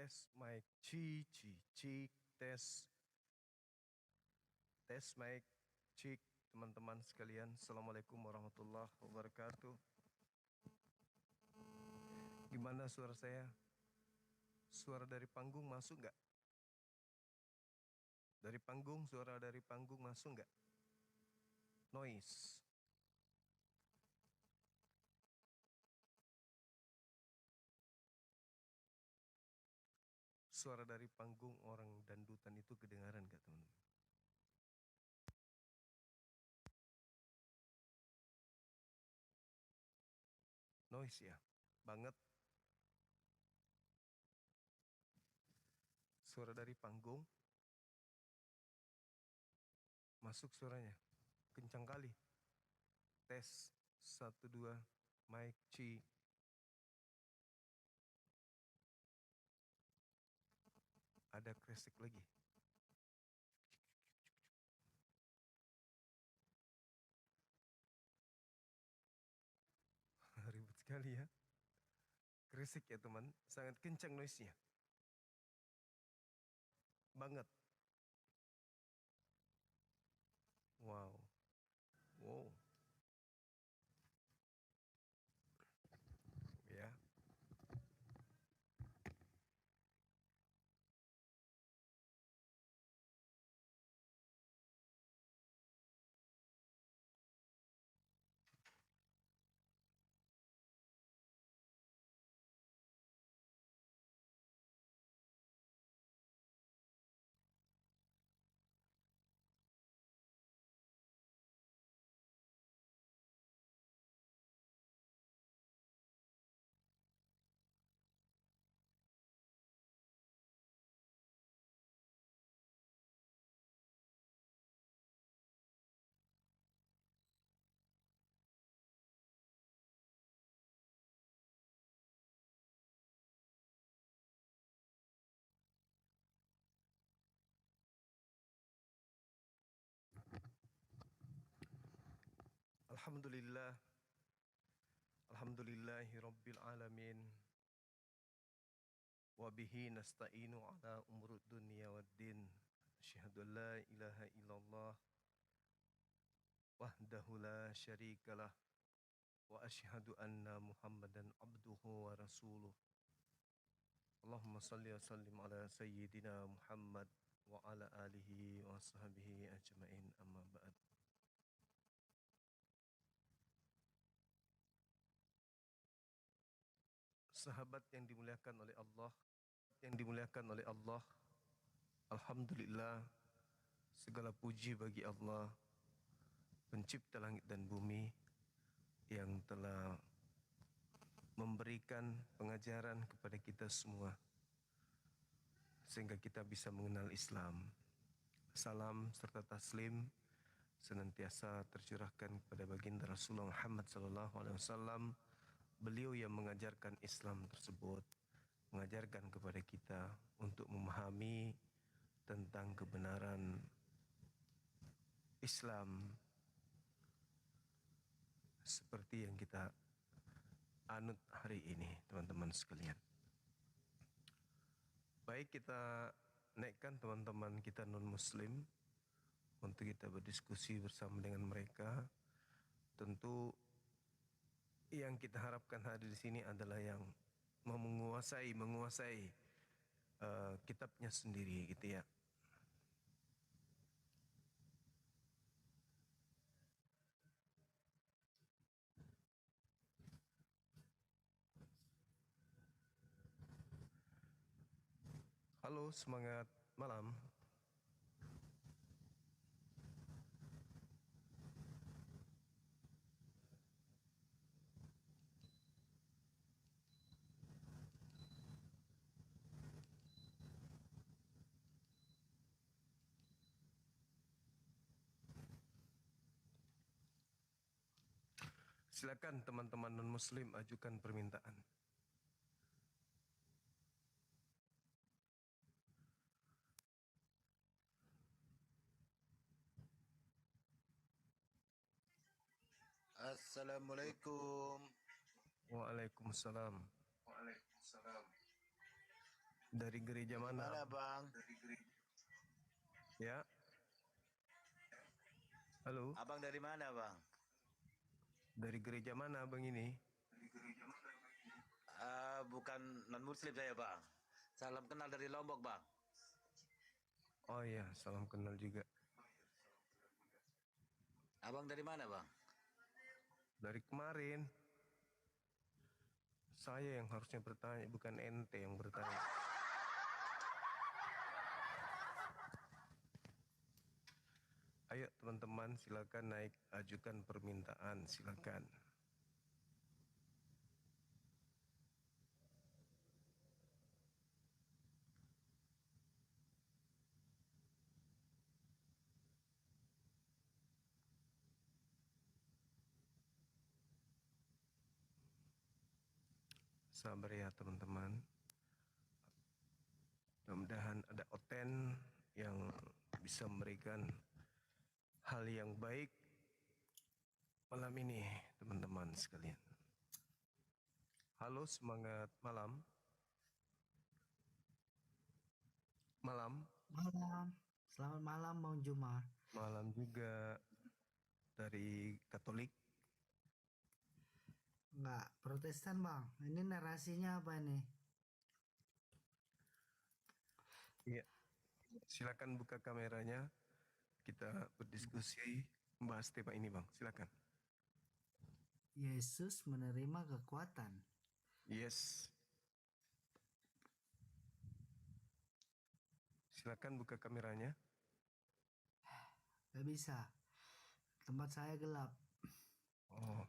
Tes mic, cik, tes mic, cik, teman-teman sekalian. Assalamualaikum warahmatullahi wabarakatuh. Gimana suara saya? Suara dari panggung masuk nggak? Dari panggung, suara dari panggung masuk nggak? Noise. Suara dari panggung orang dandutan itu kedengaran nggak, teman-teman? Noise ya, banget. Suara dari panggung masuk suaranya, kencang kali. Tes 1 2, mic, cik. Ada kresek lagi. Ribet sekali ya. Kresek ya teman, sangat kencang noise-nya. Banget. Wow. Ya. Alhamdulillah. Alhamdulillahi rabbil alamin. Wa bihi nasta'inu ala umurud dunya waddin. Asyhadu an la ilaha illallah wahdahu la syarikalah. Wa asyhadu anna Muhammadan abduhu wa rasuluh. Allahumma salli wa sallim ala sayyidina Muhammad wa ala alihi wa sahbihi ajma'in, amma ba'd. Sahabat yang dimuliakan oleh Allah, alhamdulillah, segala puji bagi Allah, pencipta langit dan bumi, yang telah memberikan pengajaran kepada kita semua sehingga kita bisa mengenal Islam. Salam serta taslim senantiasa tercurahkan kepada baginda Rasulullah Muhammad SAW. Beliau yang mengajarkan Islam tersebut, mengajarkan kepada kita untuk memahami tentang kebenaran Islam seperti yang kita anut hari ini, teman-teman sekalian. Baik, kita naikkan teman-teman kita non-muslim untuk kita berdiskusi bersama dengan mereka. Tentu yang kita harapkan hadir di sini adalah yang menguasai kitabnya sendiri, gitu ya. Halo, semangat malam. Silakan teman-teman non-muslim ajukan permintaan. Assalamualaikum. Waalaikumsalam. Dari gereja Dari mana? mana, Bang? Ya, halo. Abang dari mana, Bang? Dari gereja mana abang ini? Bukan non-muslim saya, Bang. Salam kenal dari Lombok, Bang. Oh iya, salam kenal juga. Abang dari mana, Bang? Dari kemarin. Saya yang harusnya bertanya, bukan ente yang bertanya. Ayo teman-teman, silakan naik, ajukan permintaan, silakan. Sabar ya teman-teman. Mudah-mudahan ada Oten yang bisa memberikan hal yang baik malam ini, teman-teman sekalian. Halo, semangat malam. Malam. Malam, selamat malam Bang Jumar. Malam juga dari Katolik. Enggak, Protestan Bang. Ini narasinya apa ini? Iya, silakan buka kameranya. Kita berdiskusi membahas tema ini, Bang. Silakan. Yesus menerima kekuatan. Yes. Silakan buka kameranya. Gak bisa. Tempat saya gelap. Oh,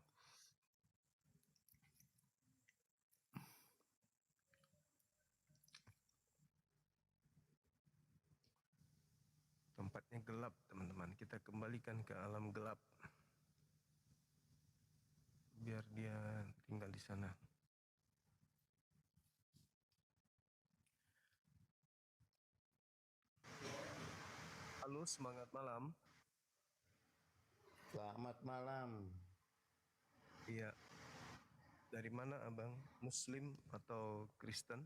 tempatnya gelap, teman-teman. Kita kembalikan ke alam gelap. Biar dia tinggal di sana. Halo, semangat malam. Selamat malam. Iya. Dari mana, Abang? Muslim atau Kristen?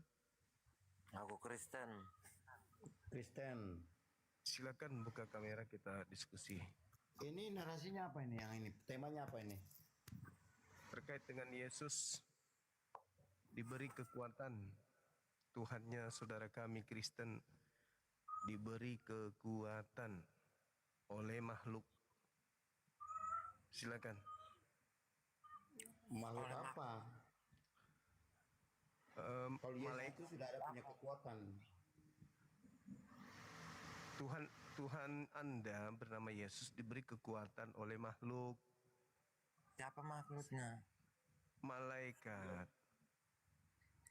Aku Kristen. Kristen. Silakan buka kamera, kita diskusi. Ini narasinya apa ini? Yang ini temanya apa ini? Terkait dengan Yesus diberi kekuatan. Tuhannya saudara kami Kristen diberi kekuatan oleh makhluk. Silakan. Makhluk apa? Kalau Yesus itu sudah ada punya kekuatan. Tuhan Anda bernama Yesus diberi kekuatan oleh makhluk. Siapa makhluknya? Malaikat.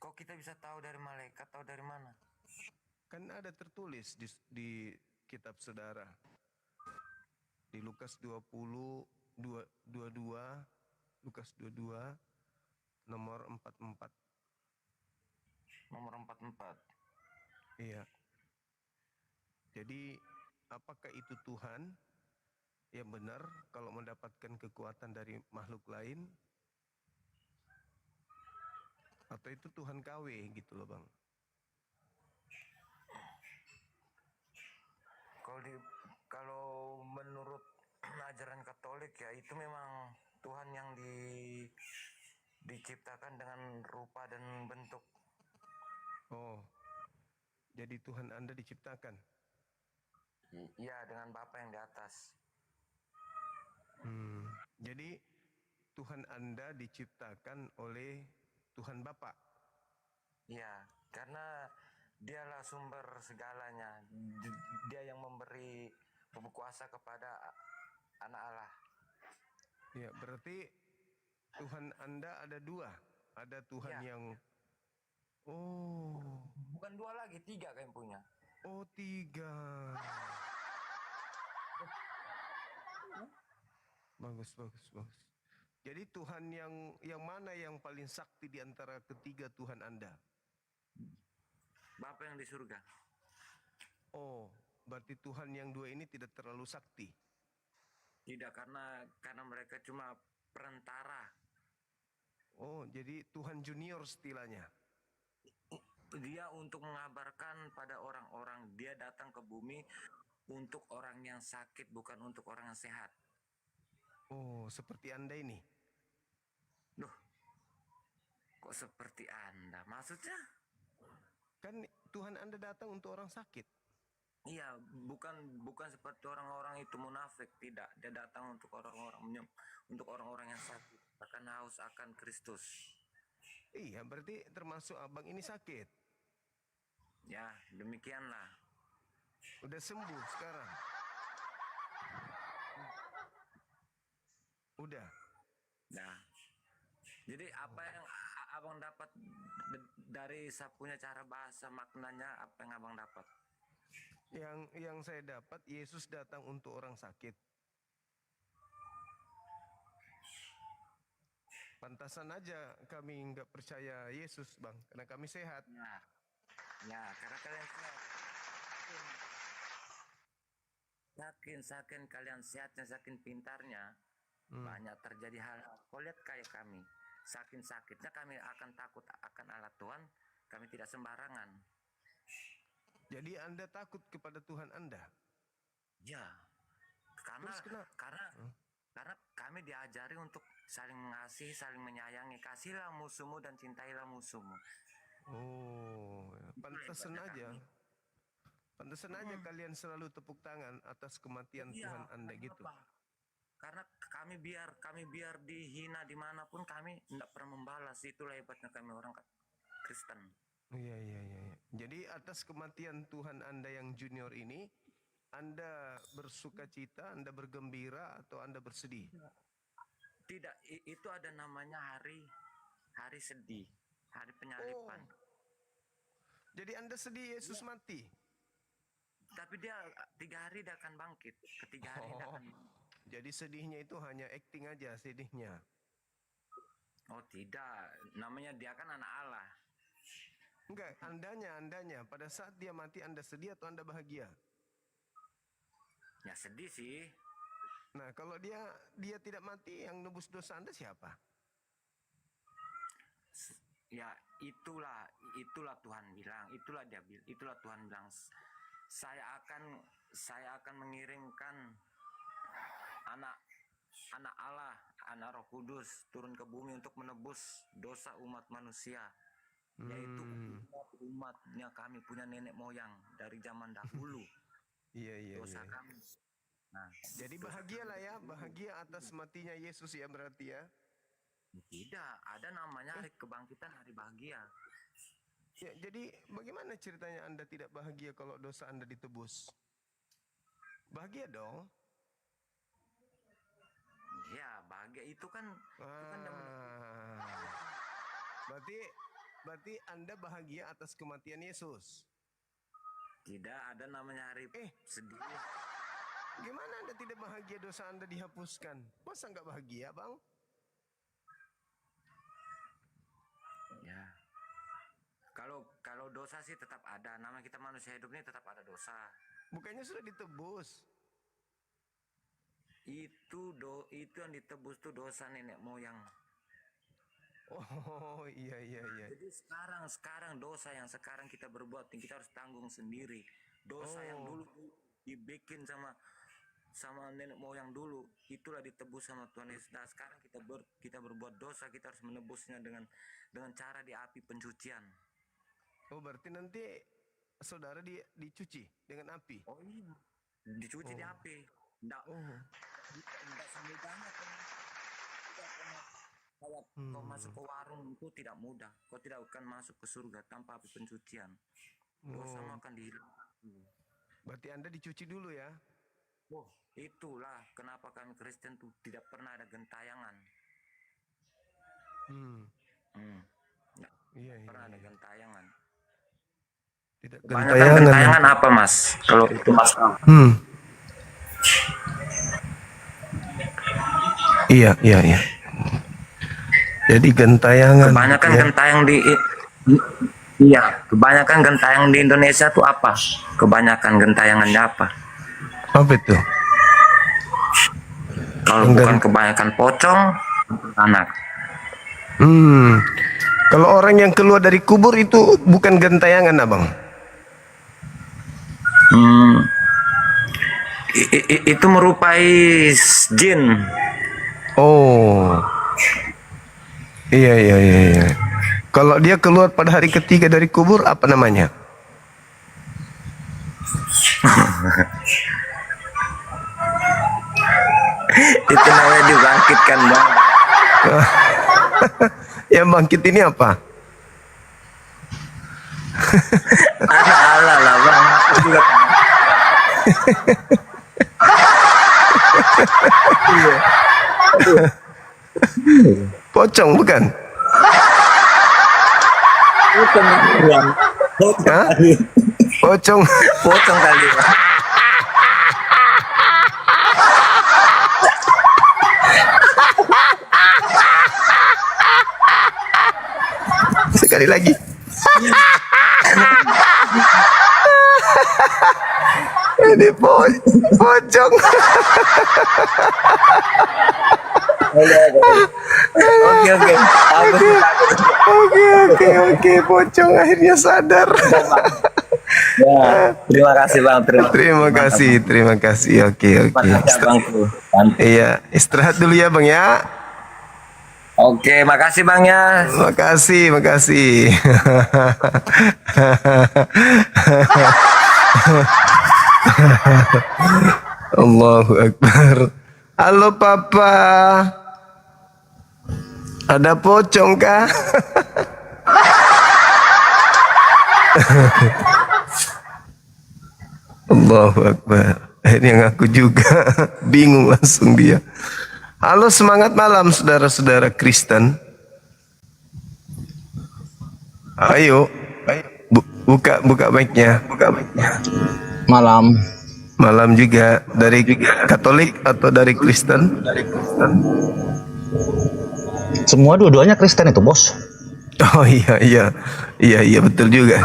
Kok kita bisa tahu dari malaikat atau dari mana? Kan ada tertulis di kitab saudara. Di Lukas 22, Lukas 22, nomor 44. Nomor 44. Iya. Jadi, apakah itu Tuhan yang benar kalau mendapatkan kekuatan dari makhluk lain? Atau itu Tuhan KW gitu loh, Bang? Kalau menurut ajaran Katolik ya itu memang Tuhan yang diciptakan dengan rupa dan bentuk. Oh, jadi Tuhan Anda diciptakan? Iya, dengan Bapa yang di atas. Jadi Tuhan Anda diciptakan oleh Tuhan Bapa? Iya, karena dialah sumber segalanya. Dia yang memberi kuasa kepada anak Allah. Ya, berarti Tuhan Anda ada dua. Ada Tuhan Ya. yang... Oh. Bukan dua lagi, 3 kalian punya. Oh, 3. Bagus. Jadi Tuhan yang mana yang paling sakti di antara ketiga Tuhan Anda? Bapa yang di surga. Oh, berarti Tuhan yang dua ini tidak terlalu sakti? Tidak, karena mereka cuma perantara. Oh, jadi Tuhan junior istilahnya? dia untuk mengabarkan pada orang-orang, dia datang ke bumi untuk orang yang sakit, bukan untuk orang yang sehat. Oh, seperti Anda ini. Loh, kok seperti Anda? Maksudnya? Kan Tuhan Anda datang untuk orang sakit. Iya, bukan seperti orang-orang itu munafik, tidak. Dia datang untuk orang-orang yang sakit, akan haus akan Kristus. Iya, berarti termasuk abang ini sakit. Ya, demikianlah. Udah sembuh sekarang. Udah. Nah, jadi apa yang abang dapat dari saya punya cara bahasa, maknanya apa yang abang dapat? Yang saya dapat, Yesus datang untuk orang sakit. Pantasan aja kami nggak percaya Yesus, Bang, karena kami sehat. Ya, karena kalian sehat. Saking kalian sehatnya, saking pintarnya, banyak terjadi hal. Kau lihat kayak kami, saking sakitnya kami akan takut akan Allah Tuhan, kami tidak sembarangan. Jadi Anda takut kepada Tuhan Anda? Ya, karena kami diajari untuk saling mengasihi, saling menyayangi. Kasihlah musuhmu dan cintailah musuhmu. Oh, pantasan aja. Pantasan aja kalian selalu tepuk tangan atas kematian Tuhan Anda gitu. Karena kami biar dihina dimanapun, kami tidak pernah membalas. Itulah hebatnya kami orang Kristen. Iya. Jadi atas kematian Tuhan Anda yang junior ini, Anda bersuka cita, Anda bergembira, atau Anda bersedih? Tidak, itu ada namanya hari sedih, hari penyaliban. Jadi Anda sedih Yesus mati? Tapi dia 3 hari dia akan bangkit. Ketiga hari dia akan. Jadi sedihnya itu hanya acting aja sedihnya? Oh tidak, namanya dia kan anak Allah. Enggak, andanya. Pada saat dia mati, Anda sedih atau Anda bahagia? Ya sedih sih. Nah, kalau dia tidak mati, yang nebus dosa Anda siapa? Ya itulah Tuhan bilang, itulah Tuhan bilang, saya akan mengirimkan anak Allah, anak Roh Kudus turun ke bumi untuk menebus dosa umat manusia. Yaitu umatnya kami punya nenek moyang dari zaman dahulu. Iya. Dosa kami. Nah, jadi bahagialah ya, bahagia atas matinya Yesus ya berarti ya? Tidak, ada namanya hari kebangkitan, hari bahagia. Ya, jadi bagaimana ceritanya Anda tidak bahagia kalau dosa Anda ditebus? Bahagia dong? Ya, bahagia itu kan. Berarti Anda bahagia atas kematian Yesus? Tidak, ada namanya hari sedih. Gimana Anda tidak bahagia dosa Anda dihapuskan? Masa nggak bahagia, Bang? Ya. Kalau dosa sih tetap ada. Nama kita manusia hidup ini tetap ada dosa. Bukannya sudah ditebus? Itu yang ditebus tuh dosa nenek moyang. Oh iya. Jadi sekarang dosa yang sekarang kita berbuat, kita harus tanggung sendiri. Dosa yang dulu dibikin sama nenek moyang dulu, itulah ditebus sama Tuhan Yesus. Nah, sekarang kita berbuat dosa, kita harus menebusnya dengan cara di api pencucian. Oh, berarti nanti saudara dicuci dengan api? Oh iya, dicuci di api. Nggak semudahnya kayak kau masuk ke warung itu tidak mudah. Kau tidak akan masuk ke surga tanpa api pencucian. Dosa akan dihilangkan. Berarti Anda dicuci dulu ya? Oh, itulah kenapa kami Kristen tuh tidak pernah ada gentayangan. Iya. Pernah ada gentayangan. Tidak gentayangan apa Mas? Kalau itu Mas? Iya. Jadi gentayangan. Kebanyakan gentayang kebanyakan gentayang di Indonesia tuh apa? Kebanyakan gentayangannya apa? Apa itu? Kalau bukan kebanyakan pocong, anak. Kalau orang yang keluar dari kubur itu bukan gentayangan, Abang. Itu merupai jin. Oh. Iya, iya, iya, iya. Kalau dia keluar pada hari ketiga dari kubur, apa namanya? Itu namanya dibangkitkan, Bang. Yang bangkit ini apa? Ala lah, Bang. Aku juga. Pocong bukan? Hah? Pocong. Pocong kali, Bang. Sekali lagi. Ini pocong. Oke. Oke, pocong akhirnya sadar. Ya, terima kasih, Bang. Terima kasih. Oke. Iya, istirahat dulu ya, Bang ya. Oke, makasih, Bang ya. Makasih. Allahu Akbar. Halo Papa. Ada pocong kah? Allahu Akbar. Akhirnya ngaku juga. Bingung langsung dia. Halo, semangat malam saudara-saudara Kristen. Ayo. Buka mic-nya. Malam juga. Dari Katolik atau dari Kristen? Semua dua-duanya Kristen itu, Bos. Oh iya betul juga.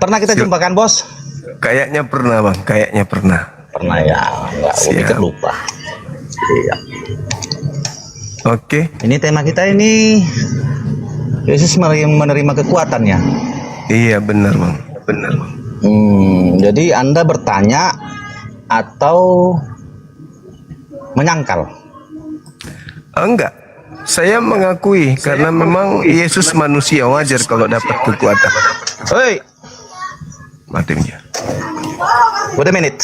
Pernah kita jumpakan, Bos? Kayaknya pernah, Bang. Pernah ya. Enggak, mikir lupa. Iya. Oke. Ini tema kita ini Yesus menerima kekuatannya. Iya, benar, Bang. Jadi Anda bertanya atau menyangkal? Enggak. Saya mengakui karena memang Yesus manusia, wajar kalau dapat kekuatan. Hei, Mati dia. wait a minute.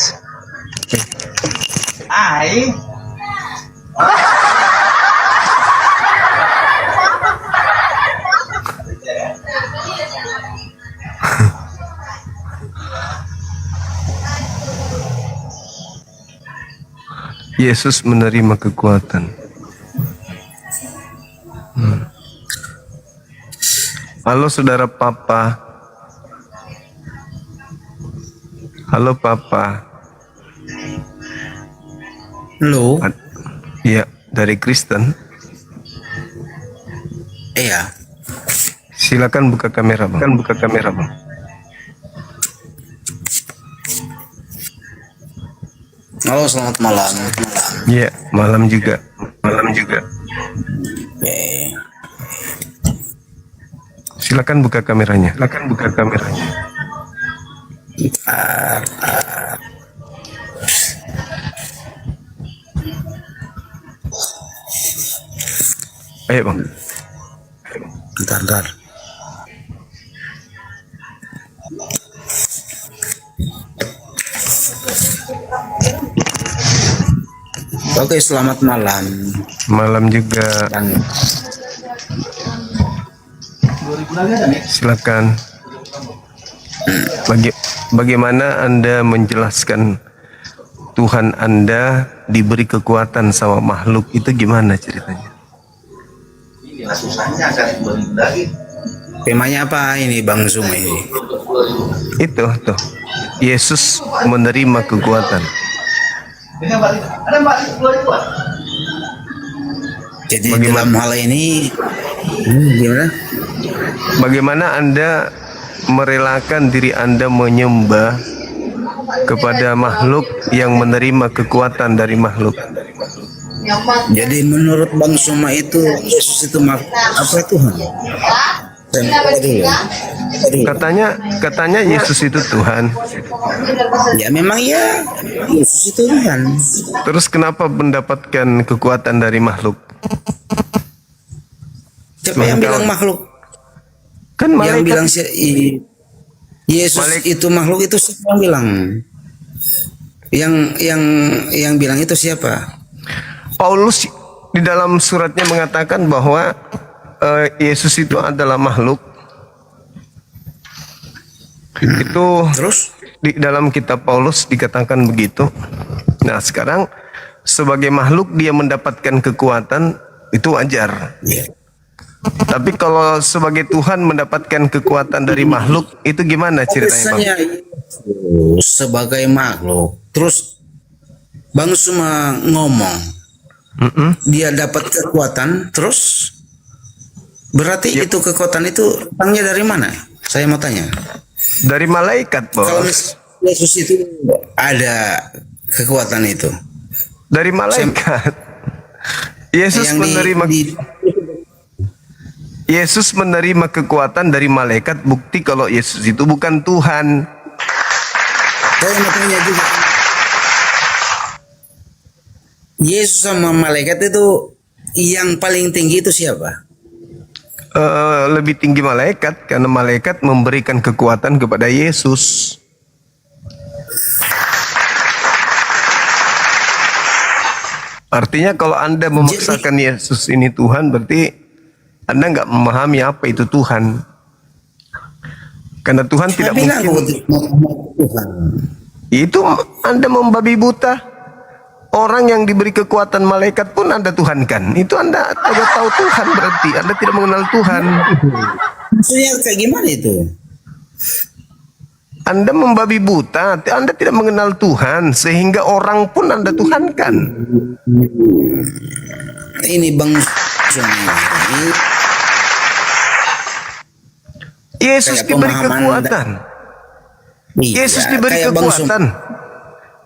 Yesus menerima kekuatan. Halo saudara Papa. Halo Papa. Halo. Iya, dari Kristen. Iya. Silakan buka kamera, Bang. Halo, selamat malam. Iya, malam juga. Oke. Silakan buka kameranya. Ayo, Bang. Bentar. Oke, selamat malam. Malam juga. Silakan. Bagaimana Anda menjelaskan Tuhan Anda diberi kekuatan sama makhluk itu gimana ceritanya? Temanya apa ini, Bang Zoom ini? Itu tuh. Yesus menerima kekuatan. Jadi Bagaimana? dalam hal ini gimana? Bagaimana Anda merelakan diri Anda menyembah kepada makhluk yang menerima kekuatan dari makhluk. Jadi menurut Bang Suma itu Yesus itu apa Tuhan? Katanya Yesus itu Tuhan. Ya memang ya Yesus itu Tuhan. Terus kenapa mendapatkan kekuatan dari makhluk? Siapa yang bilang makhluk? Kan Yang malaikat. bilang Yesus itu makhluk itu siapa yang bilang? Yang bilang itu siapa? Paulus di dalam suratnya mengatakan bahwa Yesus itu adalah makhluk. Itu Terus? di dalam kitab Paulus dikatakan begitu. Nah, sekarang sebagai makhluk dia mendapatkan kekuatan, itu wajar. Ya. Tapi kalau sebagai Tuhan mendapatkan kekuatan dari makhluk, itu gimana ceritanya, Bang? Biasanya Yesus sebagai makhluk. Terus Bang Suma ngomong, dia dapat kekuatan, terus berarti itu kekuatan itu datangnya dari mana? Saya mau tanya. Dari malaikat, Kalau Bos. Yesus itu ada kekuatan itu. Dari malaikat. Yesus Yang Yesus menerima kekuatan dari malaikat, bukti kalau Yesus itu bukan Tuhan. saya mau tanya juga. Yesus sama malaikat itu yang paling tinggi itu siapa? Lebih tinggi malaikat, karena malaikat memberikan kekuatan kepada Yesus. Artinya kalau Anda memaksakan Yesus ini Tuhan, berarti Anda nggak memahami apa itu Tuhan. Karena Tuhan tidak bilang mungkin. Tuhan. Itu Anda membabi buta. Orang yang diberi kekuatan malaikat pun Anda tuhankan. Itu Anda tidak tahu Tuhan, berarti Anda tidak mengenal Tuhan. Maksudnya kayak gimana itu? Anda membabi buta, Anda tidak mengenal Tuhan, sehingga orang pun Anda tuhankan. Ini Bang Sumi. Yesus Kayak diberi pemahaman kekuatan. Iya, Yesus diberi kayak Bang Sum- kekuatan.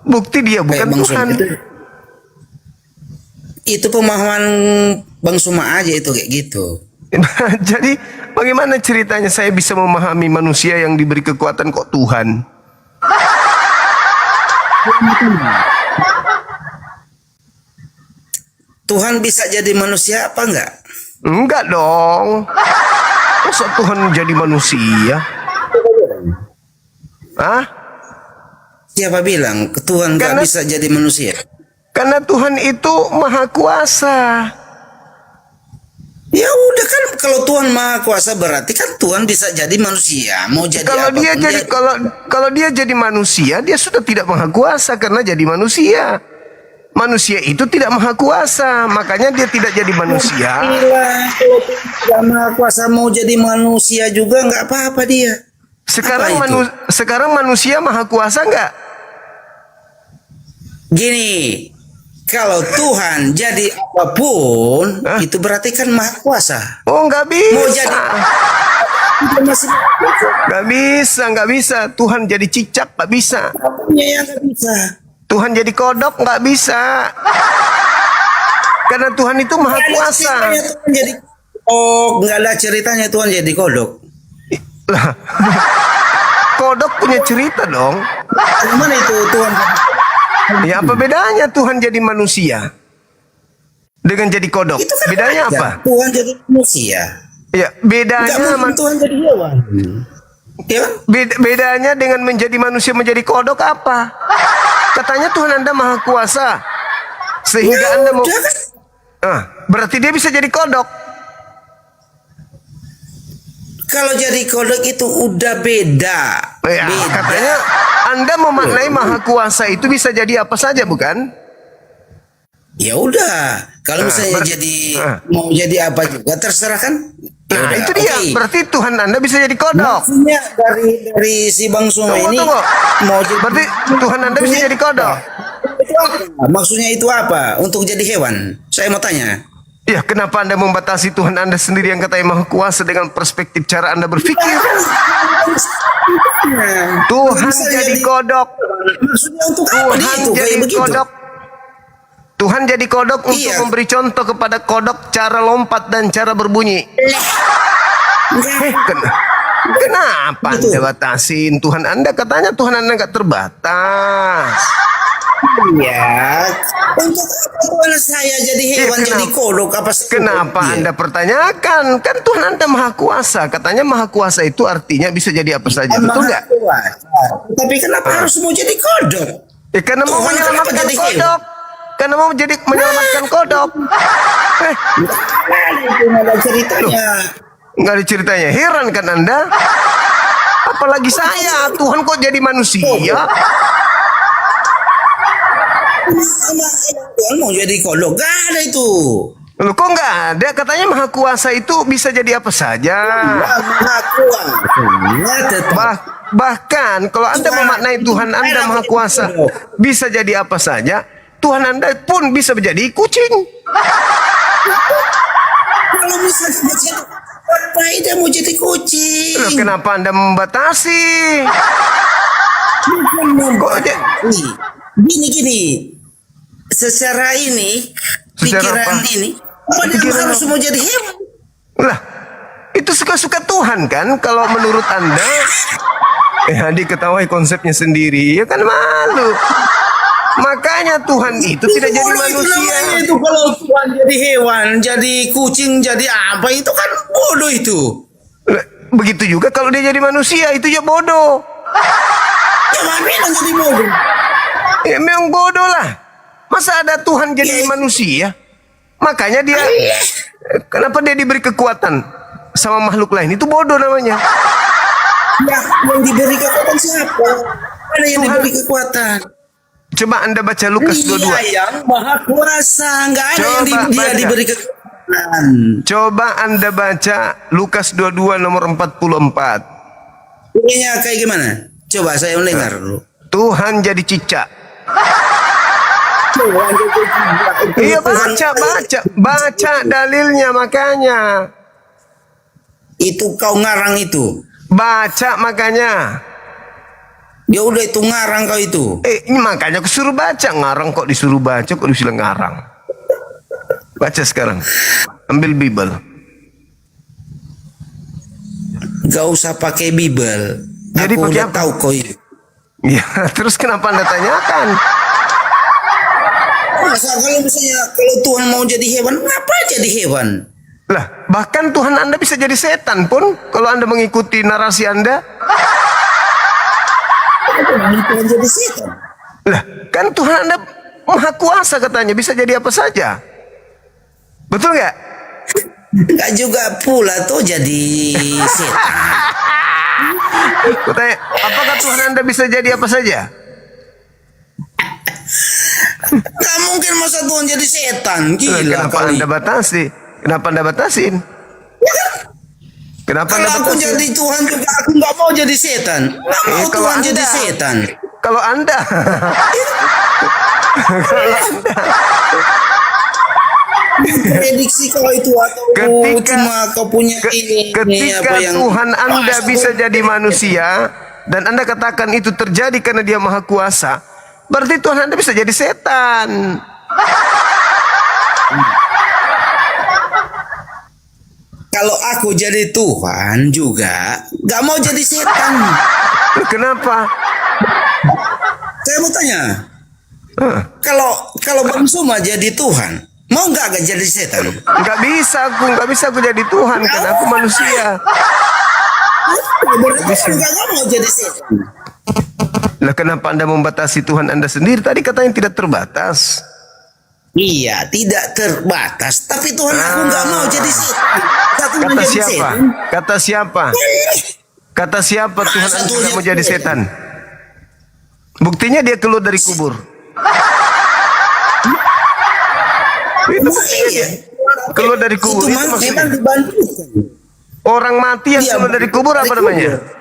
Bukti dia bukan kayak Bang Sum Tuhan. itu pemahaman Bang Suma aja itu kayak gitu. Jadi bagaimana ceritanya saya bisa memahami manusia yang diberi kekuatan kok Tuhan? Tuhan bisa jadi manusia apa enggak? Enggak dong. Masa Tuhan jadi manusia? Hah? Siapa bilang Tuhan enggak Karena- bisa jadi manusia? Karena Tuhan itu maha kuasa. Ya udah kan kalau Tuhan Maha Kuasa berarti kan Tuhan bisa jadi manusia. Mau jadi Kalau dia apapun jadi kalau dia jadi manusia, dia sudah tidak maha kuasa karena jadi manusia. Manusia itu tidak maha kuasa, makanya dia tidak jadi manusia. Gila, kalau Tuhan tidak Maha Kuasa mau jadi manusia juga nggak apa-apa dia. Sekarang Apa itu? sekarang manusia maha kuasa nggak? Gini, kalau Tuhan jadi apapun Hah? itu berarti kan Maha Kuasa. Oh, nggak Mau bisa. jadi itu masih Nggak bisa. Tuhan jadi cicak nggak bisa. apanya yang nggak bisa. Tuhan jadi kodok nggak bisa. Karena Tuhan itu maha Nggak ada kuasa. ceritanya Tuhan jadi nggak ada ceritanya Tuhan jadi kodok. Lah, kodok punya cerita dong. Gimana itu Tuhan? Ya apa bedanya Tuhan jadi manusia dengan jadi kodok? Itu kan Bedanya aja. apa? Tuhan jadi manusia. Ya Nggak bedanya mungkin Tuhan jadi hewan. Ya kan? bedanya dengan menjadi manusia menjadi kodok apa? Katanya Tuhan Anda maha kuasa sehingga Ya Anda mau udah kan. berarti dia bisa jadi kodok. Kalau jadi kodok itu udah beda. Ya, Beda. katanya Anda memaknai maha kuasa itu bisa jadi apa saja, bukan? Ya udah. Kalau misalnya jadi mau jadi apa juga terserah kan. Ya Nah, udah, itu dia. oke. Berarti Tuhan Anda bisa jadi kodok. Maksudnya dari si Bang Suma ini Tunggu. mau jadi Berarti Tuhan Anda bisa jadi kodok. itu apa? Maksudnya itu apa? Untuk jadi hewan? Saya mau tanya. Ya, kenapa Anda membatasi Tuhan Anda sendiri yang katanya Maha Kuasa dengan perspektif cara Anda berpikir? Tuhan Bisa jadi kodok. Maksudnya untuk apa Tuhan itu jadi kayak begitu? kodok. Tuhan jadi kodok untuk Iya. memberi contoh kepada kodok cara lompat dan cara berbunyi. Kenapa Betul. Anda batasin Tuhan Anda? Katanya Tuhan Anda nggak terbatas. Ya, untuk apa Tuhan saya jadi hewan, Iya, jadi kodok apa? Kenapa Iya. Anda pertanyakan? Kan Tuhan Anda Maha Kuasa. Katanya Maha Kuasa itu artinya bisa jadi apa saja. Betul Maha nggak? Kuasa. Tapi kenapa harus mau jadi kodok? Karena mau Tuhan menyelamatkan kenapa jadi kodok. Karena mau jadi menyelamatkan kodok. Itu ada ceritanya. Nggak ada ceritanya. Heran kan Anda? Apalagi saya. Tuhan kok jadi manusia? Tuhan mau jadi kodok, gak ada itu. Loh, kok nggak ada? Katanya Maha Kuasa itu bisa jadi apa saja. Maha Kuasa. Bahkan kalau Anda Tuhan. memaknai Tuhan Anda Maha Kuasa bisa jadi apa saja, Tuhan Anda pun bisa menjadi kucing. Kalau misalnya jadi apa dia mau jadi kucing? Loh, kenapa Anda membatasi? Kok aja? Gini. Secara ini, Secara pikiran apa? ini, apa dia Pikiran harus apa? mau jadi hewan? Lah, itu suka-suka Tuhan kan? Kalau menurut Anda, diketahui konsepnya sendiri, ya kan malu. Makanya Tuhan itu tidak jadi Bodoh itu manusia. namanya itu kalau Tuhan jadi hewan, jadi kucing, jadi apa itu kan bodoh itu. Lah, begitu juga kalau dia jadi manusia, itu ya bodoh. Ya mana bilang jadi bodoh? Ya memang bodoh lah. Masa ada Tuhan jadi manusia? Makanya dia, kenapa dia diberi kekuatan sama makhluk lain? Itu bodoh namanya. Ya, yang diberi kekuatan siapa? Ada yang Tuhan. diberi kekuatan? Coba Anda baca Lukas 22. Dia yang maha kuasa, nggak ada yang Coba dia baca. diberi kekuatan. Coba Anda baca Lukas 22 nomor 44. Ininya kayak gimana? Coba saya mendengar dulu. Tuhan jadi cicak. Tuhan jadi Iya, baca dalilnya makanya. itu kau ngarang itu. Baca makanya. Ya udah itu ngarang kau itu. Ini makanya aku suruh baca. Ngarang kok disuruh baca, kok disuruh ngarang. Baca sekarang. Ambil Bible. Gak usah pakai Bible. Jadi Aku pakai udah apa? tahu kau itu. Ya, terus kenapa Anda tanyakan? Masa kalau misalnya kalau Tuhan mau jadi hewan, ngapain jadi hewan? Lah, bahkan Tuhan Anda bisa jadi setan pun kalau Anda mengikuti narasi Anda. Tuhan jadi setan. Lah, kan Tuhan Anda Maha Kuasa katanya, bisa jadi apa saja. Betul nggak? Enggak juga pula tuh jadi setan. Kutanya, apakah Tuhan Anda bisa jadi apa saja? Gak mungkin masa Tuhan jadi setan. Lah, Gila kenapa kali. Anda batasi? Kenapa Anda batasin? Kenapa Kalau Anda aku batasin? jadi Tuhan juga aku nggak mau jadi setan. Nggak mau kalau Tuhan jadi Anda- setan. Kalau Anda Prediksi kau itu atau cuma kau punya ini ketika apa yang Tuhan Anda Masa bisa Tuhan- jadi manusia dan Anda katakan itu terjadi karena Dia Maha Kuasa, berarti Tuhan Anda bisa jadi setan. Kalau aku jadi Tuhan juga nggak mau jadi setan. Kenapa? Saya mau tanya, Hah, kalau Bang Suma jadi Tuhan, mau nggak jadi setan? nggak bisa aku jadi Tuhan karena aku manusia. Berarti kan nggak mau jadi setan. Lah kenapa Anda membatasi Tuhan Anda sendiri? Tadi katanya tidak terbatas. Iya, tidak terbatas. Tapi Tuhan aku nggak mau jadi setan. Aku mau Kata jadi siapa? setan. Kata siapa? Kata siapa Tuhan Masa Anda Tuhan tidak mau jadi jadi setan? Buktinya dia keluar dari kubur. Itu buktinya dia. Keluar dari kubur itu memang maksudnya. dibandingkan. Orang mati yang Iya, keluar dari kubur apa dari namanya? kubur.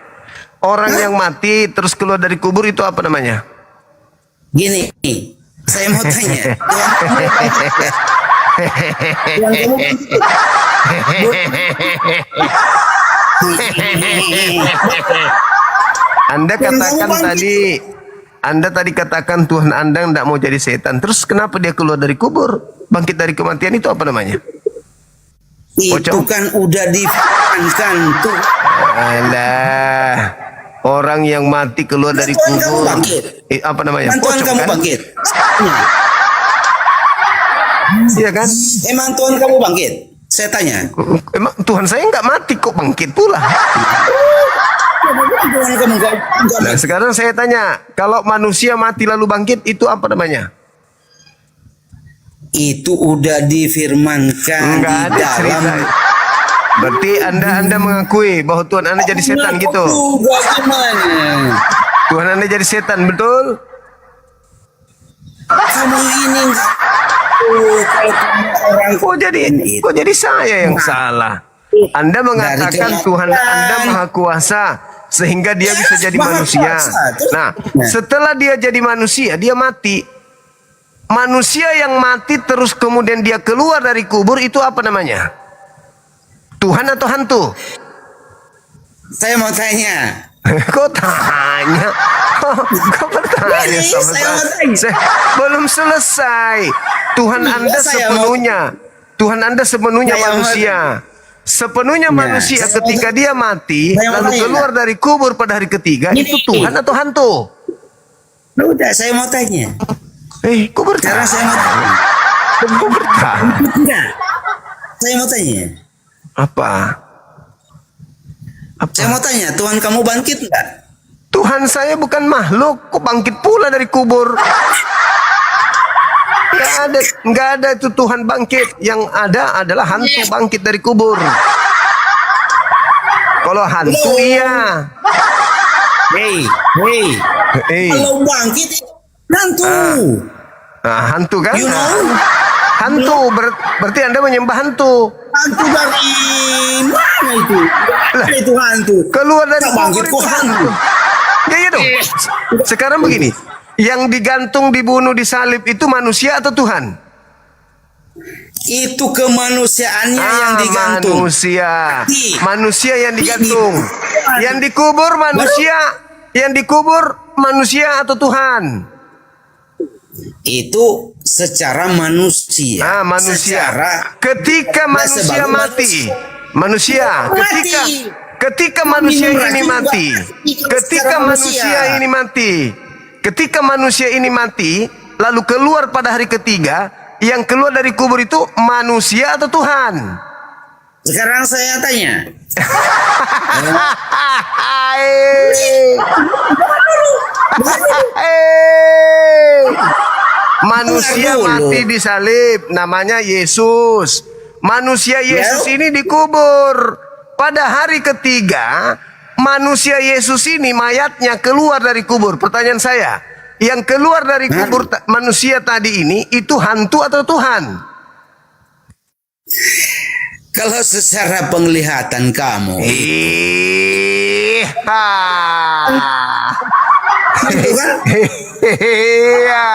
Orang yang mati terus keluar dari kubur itu apa namanya? Gini, saya mau tanya. Tuhan kamu bangkit. Anda katakan tadi, Anda tadi katakan Tuhan Anda tidak mau jadi setan. Terus kenapa dia keluar dari kubur? Bangkit dari kematian itu apa namanya? Itu kan udah difirmankan tuh. Alah, orang yang mati keluar dari Tuhan kamu kubur. bangkit. Apa namanya? Emang Tuhan Pocong kamu kan? bangkit. Iya kan? Emang Tuhan kamu bangkit? Saya tanya. Emang Tuhan saya nggak mati kok bangkit pula. Tuhan kamu nggak Nah, sekarang saya tanya, kalau manusia mati lalu bangkit itu apa namanya? itu udah difirmankan Enggak di ada dalam. cerita. Berarti Anda mengakui bahwa Tuhan Anda jadi setan gitu. Bagaimana? Tuhan Anda jadi setan, betul? Kamu ini kalau kamu orang Kok jadi saya yang salah? Anda mengatakan Dari Tuhan Anda Maha Kuasa sehingga dia bisa jadi Maha manusia. Kuasa. Nah, setelah dia jadi manusia, dia mati. Manusia yang mati terus kemudian dia keluar dari kubur itu apa namanya? Tuhan atau hantu? saya mau tanya. Kok tanya? Kok bertanya Ini sama saya saya? mau tanya. Saya belum selesai. Tuhan Iya, Anda saya sepenuhnya. Tuhan Anda sepenuhnya Saya mau- manusia. Sepenuhnya Ya, manusia saya mau ketika dia mati Saya mau lalu tanya. keluar dari kubur pada hari ketiga Ini. itu Tuhan atau hantu? Udah, saya mau tanya. Kok bertanya? Sekarang saya mau tanya. Kok bertanya? Enggak. Saya mau tanya. Apa? Saya mau tanya, Tuhan kamu bangkit enggak? Tuhan saya bukan makhluk, kok bangkit pula dari kubur? Nggak ada itu Tuhan bangkit. Yang ada adalah hantu bangkit dari kubur. Kalau hantu iya. Hey. Kalau bangkit itu hantu. Nah, hantu kan? You know? Hantu berarti Anda menyembah hantu. Hantu dari mana itu? Mana itu hantu? Keluar dari Tak bangkit kubur kok itu hantu. Ya dong. Sekarang begini, yang digantung, dibunuh, disalib itu manusia atau Tuhan? Itu kemanusiaannya yang digantung. Manusia yang digantung. Yang dikubur manusia, yang dikubur manusia atau Tuhan? Itu secara manusia. Manusia. Secara Ketika manusia sebagai mati, manusia. Ketika manusia ini mati, ketika manusia ini mati, lalu keluar pada hari ketiga, yang keluar dari kubur itu manusia atau Tuhan? Sekarang saya tanya. Manusia mati disalib, namanya Yesus. Manusia Yesus ini dikubur. Pada hari ketiga, manusia Yesus ini mayatnya keluar dari kubur. Pertanyaan saya, yang keluar dari kubur manusia tadi ini itu hantu atau Tuhan? Kalau secara penglihatan kamu, hantu kan? Iya.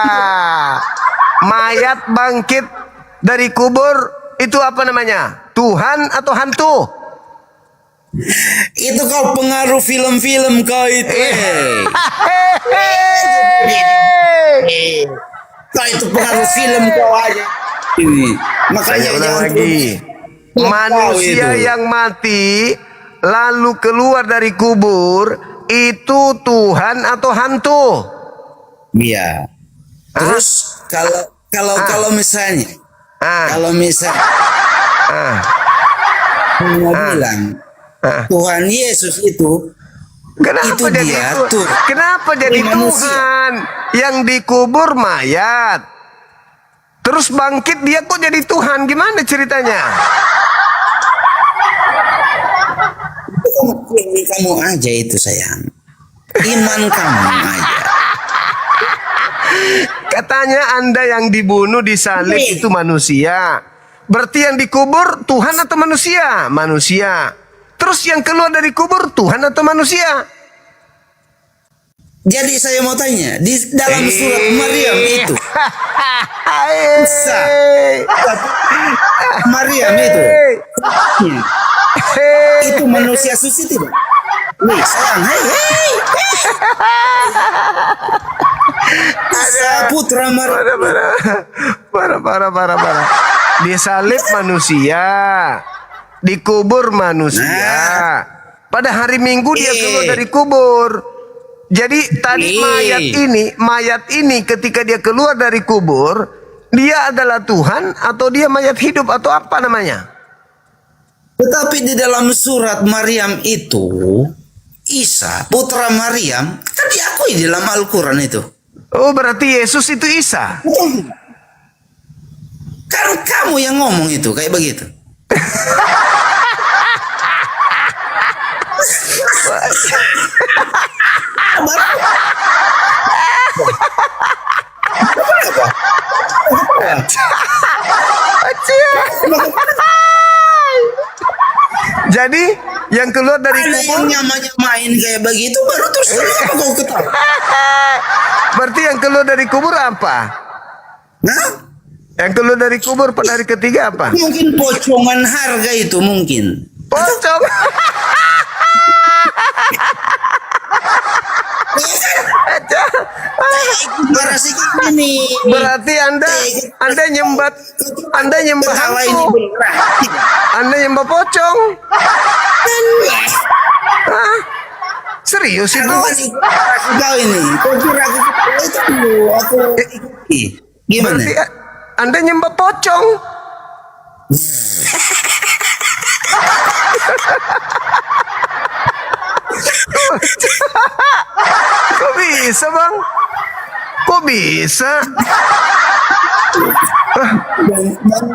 Mayat bangkit dari kubur itu apa namanya? Tuhan atau hantu? Itu kau pengaruh film-film kau itu. Kau itu pengaruh film kau aja. Ini makanya Saya ulang jangan lagi. Manusia yang mati lalu keluar dari kubur itu Tuhan atau hantu? Iya. Terus kalau misalnya mau bilang Tuhan Yesus itu Kenapa jadi dia itu? tuh. Kenapa jadi Manusia. Tuhan yang dikubur mayat? Terus bangkit dia kok jadi Tuhan? Gimana ceritanya? kamu aja itu sayang. Iman kamu aja. Katanya Anda yang dibunuh disalib itu manusia. Berarti yang dikubur Tuhan atau manusia? Manusia. Terus yang keluar dari kubur Tuhan atau manusia? Jadi saya mau tanya, di dalam surat Maryam itu, Isa, Maryam itu manusia suci tidak? Wih, sayang, hei. Isa putra Maryam. Parah. Disalib manusia, dikubur manusia. Pada hari Minggu dia keluar dari kubur. Jadi tadi mayat ini ketika dia keluar dari kubur, dia adalah Tuhan atau dia mayat hidup atau apa namanya? Tetapi di dalam surat Maryam itu, Isa putra Maryam kan diakui di dalam Al-Quran itu. Oh, berarti Yesus itu Isa. Kan kamu yang ngomong itu kayak begitu. Jadi yang keluar dari Ada yang kubur, nyamain kayak begitu baru terus kenapa kau ketawa? berarti yang keluar dari kubur apa? Nah, Yang keluar dari kubur pada hari ketiga apa? mungkin pocongan harga itu mungkin. Pocong. Berarti ini. Berarti Anda nyembah Hal ini hantu. berarti. Anda nyembah pocong. Hah? Serius itu? Kau ini, kau kira aku ketawa itu dulu aku ikuti. Gimana? Berarti Anda nyembah pocong. Kok bisa, Bang? Kok bisa?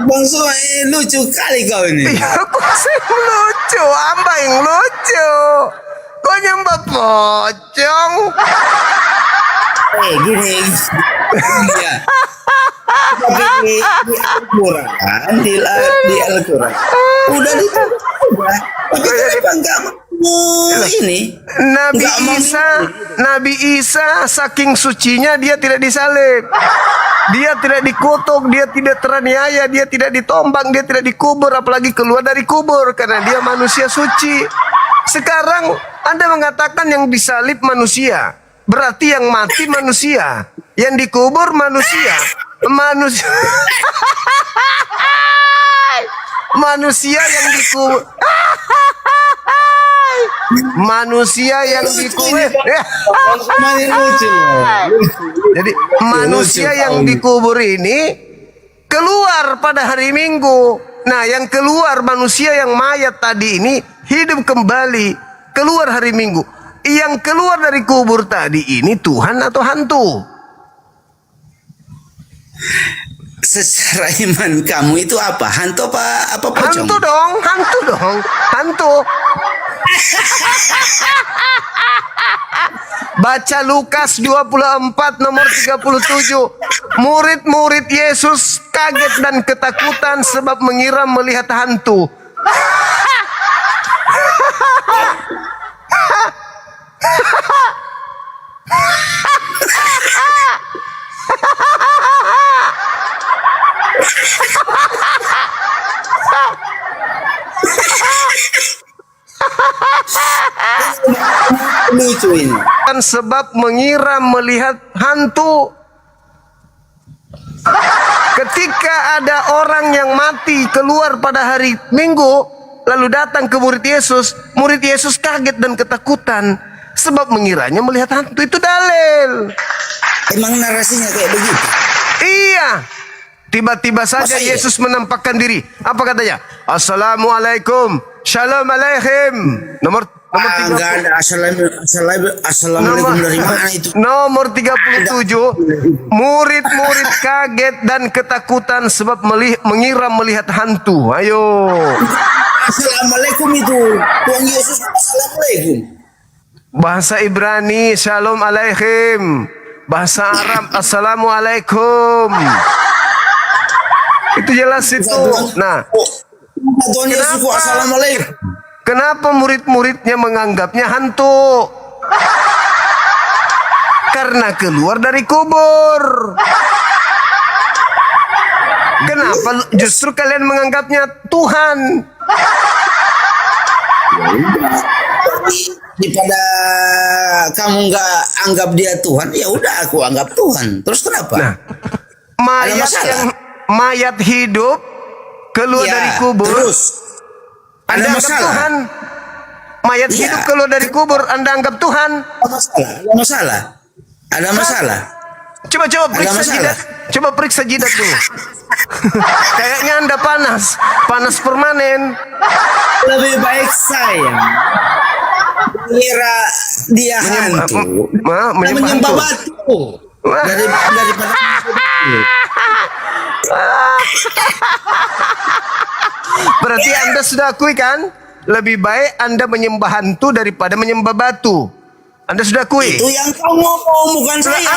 Bang Suma lucu kali kau ini. Ya, kok sih lucu? Apa yang lucu? Kok nyembah pocong? Gini. Iya. Tapi di Al-Quran, di Al-Quran udah ditambah. Tapi kenapa enggak mau ini? Nabi Isa saking sucinya dia tidak disalib. Dia tidak dikutuk, dia tidak teraniaya, dia tidak ditombak, dia tidak dikubur, apalagi keluar dari kubur karena dia manusia suci. Sekarang Anda mengatakan yang disalib manusia, berarti yang mati manusia, yang dikubur manusia. Manusia yang dikubur. Manusia yang dikubur. Jadi manusia yang dikubur ini keluar pada hari Minggu. Nah, yang keluar manusia yang mayat tadi ini hidup kembali, keluar hari Minggu. Yang keluar dari kubur tadi ini Tuhan atau hantu? Secara iman kamu itu apa? Hantu apa pocong? Hantu dong. Baca Lukas 24 nomor 37. Murid-murid Yesus kaget dan ketakutan sebab mengira melihat hantu. Lucu ini. Sebab mengira melihat hantu. Ketika ada orang yang mati keluar pada hari Minggu, lalu datang ke murid Yesus kaget dan ketakutan sebab mengiranya melihat hantu. Itu dalil. Emang narasinya kayak begitu? Iya. Tiba-tiba saja Masa iya? Yesus menampakkan diri. Apa katanya? Assalamualaikum. Shalom alaikum. Nomor 30. Enggak ada assalamualaikum dari mana itu? Nomor 37. Murid-murid kaget dan ketakutan sebab mengira melihat hantu. Ayo. Assalamualaikum itu. Tuhan Yesus assalamualaikum. Bahasa Ibrani Shalom alaikum. Bahasa Arab Assalamualaikum. Itu jelas itu. Nah, Tuhan Yesus assalamualaikum. kenapa murid-muridnya menganggapnya hantu? Karena keluar dari kubur. Kenapa justru kalian menganggapnya Tuhan? Daripada kamu nggak anggap dia Tuhan, ya udah aku anggap Tuhan. Terus kenapa? Nah, mayat masalah? yang mayat hidup keluar Ya, dari kubur. terus ada Anda anggap masalah? Tuhan. Mayat Ya. hidup keluar dari kubur, Anda anggap Tuhan. Ada masalah? Ada masalah? Ada masalah? Coba periksa masalah? jidat. Coba periksa jidat dulu. Kayaknya Anda panas permanen. Lebih baik saya kira dia hantu dan menyembah batu daripada Berarti Anda sudah akui kan? Lebih baik Anda menyembah hantu daripada menyembah batu. Anda sudah akui? itu yang kau ngomong, bukan saya.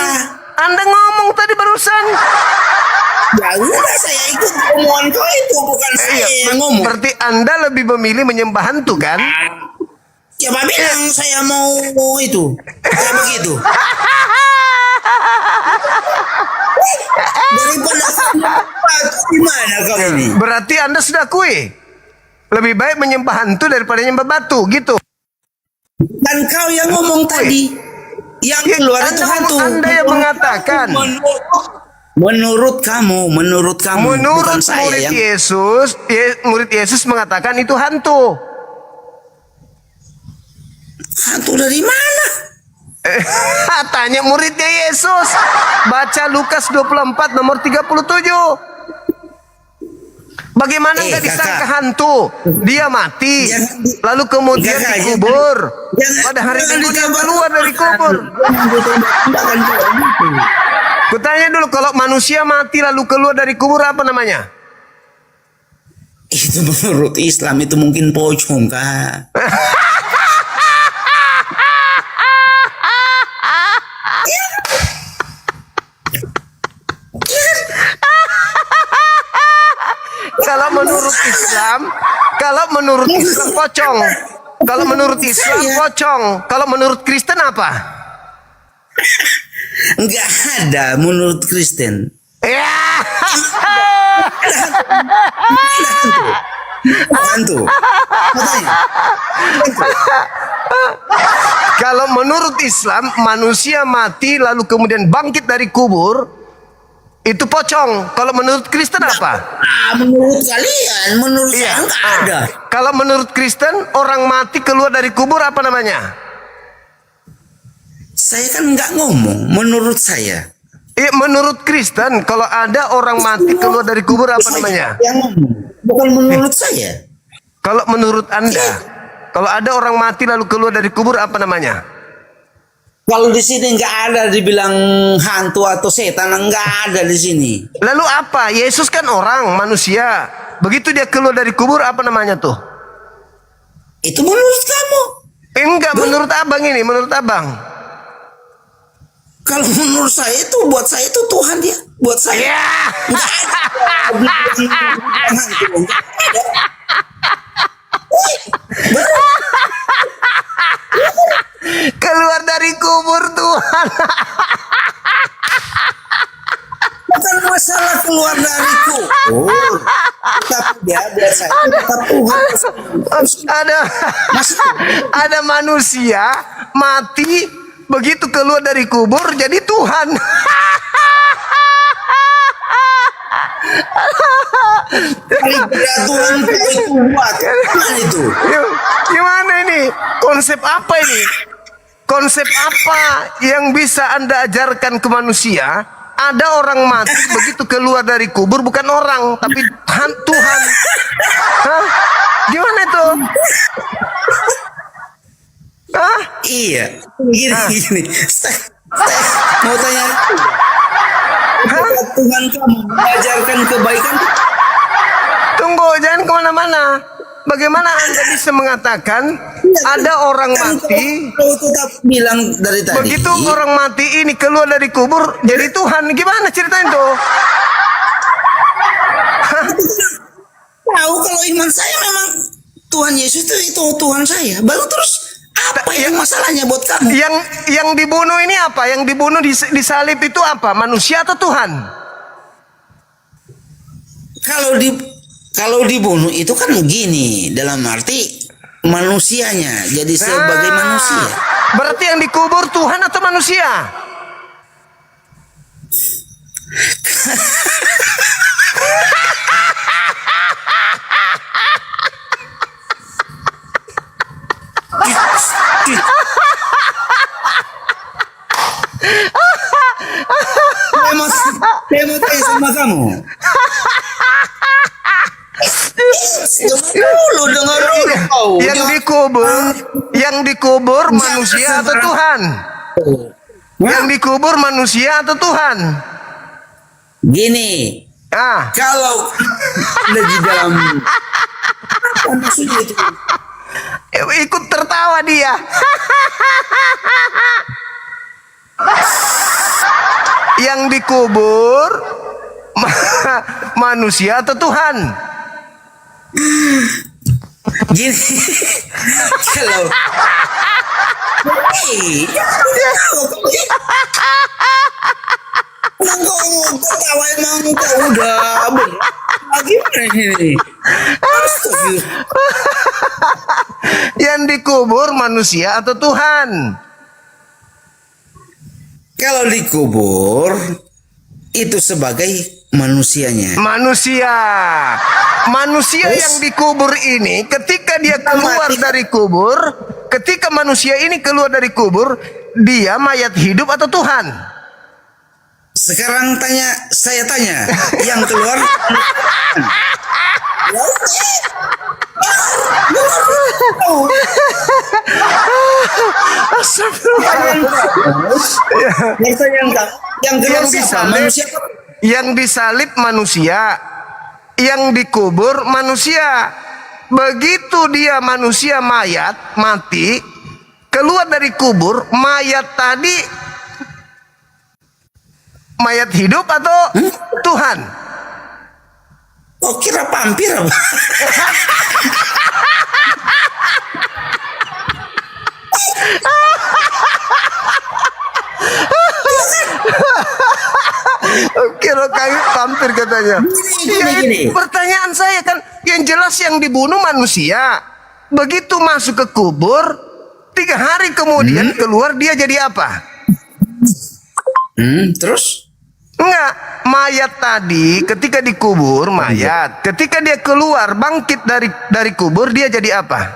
Anda ngomong tadi barusan. Ya udah, saya ikut omongan kau itu, bukan saya yang ngomong. Berarti Anda lebih memilih menyembah hantu kan? Siapa bilang saya mau itu? Saya begitu. Daripada batu, gimana kau ini? Berarti Anda sudah akui? Lebih baik menyembah hantu daripada menyembah batu, gitu. Dan kau yang ngomong tadi, yang keluar itu hantu. Anda yang mengatakan. Menurut kamu, bukan Menurut saya murid yang Yesus, murid Yesus mengatakan itu hantu. hantu dari mana? Tanya muridnya Yesus. Baca Lukas 24 nomor 37. Bagaimana nggak disangka kakak. hantu? Dia mati, Jangan- lalu kemudian Kakak, dikubur. jangan- Pada hari jangan Minggu dia ditambah- keluar dari kubur. Jangan gitu. Kutanya dulu, kalau manusia mati lalu keluar dari kubur apa namanya? Itu menurut Islam itu mungkin pocong, Kak. Kalau menurut Islam pocong. Kalau menurut Islam pocong. Kalau menurut Kristen apa? Enggak ada menurut Kristen. Ya. Hantu. Katanya. Kalau menurut Islam manusia mati lalu kemudian bangkit dari kubur itu pocong. Kalau menurut Kristen apa? Menurut kalian, menurut saya enggak ada. Kalau menurut Kristen orang mati keluar dari kubur apa namanya? Saya kan enggak ngomong, menurut saya. Menurut Kristen kalau ada orang mati keluar dari kubur apa namanya? Yang ngomong, bukan menurut saya. Kalau menurut Anda, kalau ada orang mati lalu keluar dari kubur apa namanya? Kalau di sini enggak ada dibilang hantu atau setan, enggak ada di sini. Lalu apa? Yesus kan orang, manusia. Begitu dia keluar dari kubur apa namanya tuh? Itu menurut kamu. Enggak, menurut abang ini, menurut abang. Kalau menurut saya itu, buat saya itu Tuhan dia. Buat saya. Ya. Keluar dari kubur Tuhan. Bukan masalah keluar dari kubur. Tapi dia biasa tetap Tuhan. Ada manusia mati begitu keluar dari kubur jadi Tuhan. Tuhan itu buat. Gimana itu? Gimana ini? Konsep apa ini? Konsep apa yang bisa Anda ajarkan ke manusia? Ada orang mati begitu keluar dari kubur bukan orang tapi Tuhan. Hah? Gimana itu? Hah? Iya. Gini. Saya mau tanya. Tuhan kamu mengajarkan kebaikan. Tunggu, jangan kemana-mana. Bagaimana Anda bisa mengatakan ada orang mati? Kau tetap bilang dari tadi. Begitu orang mati ini keluar dari kubur jadi Tuhan. Gimana ceritanya itu? Tahu kalau iman saya memang Tuhan Yesus itu Tuhan saya. Baru terus apa yang masalahnya buat kamu? Yang dibunuh ini apa? Yang dibunuh disalib itu apa? Manusia atau Tuhan? Kalau dibunuh itu kan gini, dalam arti manusianya jadi sebagai manusia. Berarti yang dikubur Tuhan atau manusia? Saya mau tanya sama kamu. Dengar dulu. Yang dikubur manusia atau Tuhan? Yang dikubur manusia atau Tuhan? Gini, kalau di dalam apa maksudnya itu? Ikut tertawa dia. Yang dikubur manusia atau Tuhan? Gini, kalau kau ketawa emang kau udah gimana ini? Yang dikubur manusia atau Tuhan? Kalau dikubur itu sebagai manusianya. Manusia yang dikubur ini ketika dia keluar dari kubur, ketika manusia ini keluar dari kubur, dia mayat hidup atau Tuhan? Sekarang saya tanya, yang keluar yang disalib manusia, yang dikubur manusia. Begitu dia manusia mayat mati keluar dari kubur, mayat tadi mayat hidup atau Tuhan? Oh, kira vampir apa? Kira kayu vampir katanya. Gini. Pertanyaan saya kan, yang jelas yang dibunuh manusia. Begitu masuk ke kubur, 3 hari kemudian keluar, dia jadi apa? Terus? Enggak, mayat tadi ketika dikubur mayat, ketika dia keluar bangkit dari kubur, dia jadi apa?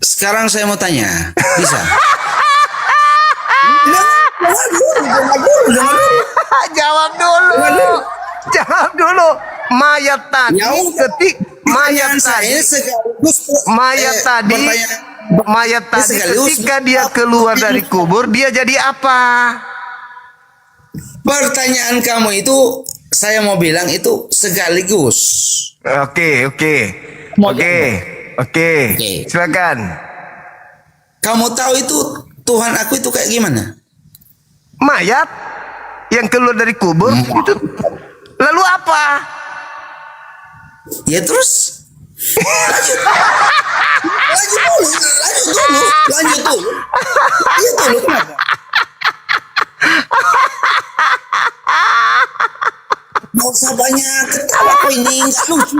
Sekarang saya mau tanya, bisa? Jawab dulu. Mayat tadi ketika dia keluar dari kubur, dia jadi apa? Pertanyaan kamu itu saya mau bilang itu sekaligus. Oke. Silakan. Kamu tahu itu Tuhan aku itu kayak gimana? Mayat yang keluar dari kubur itu lalu apa? Ya terus lanjut dulu. Kenapa? Mau usah banyak ketawa kok ini nggak lucu.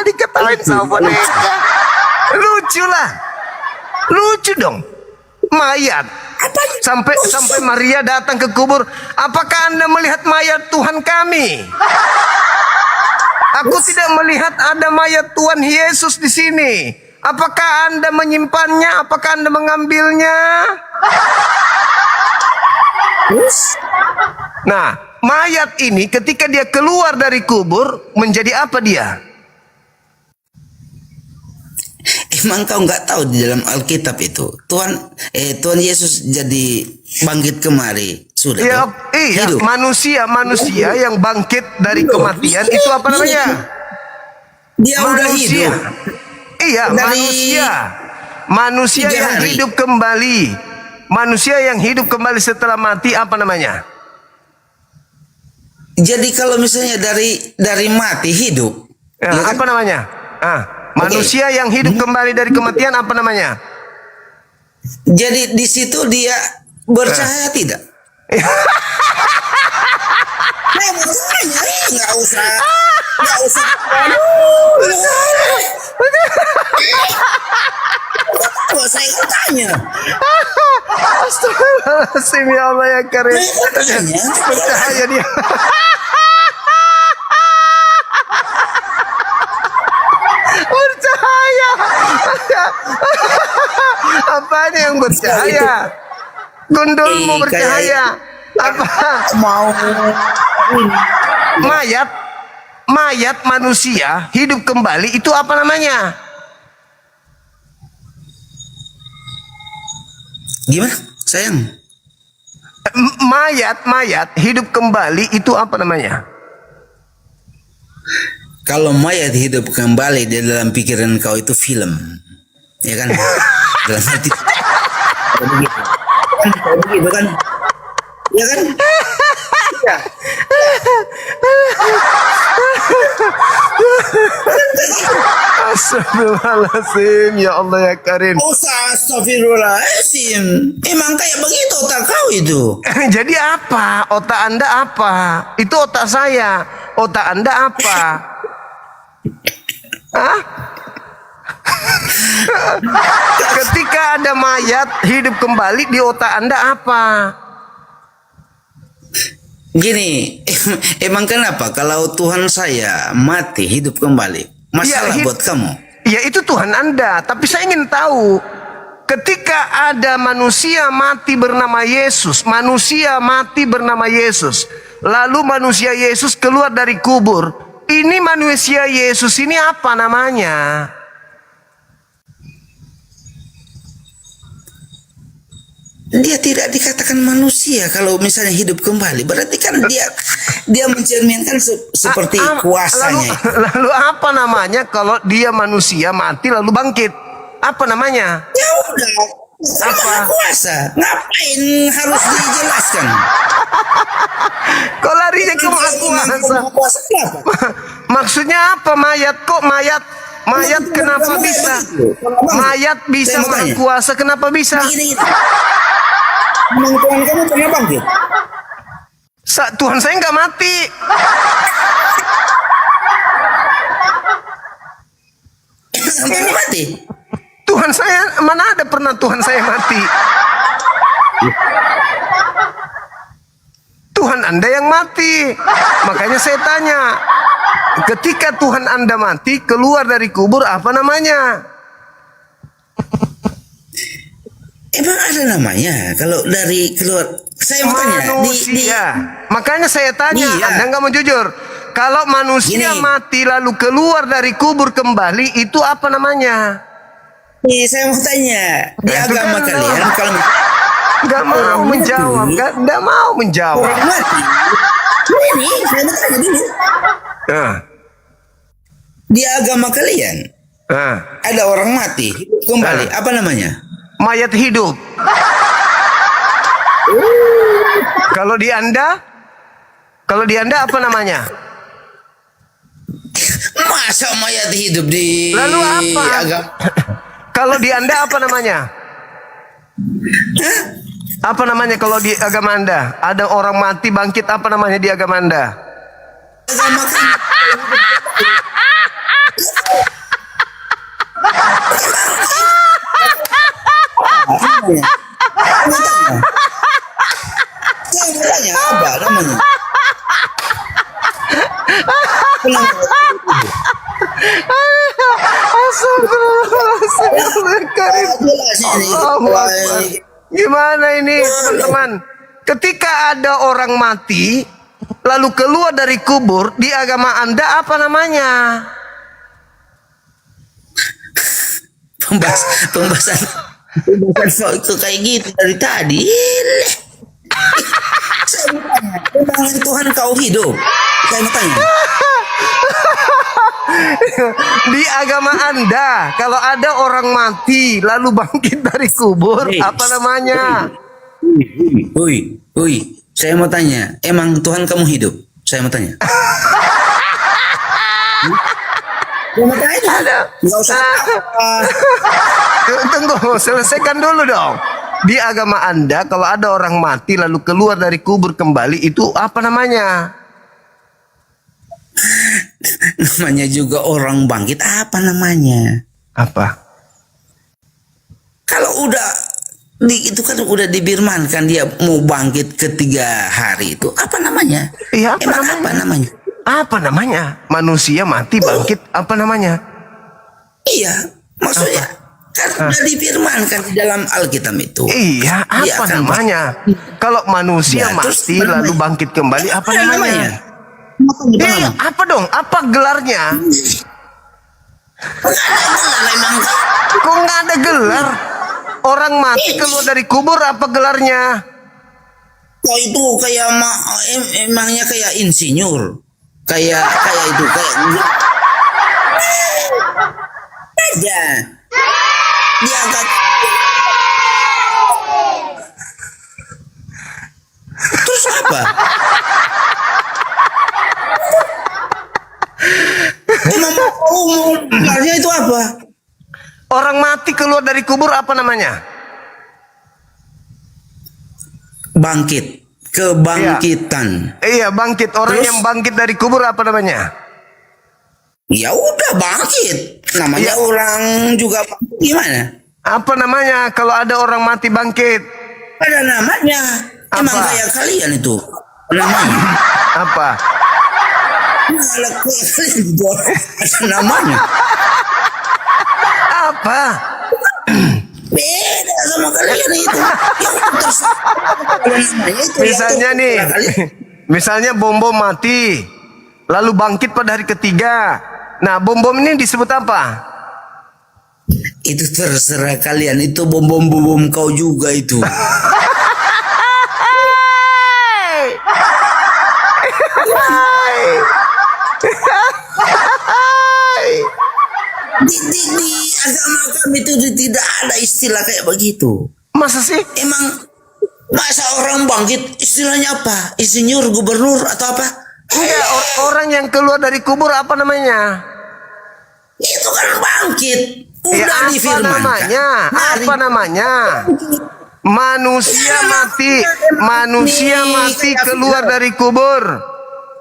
Diketawain sama boneka. Lucu dong. Mayat. Sampai Maria datang ke kubur. Apakah Anda melihat mayat Tuhan kami? Aku tidak melihat ada mayat Tuhan Yesus di sini. Apakah Anda menyimpannya? Apakah Anda mengambilnya? Nah, mayat ini ketika dia keluar dari kubur menjadi apa dia? Emang kau nggak tahu di dalam Alkitab itu Tuhan Yesus jadi bangkit kemari sudah? Iya, hidup. manusia yang bangkit dari kematian itu apa namanya? Dia udah hidup. Iya, manusia yang hidup kembali. Manusia yang hidup kembali setelah mati apa namanya? Jadi kalau misalnya dari mati hidup, Ya, Iya kan? apa namanya? Manusia yang hidup kembali dari kematian apa namanya? Jadi di situ dia bercahaya tidak? Nah, masalahnya nggak usah. Kok saya tanya? Astagfirullahaladzim, ya Allah ya Karim. Tanya. Bercahaya dia. Bercahaya. Apanya yang bercahaya? Gundulmu bercahaya. Apa? Mau Mayat manusia hidup kembali itu apa namanya? gimana? Sayang. Mayat hidup kembali itu apa namanya? Kalau mayat hidup kembali di dalam pikiran kau itu film, ya kan? Dalam hati. Begitu kan? Ya kan? Ya. Astagfirullahaladzim, ya Allah ya Karim. Astagfirullahaladzim. Emang kayak begitu otak kau itu. Jadi apa? Otak Anda apa? Itu otak saya. Otak Anda apa? Hah? Ketika ada mayat hidup kembali di otak Anda apa? Gini, emang kenapa kalau Tuhan saya mati hidup kembali? Masalah buat kamu. Ya itu Tuhan Anda. Tapi saya ingin tahu, ketika ada manusia mati bernama Yesus, lalu manusia Yesus keluar dari kubur. Ini manusia Yesus ini apa namanya? Dia tidak dikatakan manusia kalau misalnya hidup kembali. Berarti kan dia mencerminkan seperti kuasanya. Lalu apa namanya kalau dia manusia mati lalu bangkit? Apa namanya? Ya udah, apa kuasa? Ngapain harus dijelaskan? Kok larinya ke maha kuasa? Maksudnya apa mayat? Kok mayat kenapa bisa? Mayat bisa maha kuasa kenapa bisa? Memang Tuhan kamu pernah bangkit? Tuhan saya nggak mati. Sampai mati? Tuhan saya, mana ada pernah Tuhan saya mati? Tuhan Anda yang mati. Makanya saya tanya, ketika Tuhan Anda mati, keluar dari kubur apa namanya? Emang ada namanya kalau dari keluar? Saya mau tanya. Manusia. Makanya saya tanya, Iya. Anda nggak mau jujur. Kalau manusia Gini. mati lalu keluar dari kubur kembali, itu apa namanya? Nih, saya mau tanya. Di Itu agama kan kalian kalau nggak mau menjawab, nggak mau menjawab. orang mati. Ini saya mau tanya dulu. Di agama kalian ada orang mati hidup kembali. Apa namanya? Mayat hidup. Kalau di Anda apa namanya? Masa mayat hidup di Lalu apa? agama? Kalau di Anda apa namanya? Apa namanya kalau di agama Anda? Ada orang mati bangkit, apa namanya di agama Anda? Agama kan saya mau tanya apa namanya? Gimana ini teman-teman? Ketika ada orang mati lalu keluar dari kubur, di agama Anda apa namanya? Pembahasan itu kayak gitu dari tadi. Saya mau tanya, memang Tuhan kau hidup? Saya mau tanya. Di agama Anda, kalau ada orang mati lalu bangkit dari kubur, apa namanya? Saya mau tanya, emang Tuhan kamu hidup? Saya mau tanya. Ya, makanya. Nggak usah apa. Tunggu, selesaikan dulu dong. Di agama Anda kalau ada orang mati lalu keluar dari kubur kembali itu apa namanya? Namanya juga orang bangkit, apa namanya? Apa? Kalau udah itu kan udah dibirmankan dia mau bangkit ketiga hari itu, apa namanya? Iya, apa namanya? Apa namanya? Apa namanya? Manusia mati bangkit apa namanya? Iya, maksudnya kan udah difirmankan di dalam Alkitab itu. Iya, Dia apa akan namanya? Kalau manusia Ya, terus mati lalu bangkit kembali apa namanya? Iya, apa dong? Apa gelarnya? Memang Kok nggak ada gelar? Orang mati keluar dari kubur apa gelarnya? kok itu kayak emangnya kayak insinyur, kayak itu kayak aja dia angkat. Terus apa? Emang umurnya itu apa? Orang mati keluar dari kubur apa namanya? Bangkit, kebangkitan. Iya, bangkit. Orang Terus? yang bangkit dari kubur apa namanya? Ya udah bangkit. Namanya Iya. orang juga bangkit, gimana? Apa namanya kalau ada orang mati bangkit? Ada namanya. Emang Apa? kayak kalian itu. Namanya. Apa? Kalau kalian juga ada namanya. Apa? Beda sama kalian itu. Yang terserah. Kalau namanya itu Misalnya yang nih, terserah kalian. misalnya bom-bom mati, lalu bangkit pada hari ketiga. Nah, bom-bom ini disebut apa? Itu terserah kalian. Itu bom kau juga itu. Di agama kami itu tidak ada istilah kayak begitu. Masa sih? Emang masa orang bangkit istilahnya apa? Insinyur, gubernur atau apa? Enggak, orang yang keluar dari kubur apa namanya? Itu kan bangkit. Ya, Udah apa difirmankan. namanya? Apa namanya? Manusia mati keluar dari kubur.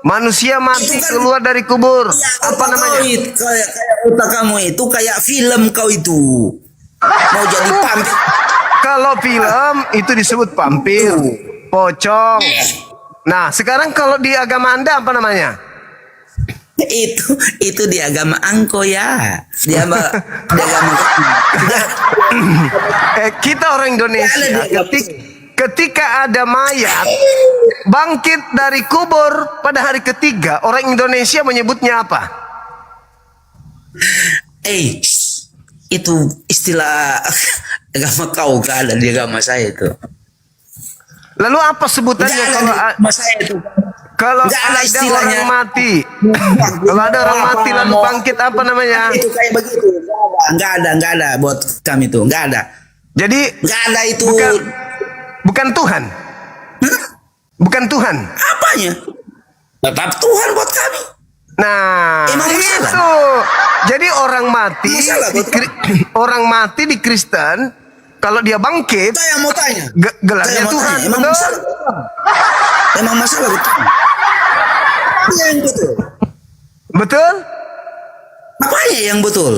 Manusia mati keluar dari kubur. Apa namanya? Kayak otak kamu itu kayak film kau itu. Mau jadi pampir. Kalau film itu disebut pampir, pocong. Nah, sekarang kalau di agama Anda apa namanya? Itu di agama angko ya. Di agama Kita orang Indonesia ketika ada mayat bangkit dari kubur pada hari ketiga, orang Indonesia menyebutnya apa? itu istilah agama kau, gak ada di agama saya itu. Lalu apa sebutannya Gak ada kalau di agama saya itu. kalau Nggak ada ada istilahnya. orang mati? Kalau ada orang mati lalu bangkit apa namanya? Itu kayak begitu. Nggak ada buat kami itu, nggak ada. Jadi Nggak ada itu. bukan Tuhan. Bukan Tuhan. Apanya? Tetap Tuhan buat kami. Nah, Emang itu. masalah? Jadi orang mati Masalah, betul. orang mati di Kristen kalau dia bangkit Saya mau tanya. gelarnya Saya mau Tuhan. tanya, emang Betul? masalah? Emang masalah betul? Yang betul. Betul? Apanya yang betul?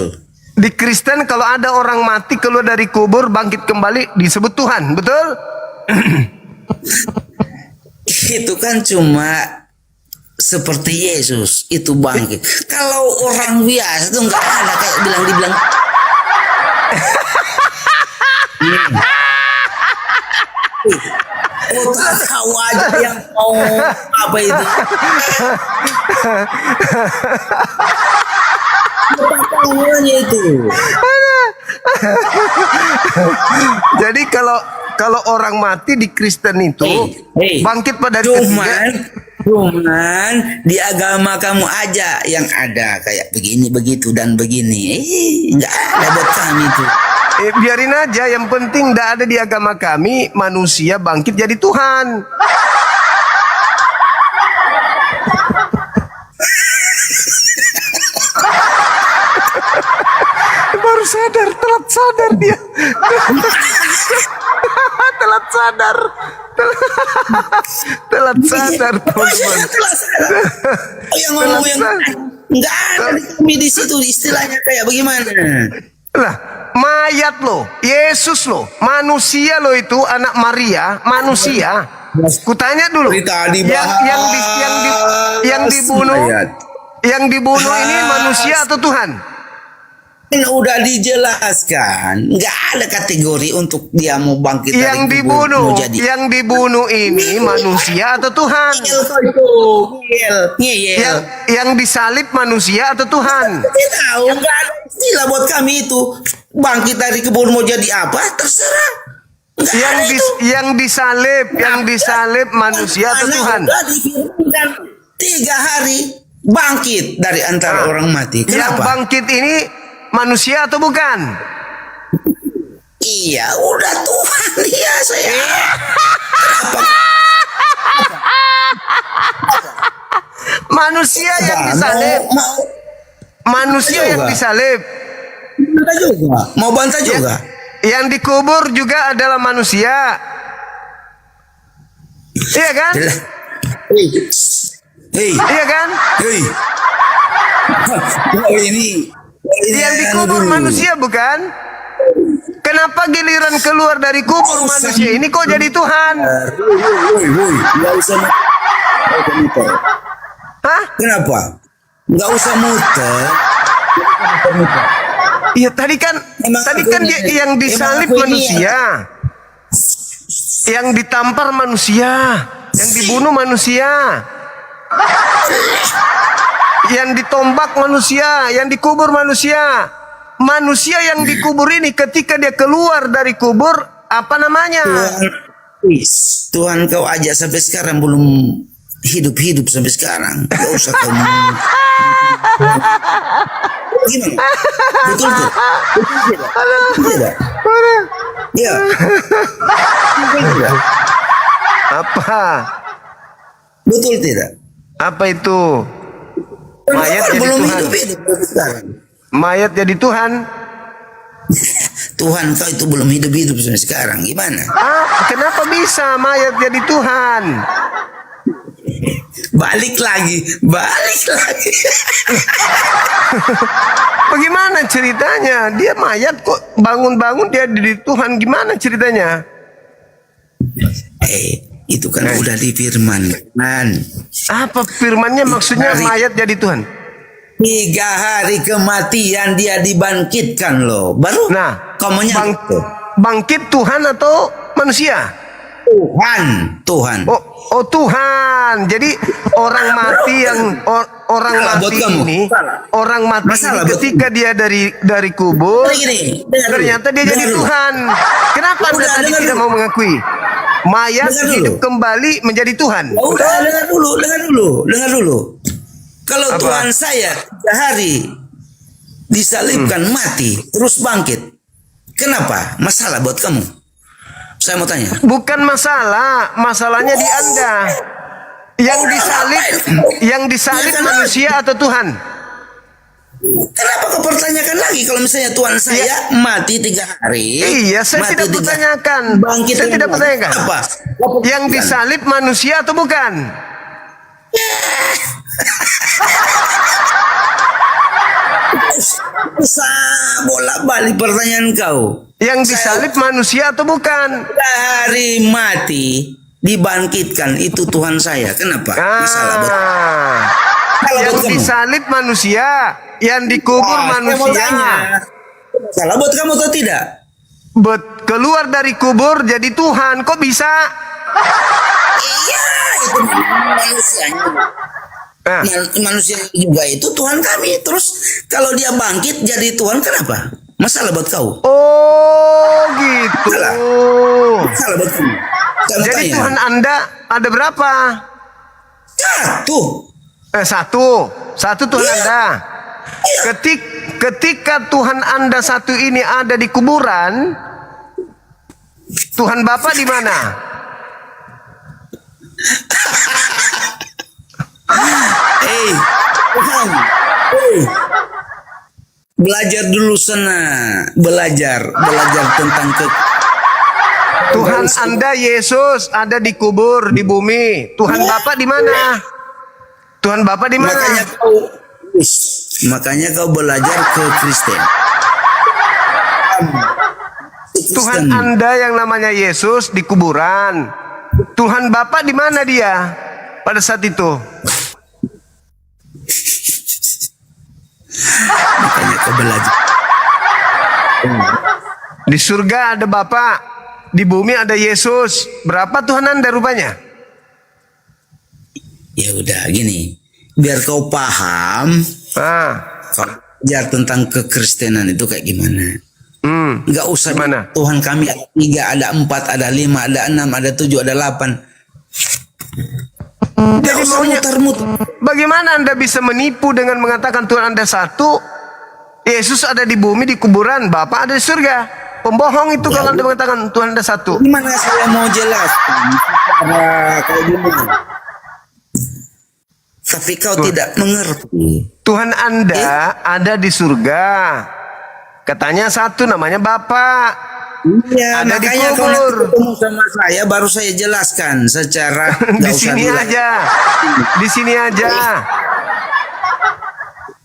Di Kristen kalau ada orang mati keluar dari kubur bangkit kembali disebut Tuhan. Betul? Itu kan cuma seperti Yesus itu bangkit. Kalau orang biasa tuh nggak ada kayak dibilang. Oh, tahu aja yang mau apa itu. Apa itu? Jadi kalau orang mati di Kristen itu bangkit pada hari ketiga. Cuman di agama kamu aja yang ada kayak begini begitu dan begini. Nggak ada buat kami tuh. Biarin aja, yang penting tidak ada di agama kami manusia bangkit jadi Tuhan. sadar. Telat sadar, teman-teman. Telah sadar. Oh, yang ngomong yang nggak ada di kami di situ istilahnya kayak bagaimana? Lah, mayat loh, Yesus loh, manusia loh itu anak Maria, manusia. Kutanya dulu, Cerita yang dibunuh, Ayat. yang dibunuh ini manusia atau Tuhan? Ini udah dijelaskan, nggak ada kategori untuk dia mau bangkit Yang dari kubur, dibunuh, mau jadi. yang dibunuh ini manusia atau Tuhan? Ngeyel kau itu, ngeyel. Yang disalib manusia atau Tuhan? Tidak tahu, nggak ada istilah buat kami itu. Bangkit dari kubur mau jadi apa, terserah. Nggak ada itu. Yang disalib manusia atau Karena Tuhan? udah difirmankan 3 hari bangkit dari antara orang mati. Yang Kenapa? bangkit ini manusia atau bukan? Iya, udah Tuhan dia saya. Kenapa? Manusia yang disalib. Manusia yang juga. disalib. Bantah juga. Mau bantah juga. Yang dikubur juga adalah manusia. Iya kan? Hei. Hei. Iya kan? Hei. Oh, ini Yang dikubur dulu. manusia bukan? Kenapa giliran keluar dari kubur manusia ini kok jadi Tuhan? Woi, nggak usah muter. Hah? Kenapa? Nggak usah muter. Iya tadi kan dia yang disalib manusia. Yang ditampar manusia, yang dibunuh manusia. Yang ditombak manusia, yang dikubur manusia. Manusia yang dikubur ini ketika dia keluar dari kubur, apa namanya? Tuhan kau ajak sampai sekarang belum hidup sampai sekarang. Gak usah kamu. Gimana? Betul tidak? Betul tidak? Iya. Betul tidak? Apa? Betul tidak? Apa itu? Mayat Kenapa jadi belum Tuhan. hidup sampai sekarang. Mayat jadi Tuhan. Tuhan kau itu belum hidup sampai sekarang. Gimana? Kenapa bisa mayat jadi Tuhan? Balik lagi. Bagaimana ceritanya? Dia mayat kok bangun-bangun dia jadi Tuhan. Gimana ceritanya? Itu kan udah difirmankan. Apa firmannya maksudnya mayat jadi Tuhan? 3 hari kematian dia dibangkitkan loh. Baru kau menyangka. Bangkit Tuhan atau manusia? Tuhan. Oh Tuhan. Jadi orang mati orang mati ini, orang mati ini ketika dia dari kubur, ternyata dia jadi Tuhan. Kenapa Anda tadi tidak mau mengakui? Mayat hidup kembali menjadi Tuhan. Udah, dengar dulu. Kalau Tuhan saya 3 hari disalibkan mati, terus bangkit. Kenapa? Masalah buat kamu? Saya mau tanya. Bukan masalah, masalahnya di Anda. Yang disalib manusia atau Tuhan? Kenapa kau pertanyakan lagi kalau misalnya Tuhan saya mati 3 hari? Iya, saya tidak pertanyakan. Saya tidak pertanyakan. Apa? Yang disalib manusia atau bukan? Bolak-balik pertanyaan kau. Yang disalib manusia atau bukan? Dari mati dibangkitkan itu Tuhan saya. Kenapa? Yang disalib manusia, yang dikubur manusia. Salah buat kamu atau tidak? Keluar dari kubur jadi Tuhan. Kok bisa? Iya, itu manusianya. Manusia juga itu Tuhan kami. Terus kalau dia bangkit jadi Tuhan, kenapa? Masalah buat kau. Oh gitu. Masalah buat kamu. Jadi Tuhan Anda ada berapa? Satu Tuhan Anda. Ketika Tuhan Anda satu ini ada di kuburan, Tuhan Bapa di mana? Belajar dulu sana, belajar tentang Tuhan Anda Yesus ada di kubur di bumi. Tuhan Bapa di mana? Tuhan Bapa di mana? Makanya kau belajar ke Kristen. Tuhan Anda yang namanya Yesus di kuburan. Tuhan Bapa di mana dia pada saat itu? Makanya kau belajar. Di surga ada Bapa, di bumi ada Yesus. Berapa Tuhan Anda rupanya? Ya udah gini, biar kau paham, kau belajar tentang kekristenan itu kayak gimana. Nggak usah Gimana? Tuhan kami ada 3, ada 4, ada 5, ada 6, ada 7, ada 8. Jadi maunya bagaimana Anda bisa menipu dengan mengatakan Tuhan Anda satu, Yesus ada di bumi di kuburan, Bapa ada di surga? Pembohong itu kalau Anda mengatakan Tuhan Anda satu. Gimana saya mau jelas? Kayak gimana? Tapi kau tidak mengerti. Tuhan Anda ada di surga. Katanya satu namanya Bapa. Iya, Ada di makanya kau kubur. nanti ketemu sama saya baru saya jelaskan secara Di sini aja. Di sini aja.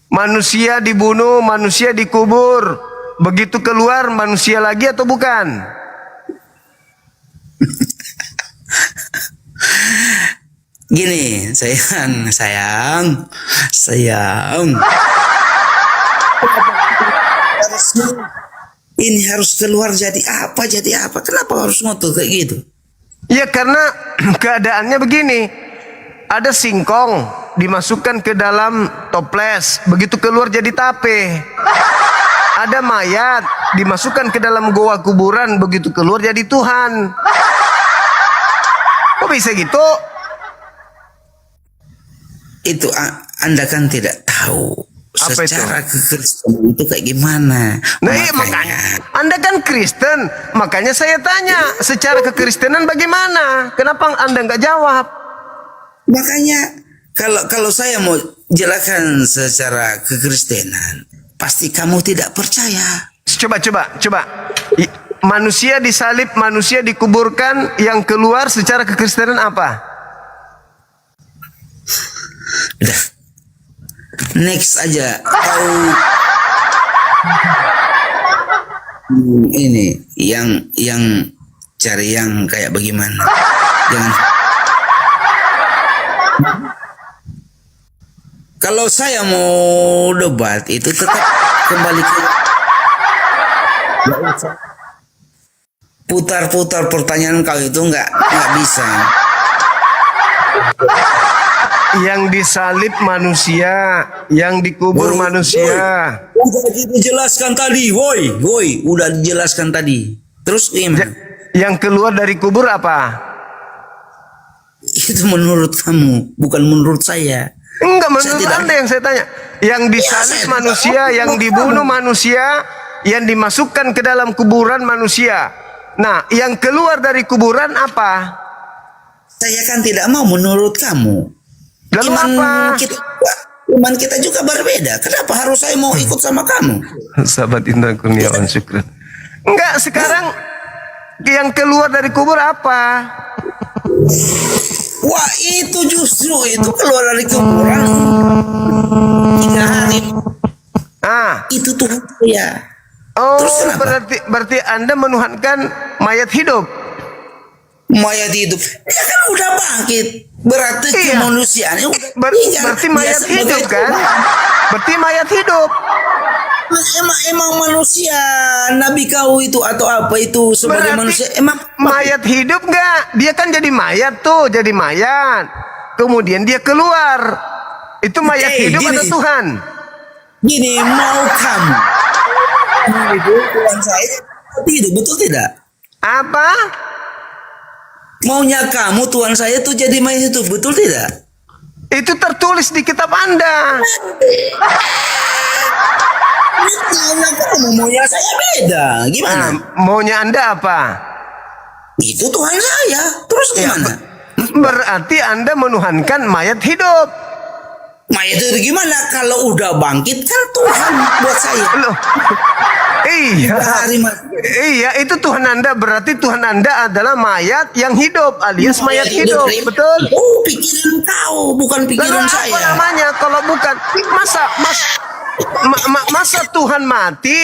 Manusia dibunuh, manusia dikubur. Begitu keluar manusia lagi atau bukan? Gini, sayang. Ini harus keluar jadi apa? Kenapa harus ngotot kayak gitu? Ya karena keadaannya begini. Ada singkong dimasukkan ke dalam toples, begitu keluar jadi tape. Ada mayat dimasukkan ke dalam goa kuburan, begitu keluar jadi Tuhan. Kok bisa gitu? Itu Anda kan tidak tahu Apa secara kekristenan itu kayak gimana. Nah, iya, makanya Anda kan Kristen, makanya saya tanya secara kekristenan bagaimana? Kenapa Anda nggak jawab? Makanya kalau saya mau jelaskan secara kekristenan, pasti kamu tidak percaya. Coba. Manusia disalib, manusia dikuburkan, yang keluar secara kekristenan apa? Udah. Next aja. Kau ini yang cari yang kayak bagaimana? Jangan. Kalau saya mau debat itu tetap kembali ke putar-putar pertanyaan kau itu nggak bisa. Yang disalib manusia, yang dikubur manusia. Udah dijelaskan tadi, woi, udah dijelaskan tadi. Terus gimana? Yang keluar dari kubur apa? Itu menurut kamu, bukan menurut saya. Enggak, menurut Anda yang saya tanya. Yang disalib manusia, yang dibunuh manusia, yang dimasukkan ke dalam kuburan manusia. Nah, yang keluar dari kuburan apa? Saya kan tidak mau menurut kamu. Lalu apa? Iman kita juga berbeda. Kenapa harus saya mau ikut sama kamu? Sahabat Indra Kurniawan, syukran. Enggak, sekarang yang keluar dari kubur apa? Wah, itu justru itu keluar dari kuburan 3 hari. Itu Tuhan saya. Oh, Terus kenapa? berarti Anda menuhankan mayat hidup. Mayat hidup. Ya kan udah bangkit. Berarti kemanusiaannya udah berarti mayat hidup kan? Berarti mayat hidup. Emang manusia nabi kau itu atau apa itu sebagai manusia emang mayat hidup nggak? Dia kan jadi mayat tuh, jadi mayat. Kemudian dia keluar. Itu mayat hidup atau Tuhan? Gini, mau kamu itu Tuhan saya hidup, betul tidak? Apa? Maunya kamu Tuhan saya itu jadi mayat hidup, betul tidak? Itu tertulis di kitab Anda. Maunya saya beda. Gimana? Maunya Anda apa? Itu Tuhan saya. Terus gimana? Berarti Anda menuhankan mayat hidup. Mayat itu gimana? Kalau udah bangkit kan Tuhan buat saya. Loh, Tiga Iya. hari mati. Iya, itu Tuhan Anda. Berarti Tuhan Anda adalah mayat yang hidup alias mayat hidup. Betul? Oh, pikiran kau, bukan Lalu pikiran apa saya. namanya kalau bukan masa Tuhan mati?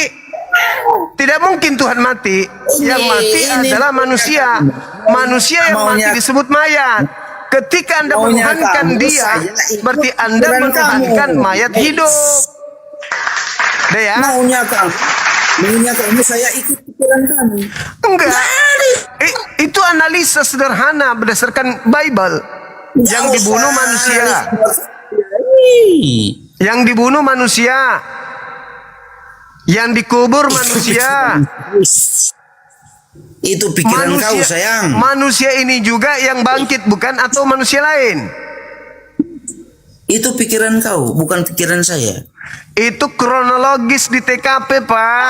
Tidak mungkin Tuhan mati. Yang mati ini- adalah manusia. Manusia yang Maunya- mati disebut mayat. Ketika Anda Maunya menuhankan kamu, dia, saya ikut berarti Anda pikiran menuhankan kamu. mayat hidup. Udah ya? Maunya kamu saya ikut pikiran kamu. Enggak. Itu analisa sederhana berdasarkan Bible. Yang Nggak dibunuh usah. manusia. Ih, Yang dibunuh manusia. Yang dikubur manusia. Itu pikiran kau sayang. Manusia ini juga yang bangkit bukan atau manusia lain. Itu pikiran kau, bukan pikiran saya. Itu kronologis di TKP, Pak.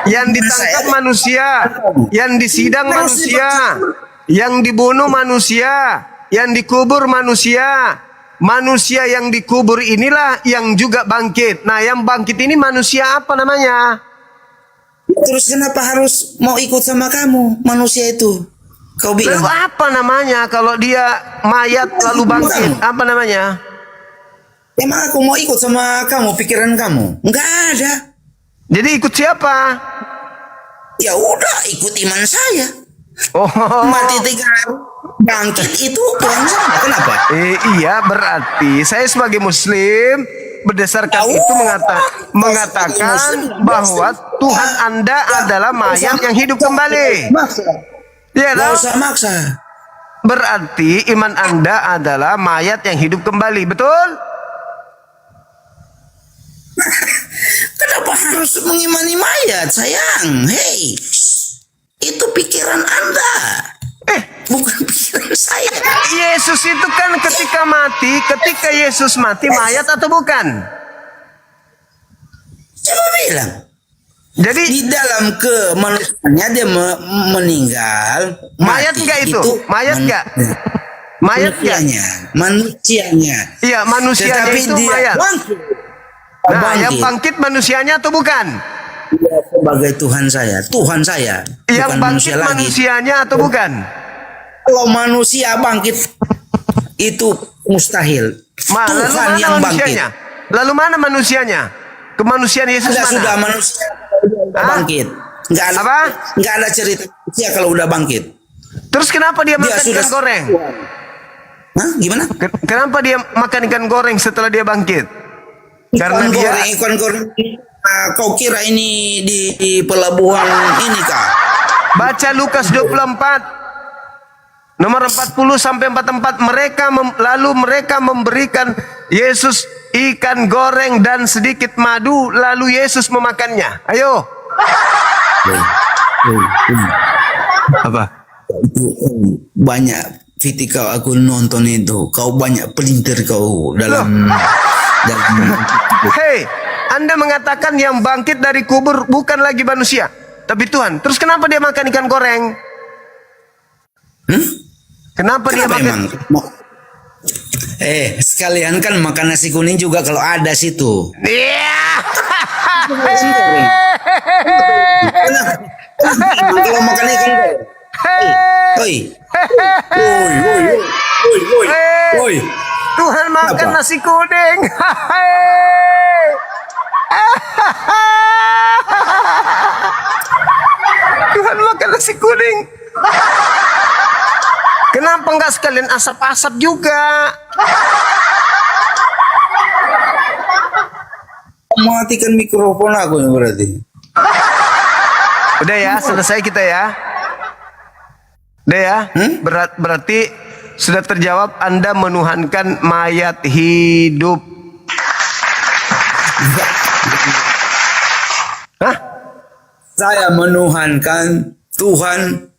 Yang ditangkap manusia, yang disidang manusia, yang dibunuh manusia, yang dikubur manusia. Manusia yang dikubur inilah yang juga bangkit. Nah, yang bangkit ini manusia apa namanya? Terus kenapa harus mau ikut sama kamu, manusia itu? Kau Lalu bilang, apa namanya kalau dia mayat lalu bangkit? Apa namanya? emang aku mau ikut sama kamu, pikiran kamu? Enggak ada. Jadi ikut siapa? Ya udah, ikut iman saya. Oh, Mati 3 hari, bangkit itu Tuhan saya. Kenapa? iya berarti saya sebagai Muslim berdasarkan itu mengatakan bahwa Tuhan Anda adalah mayat yang hidup kembali. Maksa. Ya, Gak toh? usah maksa. Berarti iman Anda adalah mayat yang hidup kembali, betul? Kenapa harus mengimani mayat, sayang? Hei, itu pikiran Anda, bukan pikiran saya. Yesus itu kan ketika Yesus mati mayat atau bukan? Coba bilang. Jadi Di dalam kemanusiaannya dia meninggal. mayat mati. enggak itu? Mayat enggak? Mayat enggak? Manusianya. Iya, manusianya Tetapi itu dia mayat. bangkit. Nah, yang bangkit manusianya atau bukan? Dia sebagai Tuhan saya. Tuhan saya. Yang Bukan bangkit manusia lagi. manusianya atau bukan? Kalau manusia bangkit itu mustahil. Lalu Tuhan mana yang bangkit. manusianya? Lalu mana manusianya? Kemanusiaan Yesus Sudah mana? sudah manusia Hah? bangkit. Enggak ada, Apa? Enggak ada cerita manusia kalau udah bangkit. Terus kenapa dia makan sudah- ikan goreng? Hah? Gimana? Kenapa dia makan ikan goreng setelah dia bangkit? Karena Ikan goreng. Kau kira ini di pelabuhan ini kah? baca Lukas 24 nomor 40 sampai 44 lalu mereka memberikan Yesus ikan goreng dan sedikit madu lalu Yesus memakannya. Ayo. Apa? Itu banyak ketika aku nonton itu, kau banyak pelintir kau dalam. Hei, Anda mengatakan yang bangkit dari kubur bukan lagi manusia, tapi Tuhan. Terus kenapa dia makan ikan goreng? Kenapa dia Kenapa makan? emang? Sekalian kan makan nasi kuning juga kalau ada situ. Iya. Kalau makan ikan goreng. Oi. Oi. Tuhan makan Apa? nasi kuning. Tuhan makan nasi kuning. Kenapa enggak sekalian asap-asap juga? Matikan mikrofon aku ya berarti. Udah ya, selesai kita ya. Udah ya. Berarti sudah terjawab Anda menuhankan mayat hidup. Hah? Saya menuhankan Tuhan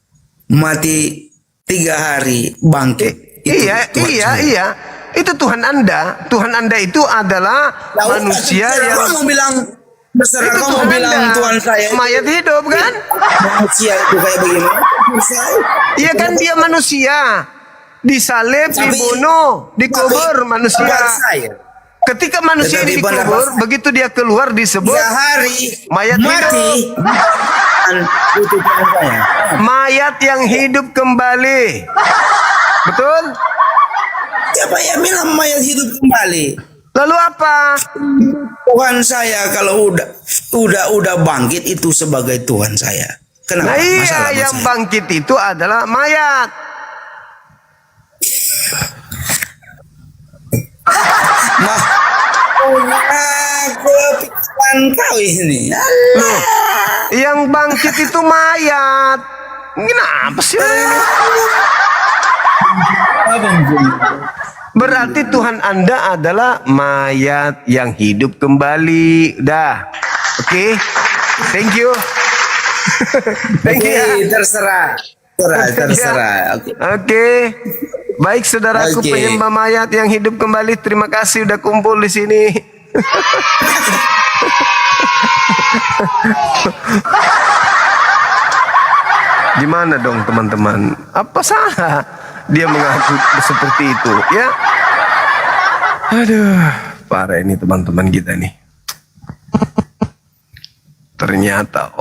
mati 3 hari bangkit. Itu Iya, Tuhan iya, saya. iya. Itu Tuhan Anda. Tuhan Anda itu adalah Ya udah, manusia terserah yang kamu bilang terserah itu kamu Tuhan bilang Anda. Tuhan saya Mayat hidup kan? manusia itu kayak begini. Iya kan dia manusia. Disalib, Tapi- dibunuh, dikubur manusia. Kabar saya. Ketika manusia Tetapi ini pada dikubur, begitu dia keluar disebut 3 hari mayat mati. Itu Tuhan saya. mayat yang hidup kembali. Betul? Siapa yang bilang mayat hidup kembali? Lalu apa? Tuhan saya kalau udah bangkit itu sebagai Tuhan saya. Kenapa? Nah iya, Masalah buat yang saya. bangkit itu adalah mayat. Nah, kepikiran kau ini. Loh, yang bangkit itu mayat. Kenapa sih orang ini? Berarti Tuhan Anda adalah mayat yang hidup kembali. Dah. Oke. Thank you. Thank you. Oke, terserah. Terserah. Oke. Oke. Baik saudaraku Oke. penyembah mayat yang hidup kembali, terima kasih udah kumpul di sini. Gimana dong teman-teman? Apa salah dia mengaku seperti itu? Ya. Aduh, parah ini teman-teman kita nih. Ternyata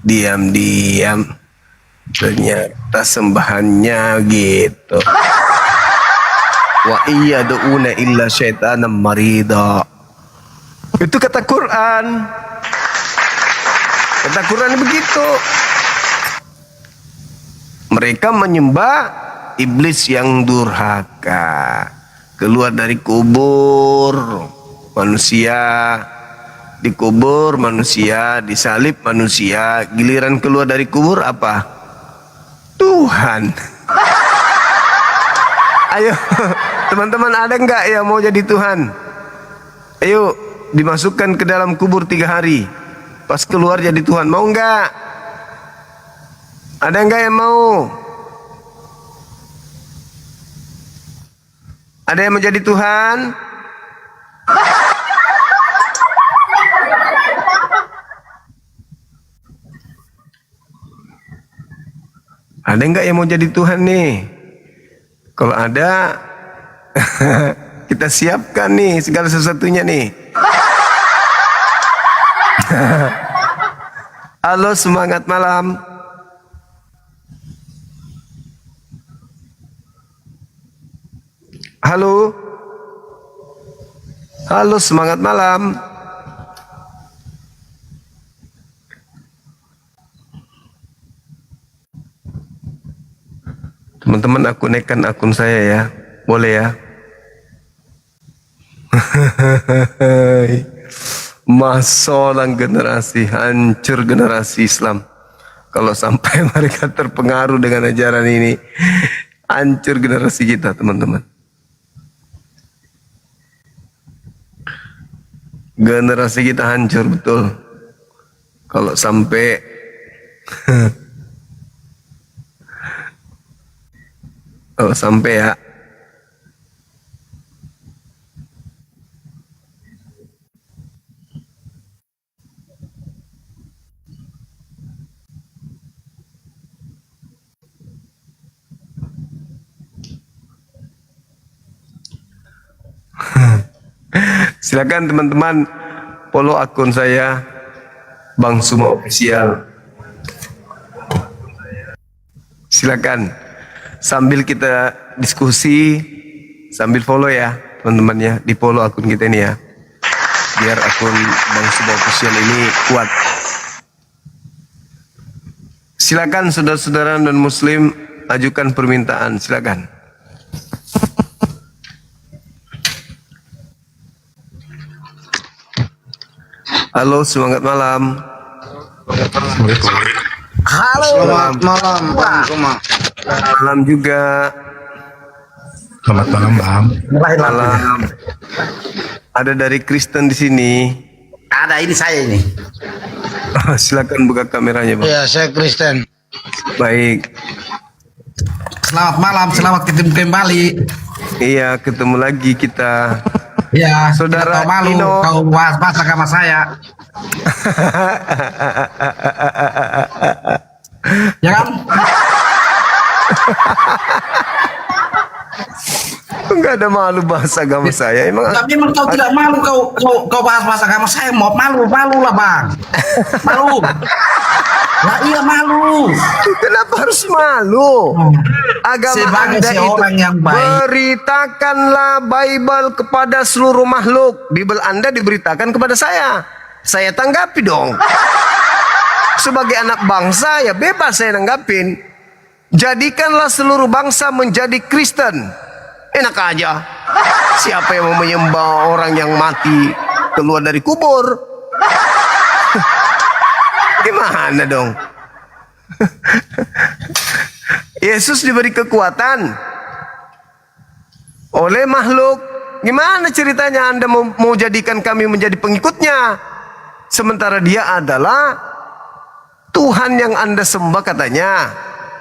diam-diam ternyata sembahannya gitu. Wa iyaduna illa syaitanan marida. Itu kata Quran. Kata Quran begitu. Mereka menyembah iblis yang durhaka. Keluar dari kubur manusia, dikubur manusia, disalib manusia, giliran keluar dari kubur apa? Tuhan. Ayo teman-teman, ada nggak yang mau jadi Tuhan? Ayo dimasukkan ke dalam kubur 3 hari, pas keluar jadi Tuhan, mau nggak? Ada nggak yang mau? Ada yang mau jadi Tuhan? Ada nggak yang mau jadi Tuhan nih? Kalau ada, kita siapkan nih segala sesuatunya nih. Halo, semangat malam. Halo. Halo, semangat malam. Teman-teman, aku naikkan akun saya ya. Boleh ya? Masalah generasi, hancur generasi Islam. Kalau sampai mereka terpengaruh dengan ajaran ini, hancur generasi kita, teman-teman. Generasi kita hancur betul. Kalau sampai ya. Silakan teman-teman follow akun saya Bang Suma Official. Silakan sambil kita diskusi sambil follow ya teman-teman ya, di follow akun kita ini ya, biar akun Bang Suma Official ini kuat. Silakan saudara-saudara non muslim ajukan permintaan, silakan. Halo, semangat malam. Halo, Selamat malam Bang Suma. Malam juga. Selamat malam, Bang. Malam. Ada dari Kristen di sini. Ada, ini saya ini. Silakan buka kameranya, Bang. Iya, saya Kristen. Baik. Selamat malam, selamat ketemu kembali. Iya, ketemu lagi kita. Ya, Saudara tidak tahu malu Ino. kau bahas sama saya. Ya kan? Enggak ada malu bahasa agama saya. Emang Tapi memang kau tidak malu kau bahas agama saya, mau malu lah bang. Malu. Lah iya malu. kenapa harus malu? Agama Sebagai Anda itu seorang yang baik. beritakanlah Bible kepada seluruh makhluk. Bible Anda diberitakan kepada saya. Saya tanggapi dong. Sebagai anak bangsa ya bebas saya nanggapin. Jadikanlah seluruh bangsa menjadi Kristen. Enak aja. Siapa yang mau menyembah orang yang mati keluar dari kubur? Gimana dong? Yesus diberi kekuatan oleh makhluk. Gimana ceritanya Anda mau jadikan kami menjadi pengikutnya? Sementara dia adalah Tuhan yang Anda sembah katanya.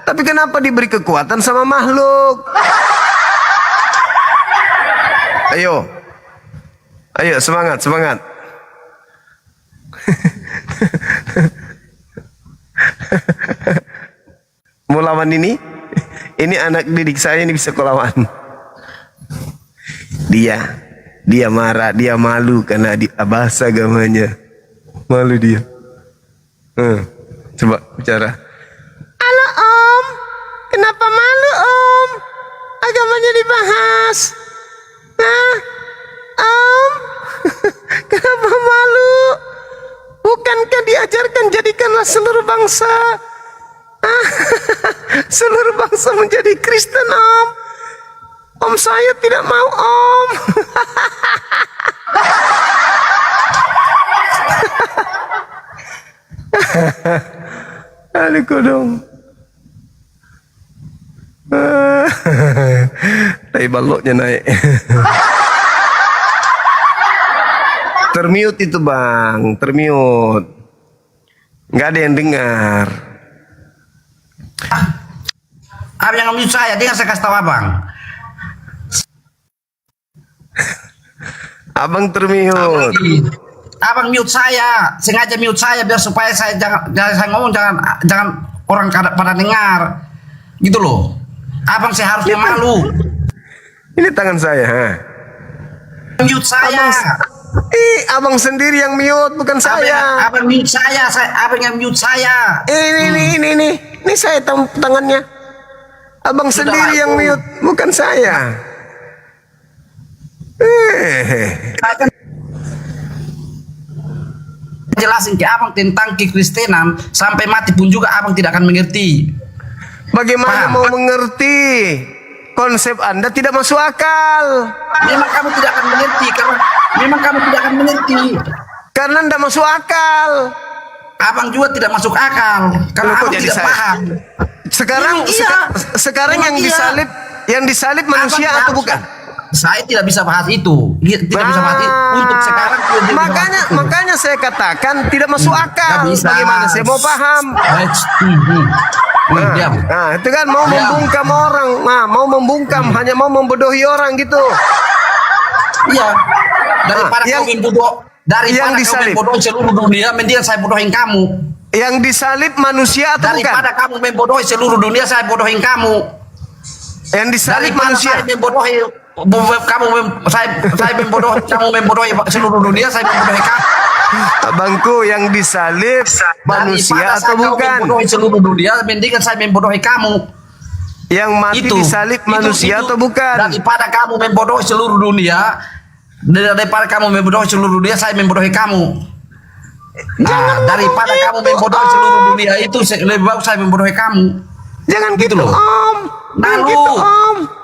Tapi kenapa diberi kekuatan sama makhluk? Ayo. Ayo semangat, semangat. Mau lawan ini? Ini anak didik saya ini bisa kulawan. Dia marah, dia malu karena bahasa agamanya. Malu dia. Coba bicara. Halo Om, kenapa malu Om? Agamanya dibahas. Nah, Om, kenapa malu? Bukankah diajarkan jadikanlah seluruh bangsa seluruh bangsa menjadi Kristen Om? Om saya tidak mau Om. Aduh kodong. Tai baloknya naik. Termute itu bang, termute. Nggak ada yang dengar. Abang yang mute saya, dengar saya kasih tahu abang. Abang termute. Abang mute saya, sengaja mute saya biar supaya saya jangan saya ngomong jangan orang pada dengar, gitu loh. Abang saya harusnya malu. Ini tangan saya. Ha? Mute saya. Abang sendiri yang mute, bukan saya. Abang mute saya, abang yang mute saya. Ini saya tangannya. Abang sendiri yang mute, bukan saya. Saya kan jelasin ke abang tentang kekristenan sampai mati pun juga abang tidak akan mengerti. Bagaimana mau mengerti? Konsep Anda tidak masuk akal. Memang kamu tidak akan mengerti Karena Anda masuk akal. Abang juga tidak masuk akal karena abang tidak paham. Sekarang yang disalib manusia atau bukan? Saya tidak bisa bahas itu. Tidak bisa bahas itu. Untuk sekarang makanya saya katakan tidak masuk akal. Bagaimana saya mau paham? Nah, itu kan mau membungkam orang. Nah, mau membungkam, hanya mau membodohi orang gitu. Iya. Daripada kau membodohi seluruh dunia, mendingan saya bodohin kamu. Yang disalib manusia atau bukan? Daripada kamu membodohi seluruh dunia, saya bodohin kamu. Yang disalib manusia. Saya membodohi saya membodohi kamu, membodohi seluruh dunia, saya membodohi kamu. Abangku, yang disalib manusia atau bukan? Membodohi seluruh dunia, mendingan saya membodohi kamu. Yang mati disalib manusia atau bukan? Daripada kamu membodohi seluruh dunia, saya membodohi kamu. Daripada kamu membodohi seluruh dunia itu lebih bagus saya membodohi kamu. Jangan gitu loh, Om.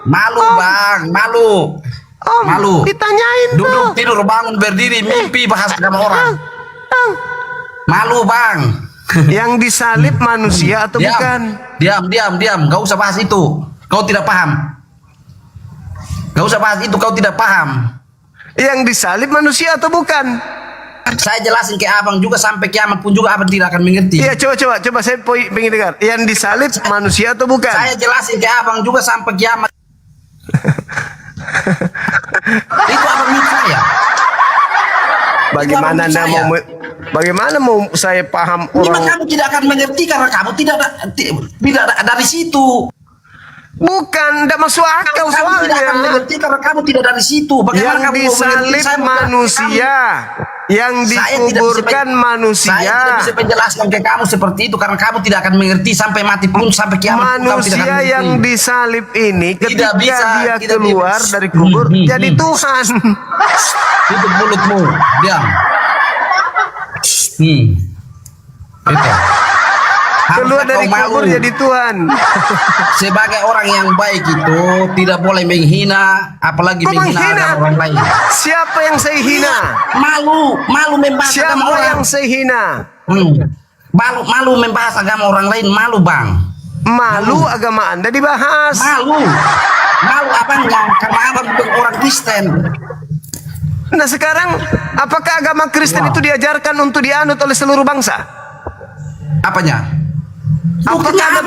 Malu bang, malu. Om, malu. Ditanyain duduk tidur bangun berdiri mimpi bahas sama orang. Malu bang. Yang disalib manusia atau bukan? Diam. Gak usah bahas itu. Kau tidak paham. Kau tidak paham. Yang disalib manusia atau bukan? Saya jelasin ke abang juga sampai kiamat pun juga abang tidak akan mengerti. Iya, coba saya pengen dengar. Yang disalib manusia atau bukan? Saya jelasin ke abang juga sampai kiamat. Itu abang mute saya. Bagaimana mau saya paham orang? Memang kamu tidak akan mengerti karena kamu tidak dari situ. Bukan, tidak masuk akal Kamu tidak akan soalnya. mengerti karena kamu tidak dari situ. Bagaimana Yang kamu mau mengerti? disalib Saya bukan manusia, yang Saya tidak bisa dikuburkan Saya manusia. tidak bisa menjelaskan ke kamu seperti itu karena kamu tidak akan mengerti sampai mati pun, sampai kiamat pun kamu tidak akan Manusia mengerti. yang disalib ini ketika bisa, dia tidak keluar bisa. dari kubur jadi Tuhan. Tutup mulutmu, diam. Itu. Keluar Harusnya dari kau malu. kubur jadi Tuhan. Sebagai orang yang baik itu tidak boleh menghina, apalagi Kok menghina menghina? agama orang lain. Siapa yang saya hina? Malu membahas agama Siapa orang. yang saya hina? Malu membahas agama orang lain, malu bang. Malu agama Anda dibahas. Malu abangnya karena abang bukan orang Kristen. Nah sekarang, apakah agama Kristen itu diajarkan untuk dianut oleh seluruh bangsa? Apanya? Apakah ada,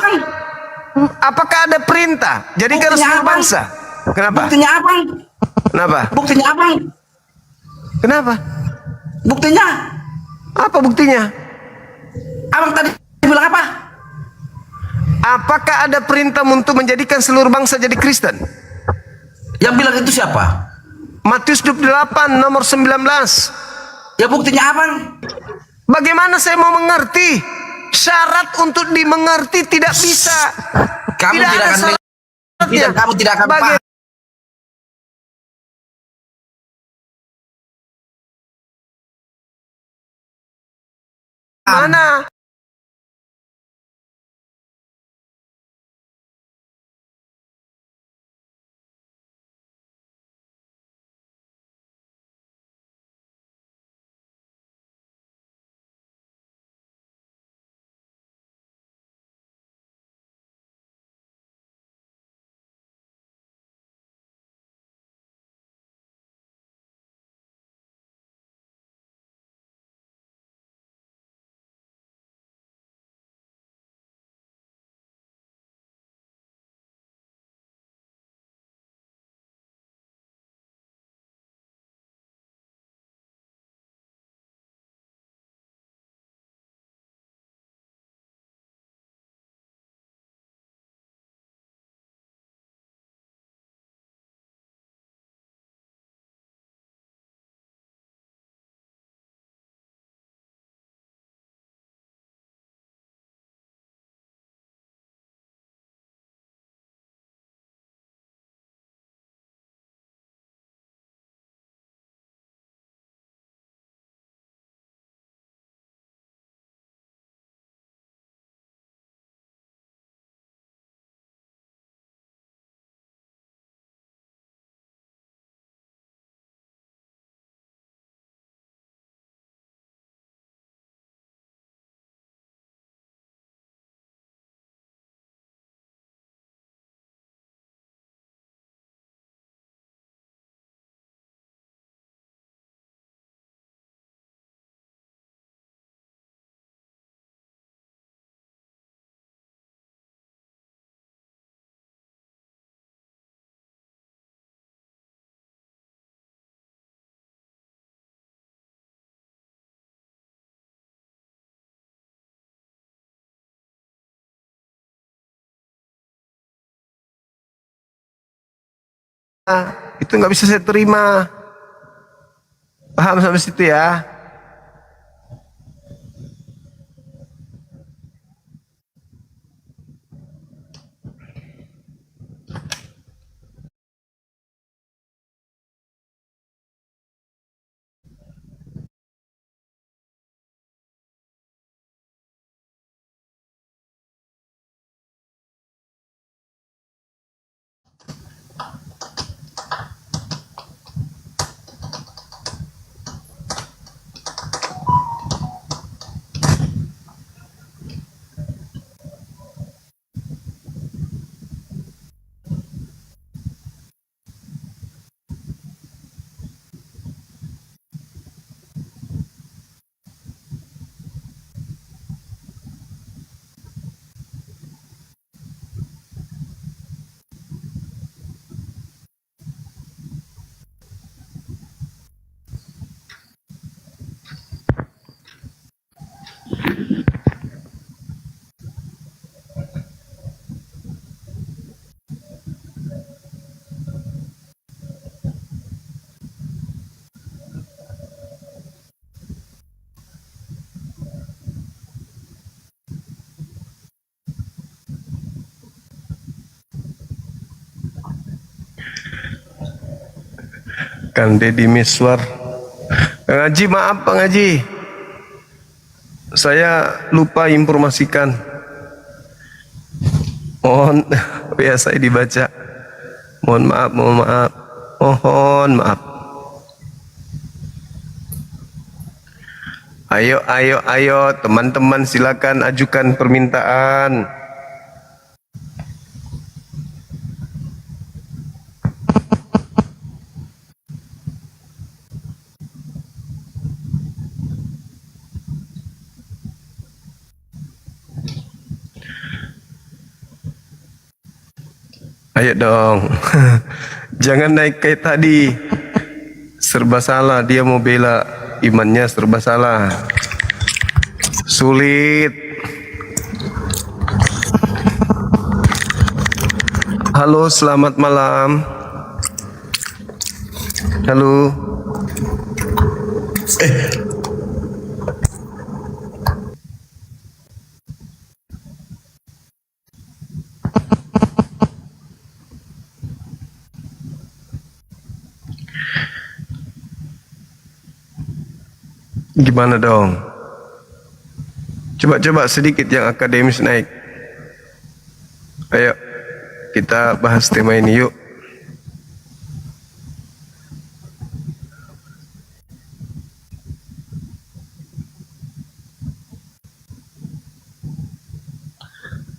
apakah ada perintah? Jadikan Buktinya seluruh apa? bangsa. Kenapa? Buktinya abang? Kenapa? Buktinya abang? Kenapa? Buktinya? Apa buktinya? Abang tadi bilang apa? Apakah ada perintah untuk menjadikan seluruh bangsa jadi Kristen? Yang bilang itu siapa? Matius 28 nomor 19. Ya buktinya abang? Bagaimana saya mau mengerti? Syarat untuk dimengerti tidak bisa. Kamu Tidak tidak ada akan syaratnya. tidak, kamu tidak akan paham. Mana? Itu nggak bisa saya terima. Paham sampai situ ya? Kang Deddy Miswar. Kang Haji, maaf Bang Haji, saya lupa informasikan. Mohon ya saya dibaca. Mohon maaf, mohon maaf. Ayo teman-teman, silakan ajukan permintaan. Ayo dong. Jangan naik kayak tadi. Serba salah, dia mau bela imannya, serba salah. Sulit. Halo, selamat malam. Halo. Gimana dong? Coba sedikit yang akademis naik. Ayo, kita bahas tema ini yuk.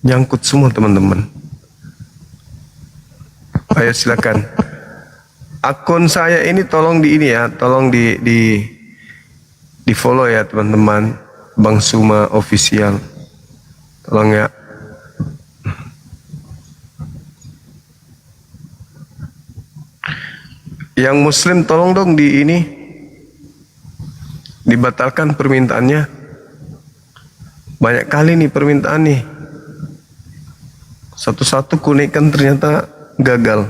Nyangkut semua teman-teman. Ayo silakan. Akun saya ini tolong tolong di follow ya teman-teman. Bang Suma Official. Tolong ya. Yang muslim tolong dong dibatalkan permintaannya. Banyak kali nih permintaan nih. Satu-satu kunaikkan ternyata gagal.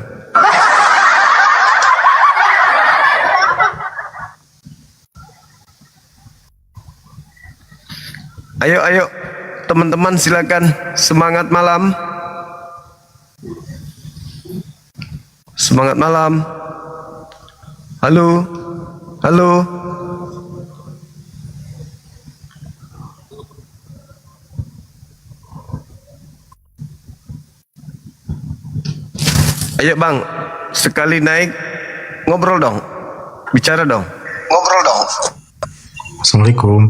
Ayo teman-teman, silakan. Semangat malam. Semangat malam. Halo. Ayo Bang, sekali naik ngobrol dong. Bicara dong. Assalamualaikum.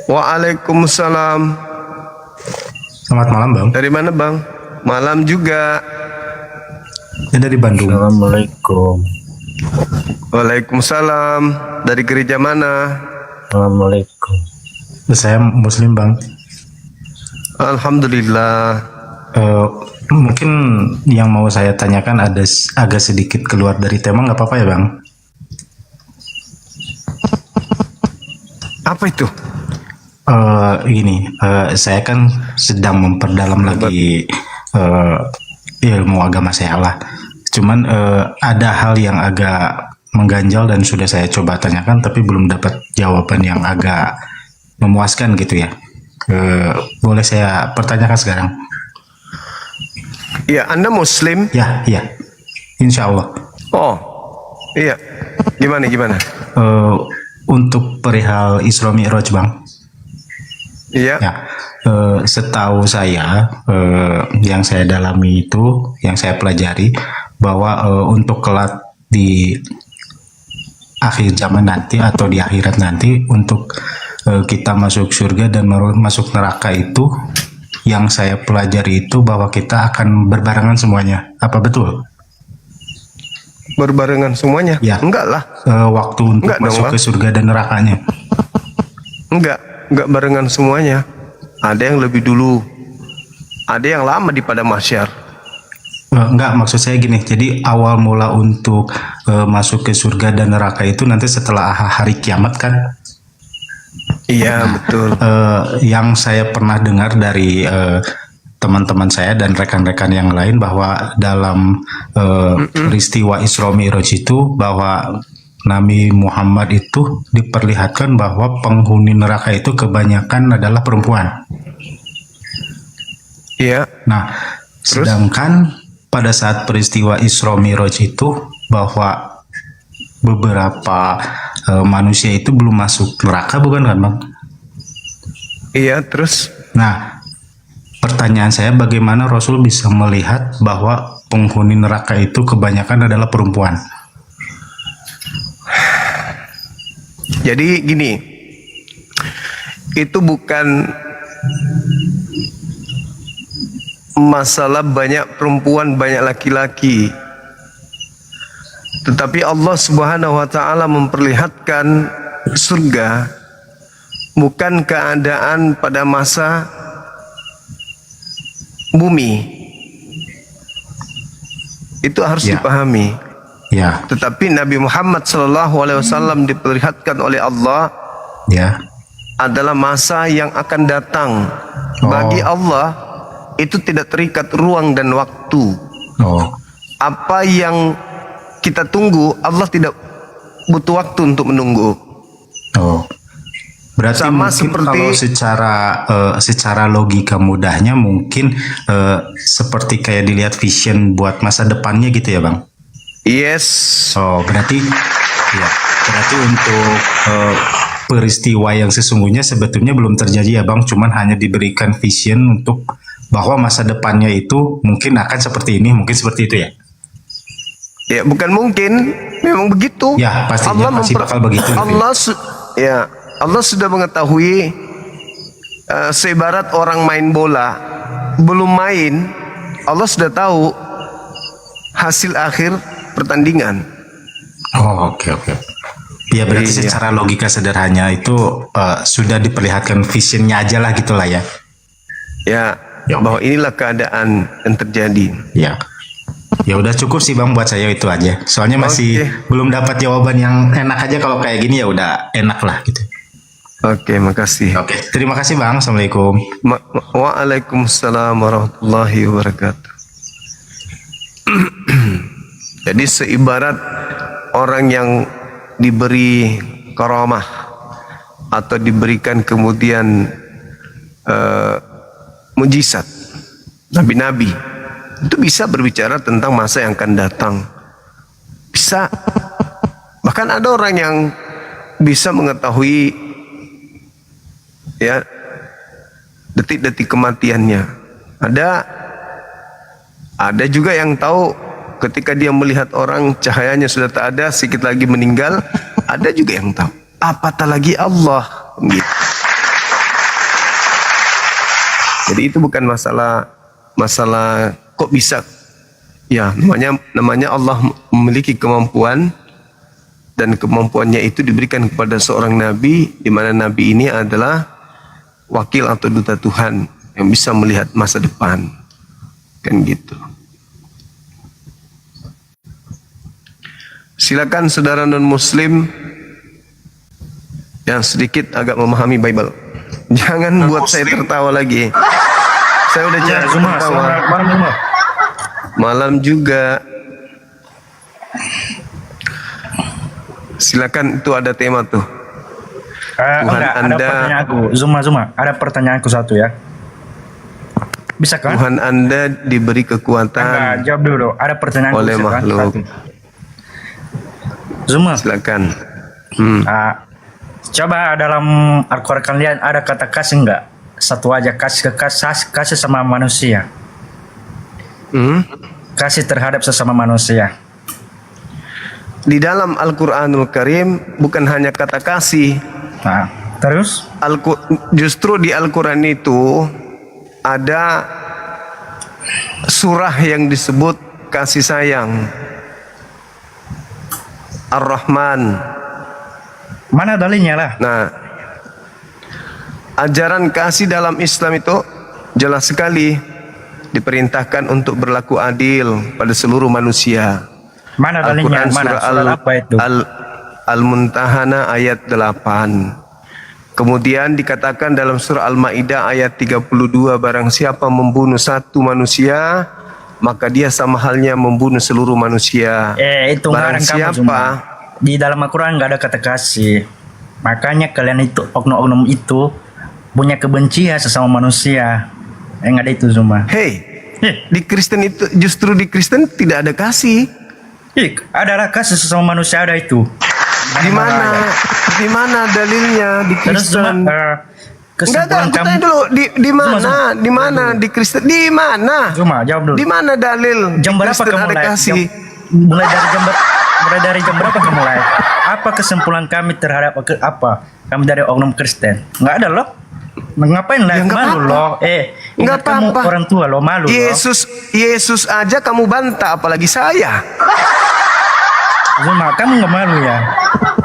Waalaikumsalam. Selamat malam Bang. Dari mana Bang? Malam juga. Saya dari Bandung. Assalamualaikum. Waalaikumsalam. Dari gereja mana? Assalamualaikum. Saya Muslim Bang. Alhamdulillah. Mungkin yang mau saya tanyakan ada agak sedikit keluar dari tema, nggak apa-apa ya Bang? Apa itu? Saya kan sedang memperdalam lagi ilmu agama saya lah. Cuman ada hal yang agak mengganjal dan sudah saya coba tanyakan tapi belum dapat jawaban yang agak memuaskan gitu ya. Boleh saya pertanyakan sekarang? Iya, Anda Muslim? Ya, Insya Allah. Oh, iya. Gimana? Untuk perihal Isra Mi'raj Bang. Iya. Ya, setahu saya yang saya dalami itu, yang saya pelajari bahwa untuk kelak di akhir zaman nanti atau di akhirat nanti untuk kita masuk surga dan masuk neraka itu, yang saya pelajari itu bahwa kita akan berbarengan semuanya. Apa betul? Berbarengan semuanya? Ya. Enggak lah. Waktu untuk masuk ke surga dan nerakanya. Enggak barengan semuanya. Ada yang lebih dulu. Ada yang lama di pada mahsyar. Enggak, maksud saya gini. Jadi awal mula untuk masuk ke surga dan neraka itu nanti setelah hari kiamat kan? Iya, betul. Yang saya pernah dengar dari teman-teman saya dan rekan-rekan yang lain bahwa dalam peristiwa Isra Mi'raj itu bahwa Nabi Muhammad itu diperlihatkan bahwa penghuni neraka itu kebanyakan adalah perempuan. Iya. Nah, sedangkan pada saat peristiwa Isra Mi'raj itu bahwa beberapa manusia itu belum masuk neraka, bukan kan Bang? Iya, terus Nah, pertanyaan saya bagaimana Rasul bisa melihat bahwa penghuni neraka itu kebanyakan adalah perempuan? jadi gini, itu bukan masalah banyak perempuan, banyak laki-laki. Tetapi Allah Subhanahu wa taala memperlihatkan surga bukan keadaan pada masa bumi. Itu harus Ya. dipahami. Ya, Tetapi Nabi Muhammad SAW diperlihatkan oleh Allah ya. adalah masa yang akan datang. Oh. Bagi Allah itu tidak terikat ruang dan waktu. Oh, Apa yang kita tunggu, Allah tidak butuh waktu untuk menunggu. oh. Berarti Sama mungkin seperti- kalau secara logika mudahnya mungkin seperti kayak dilihat vision buat masa depannya gitu ya Bang? Yes. Oh, berarti untuk peristiwa yang sesungguhnya sebetulnya belum terjadi ya Bang, cuman hanya diberikan vision untuk bahwa masa depannya itu mungkin akan seperti ini, mungkin seperti itu ya. Ya, bukan mungkin, memang begitu. Ya, pastinya pasti bakal begitu gitu ya. Allah sudah mengetahui, seibarat orang main bola, belum main, Allah sudah tahu hasil akhir pertandingan. Oh, oke. Ya berarti Iya. secara logika sederhana itu sudah diperlihatkan visionnya aja lah gitulah ya. Ya, Ya, bahwa inilah keadaan yang terjadi. Ya. Ya udah cukup sih Bang buat saya itu aja. Soalnya masih Oke. belum dapat jawaban yang enak aja, kalau kayak gini ya udah enak lah gitu. Oke, makasih. Oke, terima kasih Bang. Assalamualaikum. Waalaikumsalam warahmatullahi wabarakatuh. Jadi seibarat orang yang diberi karamah atau diberikan kemudian mujizat, nabi-nabi itu bisa berbicara tentang masa yang akan datang. Bisa. Bahkan ada orang yang bisa mengetahui ya detik-detik kematiannya. Ada juga yang tahu ketika dia melihat orang cahayanya sudah tak ada, sedikit lagi meninggal. Ada juga yang tahu. Apatah lagi Allah. Gitu. Jadi itu bukan masalah kok bisa. Ya, namanya Allah memiliki kemampuan, dan kemampuannya itu diberikan kepada seorang nabi, di mana nabi ini adalah wakil atau duta Tuhan yang bisa melihat masa depan. Kan gitu. Silakan saudara non muslim yang sedikit agak memahami Bible. Jangan buat saya tertawa lagi. Saya udah capek tertawa. Malam juga. Silakan, itu ada tema tuh. Tuhan ada Anda- pertanyaanku. Zuma, ada pertanyaanku satu ya. Bisa kan? Tuhan Anda diberi Enggak, kekuatan jawab dulu. Ada pertanyaanku. oleh bisa kan? makhluk. Satu. Zuma, Silakan. coba dalam Al-Quran kalian ada kata kasih enggak? Satu aja, kasih sama manusia. Kasih terhadap sesama manusia. Di dalam Al-Quranul Karim bukan hanya kata kasih. Nah, terus? Justru di Al-Quran itu ada surah yang disebut kasih sayang. Ar-Rahman. Mana dalilnya lah? Nah, ajaran kasih dalam Islam itu jelas sekali diperintahkan untuk berlaku adil pada seluruh manusia. Mana dalilnya? Al-Quran Mana? surah Surat apa itu? Al-Muntahana ayat 8. Kemudian dikatakan dalam surah Al-Maidah ayat 32, barang siapa membunuh satu manusia, maka dia sama halnya membunuh seluruh manusia. Itu Barang ngarang kamu siapa cuma. Di dalam Al-Quran nggak ada kata kasih. Makanya kalian itu, oknum-oknum itu punya kebencian sesama manusia. Nggak ada itu Zuma. Hey, di Kristen itu, justru di Kristen tidak ada kasih. Adalah kasih sesama manusia ada itu. Di mana dalilnya di Terus cuma Kristen? kesimpulan Enggak, kamu. tanya dulu di mana di Kristen? Di mana? Cuma jawab dulu. Di mana dalil Jam di berapa Kristen kamu ada mulai? kasih? Mulai dari jam berapa kamu mulai? Apa kesimpulan kami terhadap apa? Kami dari oknum Kristen. Nggak ada loh. Ngapain lah? Ya, nggak Malu apa-apa. loh. Nggak Ingat kamu apa-apa. orang tua loh, malu loh. Yesus aja kamu bantah, apalagi saya. Cuma kamu nggak malu ya?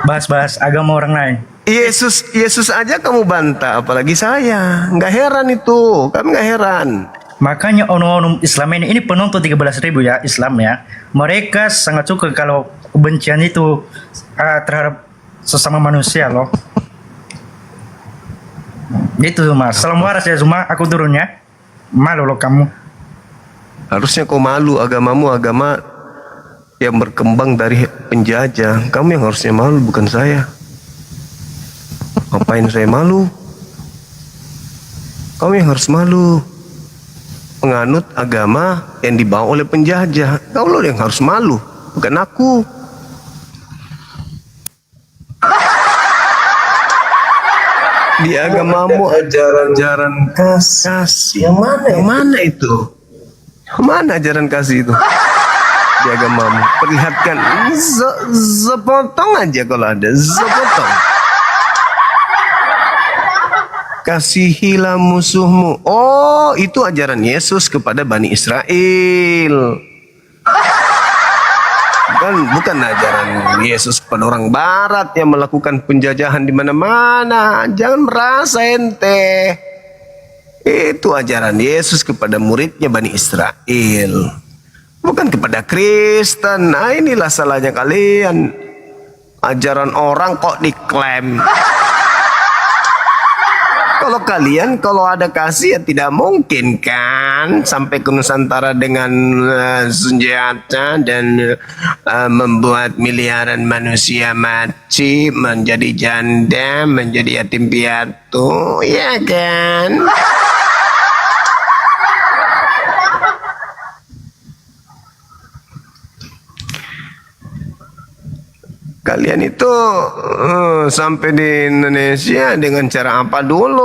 Bahas-bahas agama orang lain. Yesus aja kamu bantah, apalagi saya. Nggak heran itu, kami nggak heran. Makanya oknum Islam ini penonton 13.000 ya, Islam ya. Mereka sangat suka kalau kebencian itu terhadap sesama manusia loh. Itu Mas. Salam waras ya Zuma, aku turun ya. Malu loh kamu. Harusnya kau malu, agamamu agama yang berkembang dari penjajah. Kamu yang harusnya malu, bukan saya. Ngapain saya malu? Kamu yang harus malu. Menganut agama yang dibawa oleh penjajah. Kau loh yang harus malu, bukan aku. Di agamamu ajaran kasih. Yang mana itu? Mana ajaran kasih itu? Di agamamu. Perlihatkan sepotong aja kalau ada. Sepotong. Kasihilah musuhmu. Oh, itu ajaran Yesus kepada Bani Israel. Bukan ajaran Yesus kepada orang Barat yang melakukan penjajahan di mana-mana. Jangan merasa ente. Itu ajaran Yesus kepada muridnya Bani Israel. Bukan kepada Kristen. Nah, inilah salahnya kalian. Ajaran orang kok diklaim. Kalau ada kasih ya tidak mungkin kan sampai ke Nusantara dengan senjata dan membuat miliaran manusia mati, menjadi janda, menjadi yatim piatu, ya kan? Kalian itu sampai di Indonesia dengan cara apa dulu?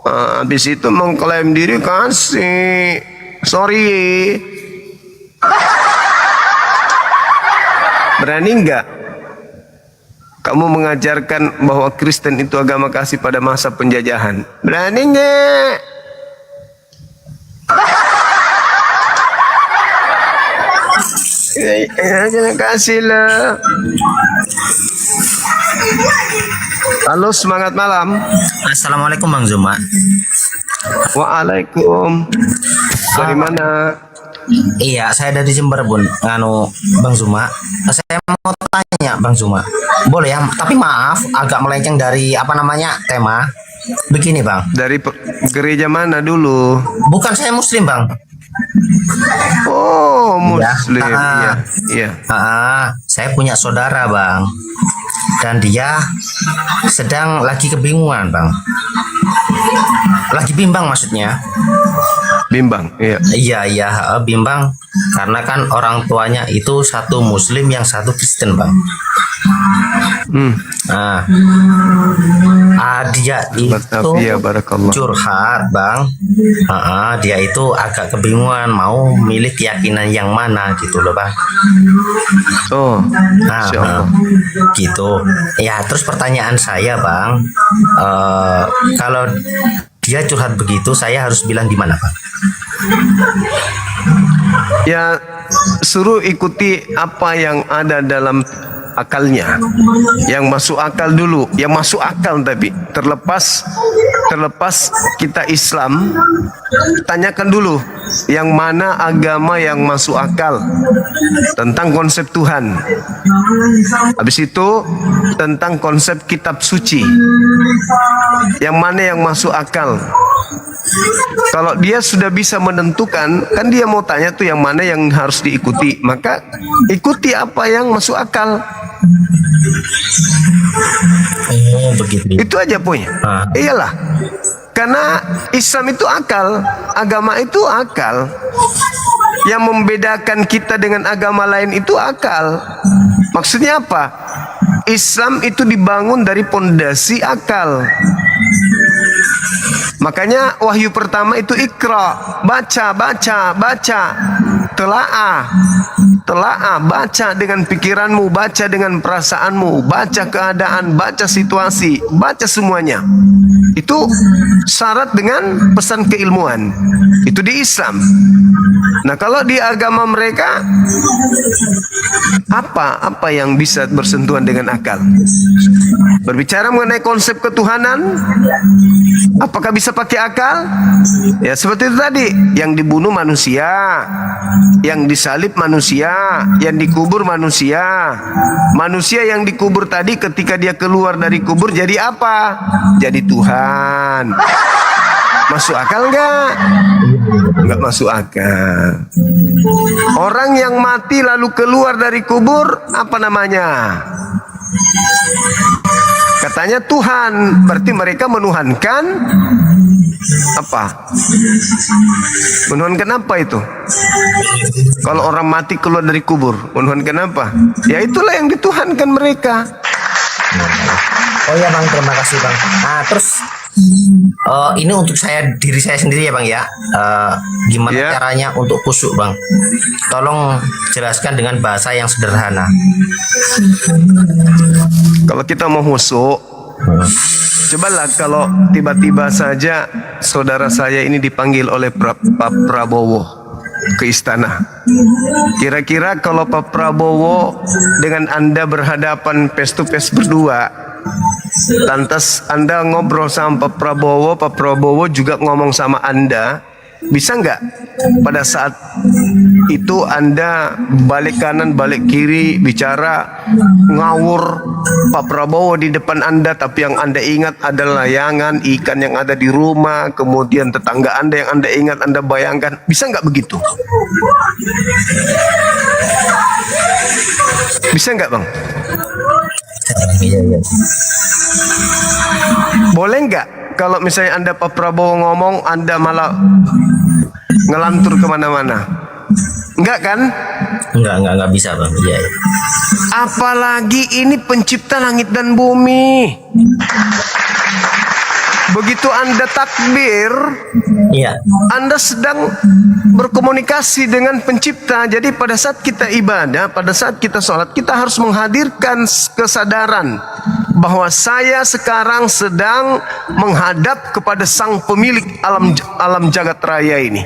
Habis itu mengklaim diri kasih. Sorry. Berani nggak kamu mengajarkan bahwa Kristen itu agama kasih pada masa penjajahan? Berani nggak? Terima kasih lah. Halo, semangat malam. Assalamualaikum Bang Zuma. Waalaikum. Dari mana? Iya, saya dari Jember Bun. Bang Zuma. Saya mau tanya Bang Zuma. Boleh ya? Tapi maaf, agak melenceng dari tema. Begini Bang. Dari gereja mana dulu? Bukan, saya Muslim Bang. Oh, Muslim. Iya. Saya punya saudara Bang, dan dia sedang lagi kebingungan Bang. Lagi bimbang maksudnya. Bimbang, iya. Iya, bimbang karena kan orang tuanya itu satu Muslim yang satu Kristen Bang. Dia itu curhat Bang. Dia itu agak kebingungan mau milih keyakinan yang mana gitu loh Bang. Gitu. Ya, terus pertanyaan saya Bang, kalau dia curhat begitu, saya harus bilang gimana Bang? Ya, suruh ikuti apa yang ada dalam akalnya, yang masuk akal dulu, yang masuk akal. Tapi terlepas kita Islam, tanyakan dulu yang mana agama yang masuk akal tentang konsep Tuhan. Habis itu tentang konsep kitab suci, yang mana yang masuk akal. Kalau dia sudah bisa menentukan, kan dia mau tanya tuh yang mana yang harus diikuti, maka ikuti apa yang masuk akal. Begitu. Itu aja poinnya. Iyalah, karena Islam itu akal, agama itu akal. Yang membedakan kita dengan agama lain itu akal. Maksudnya apa? Islam itu dibangun dari pondasi akal. Makanya wahyu pertama itu Iqra, baca, telaah, baca dengan pikiranmu, baca dengan perasaanmu, baca keadaan, baca situasi, baca semuanya. Itu syarat dengan pesan keilmuan. Itu di Islam. Nah, kalau di agama mereka apa yang bisa bersentuhan dengan akal? Berbicara mengenai konsep ketuhanan, apakah bisa pakai akal? Ya seperti itu tadi, yang dibunuh manusia, yang disalib manusia, yang dikubur manusia. Manusia yang dikubur tadi ketika dia keluar dari kubur jadi apa? Jadi Tuhan. Masuk akal nggak? Nggak masuk akal. Orang yang mati lalu keluar dari kubur, apa namanya? Katanya Tuhan. Berarti mereka menuhankan apa? Menuhankan apa itu? Kalau orang mati keluar dari kubur, menuhankan apa? Ya itulah yang dituhankan mereka. Oh ya Bang, terima kasih Bang. Nah terus ini untuk diri saya sendiri ya Bang ya. Gimana caranya untuk khusyuk Bang? Tolong jelaskan dengan bahasa yang sederhana. Kalau kita mau khusyuk, cobalah kalau tiba-tiba saja saudara saya ini dipanggil oleh Pak Prabowo ke istana. Kira-kira kalau Pak Prabowo dengan Anda berhadapan face to face berdua, lantas Anda ngobrol sama Pak Prabowo juga ngomong sama Anda, bisa nggak pada saat itu Anda balik kanan balik kiri bicara ngawur Pak Prabowo di depan Anda, tapi yang Anda ingat adalah layangan ikan yang ada di rumah, kemudian tetangga Anda yang Anda ingat, Anda bayangkan, bisa nggak begitu? Bisa nggak Bang? Boleh nggak kalau misalnya Anda Pak Prabowo ngomong, Anda malah ngelantur kemana-mana? Enggak kan? Enggak bisa Bang. Iya. Apalagi ini pencipta langit dan bumi. Begitu Anda takbir, iya, Anda sedang berkomunikasi dengan pencipta. Jadi pada saat kita ibadah, pada saat kita sholat, kita harus menghadirkan kesadaran bahwa saya sekarang sedang menghadap kepada sang pemilik alam jagat raya ini.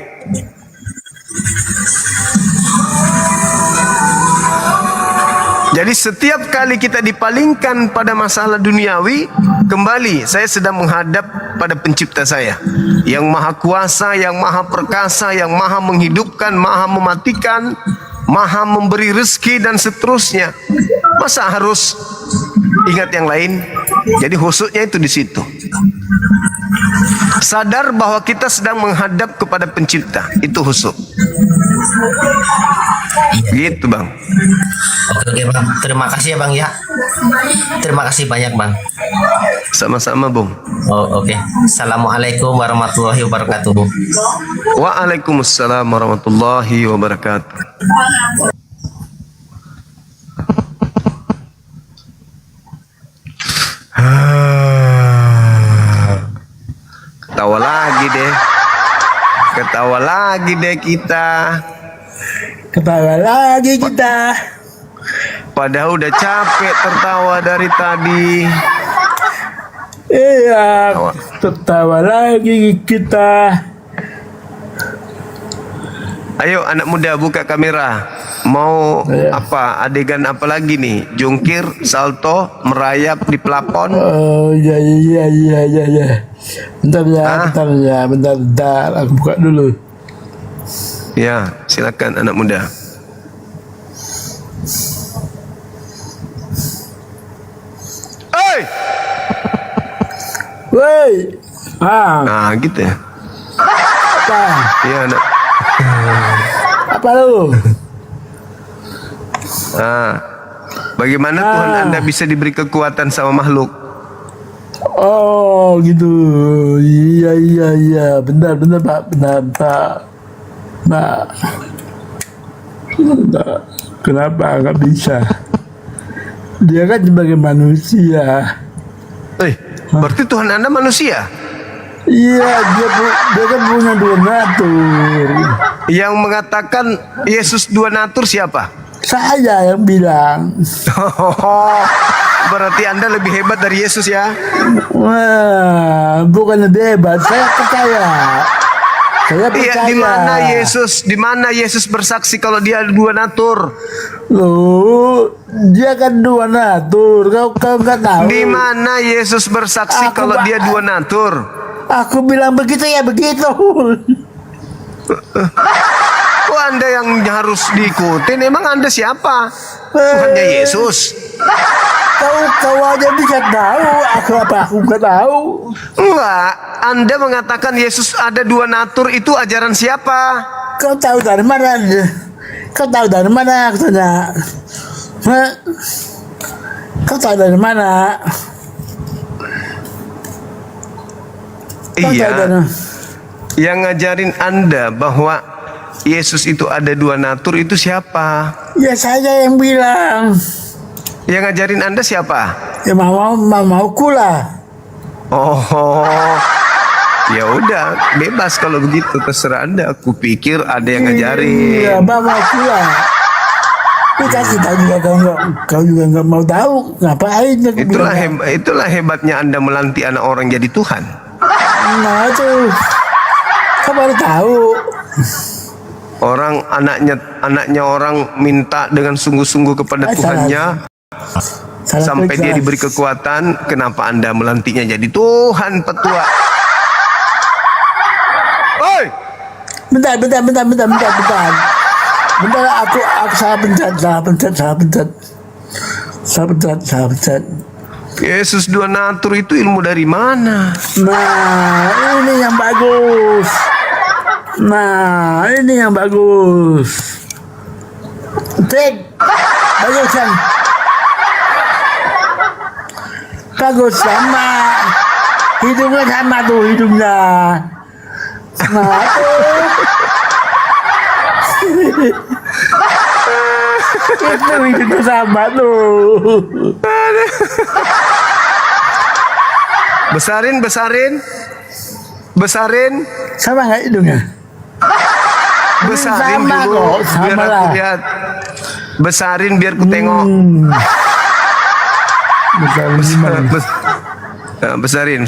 Jadi setiap kali kita dipalingkan pada masalah duniawi, kembali saya sedang menghadap pada pencipta saya, yang maha kuasa, yang maha perkasa, yang maha menghidupkan, maha mematikan, maha memberi rezeki dan seterusnya. Masa harus ingat yang lain? Jadi khusyuknya itu di situ. Sadar bahwa kita sedang menghadap kepada pencipta, itu khusyuk. Gitu Bang. Oke Bang, terima kasih ya Bang ya. Terima kasih banyak Bang. Sama-sama Bung. Oh oke. Assalamualaikum warahmatullahi wabarakatuh. Waalaikumsalam warahmatullahi wabarakatuh. Ketawa lagi deh kita. Padahal udah capek tertawa dari tadi. Iya, tertawa lagi kita. Ayo anak muda buka kamera. Mau apa? Adegan apa lagi nih? Jungkir, salto, merayap di plafon. Oh iya. Bentar. Aku buka dulu. Ya, silakan anak muda. Woi. Nah, gitu ya. Apa? Iya, anak. Apa lu? Bagaimana Tuhan Anda bisa diberi kekuatan sama makhluk? Oh, gitu. Iya. Benar, Pak. Benar, Pak. Nah. Kenapa nggak bisa? Dia kan sebagai manusia. Berarti Tuhan Anda manusia? Iya, dia kan punya dua natur. Yang mengatakan Yesus dua natur siapa? Saya yang bilang. Berarti Anda lebih hebat dari Yesus ya? Wah, bukan lebih hebat. Saya percaya. Saya percaya. Iya, di mana Yesus bersaksi kalau dia dua natur? Loh, dia kan dua natur. Kau nggak tahu. Di mana Yesus bersaksi kalau dia dua natur? Aku bilang begitu ya begitu. Oh, Anda yang harus diikutin. Emang Anda siapa? Bukannya Yesus. Kau aja bisa tahu. Aku nggak tahu. Enggak. Anda mengatakan Yesus ada dua natur, itu ajaran siapa? Kau tahu dari mana? Kau tahu dari mana? Aku tanya. Kau tahu dari mana? Iya. Yang ngajarin Anda bahwa Yesus itu ada dua natur itu siapa? Ya saya yang bilang. Yang ngajarin Anda siapa? Ya mauku lah. Oh. Ya udah, bebas kalau begitu, terserah Anda. Aku pikir ada yang ngajarin. Iya, mauku lah. Dikasih tahu juga kau juga nggak mau tahu. Ngapain? Itulah hebatnya Anda melantik anak orang jadi Tuhan. Nah tuh, kau baru tahu. Orang anaknya orang minta dengan sungguh-sungguh kepada Tuhannya. Sampai dia diberi kekuatan. Kenapa Anda melantiknya jadi Tuhan petua? Oi! Bentar. Bentar, aku salah pencet. Yesus dua natur itu ilmu dari mana? Nah, ini yang bagus. Cek, bagus kan? Bagus sama. Hidungnya sama tuh hidungnya. Nah, tuh. Itu hidungnya sama tuh. Besarin. Sama nggak hidungnya? Besarin sama dulu kok, sama biar aku lah. lihat. Besarin biar ku tengok. Besarin.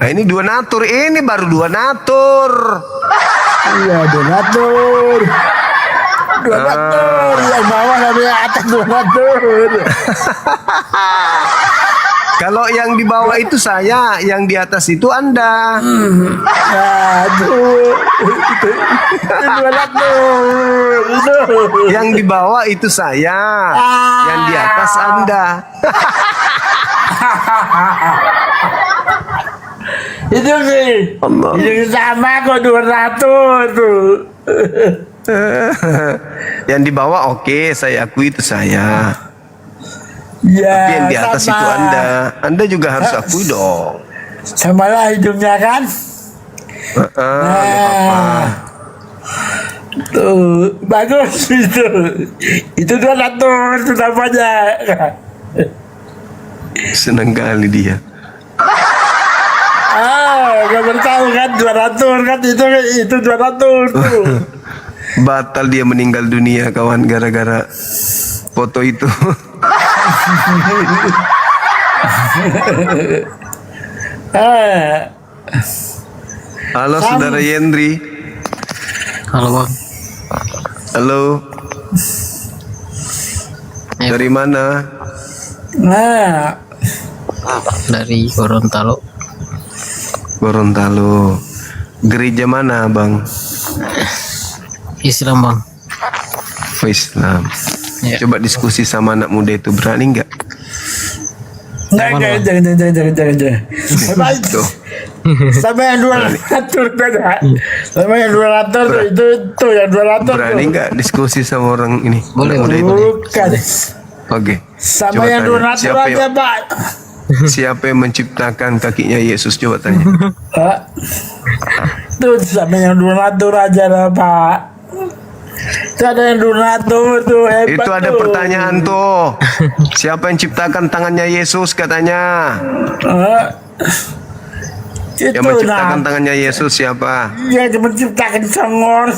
Nah ini dua natur, ini baru dua natur. Iya, dua natur. Yang bawah sampai atas dua natur. Kalau yang di bawah itu saya, yang di atas itu Anda. Aduh, itu dua natur. Yang di bawah itu saya, yang di atas Anda. Itu sih, itu sama kok dua natur tuh. Yang di bawah oke, saya akui itu saya. Ya, tapi yang di atas sama. itu Anda juga harus akui dong. Sama lah hidungnya kan? Tuh, bagus itu. Itu dua natur itu namanya. Senang kali dia. Gak bertahu kan dua natur kan itu dua natur tuh. Batal dia meninggal dunia kawan gara-gara foto itu. Halo saudara Yendri. Halo bang. Halo. Dari mana? Dari Gorontalo. Gereja mana bang? Islam bang. Islam. Ya. Coba diskusi sama anak muda itu, berani nggak? Jangan. Sama yang dua natur beda. Sama yang dua natur itu yang dua natur. Berani nggak diskusi sama orang ini? Boleh. Bukan. Oke. Sama Coba yang tanya, dua natur aja Pak. Siapa yang menciptakan kakinya Yesus? Coba tanya. Tuh sama yang dua natur aja lah Pak. Itu ada yang donatur tuh, hebat Itu ada tuh. pertanyaan tuh. Siapa yang ciptakan tangannya Yesus katanya? Itu Yang menciptakan tangannya Yesus siapa? Dia menciptakan congor.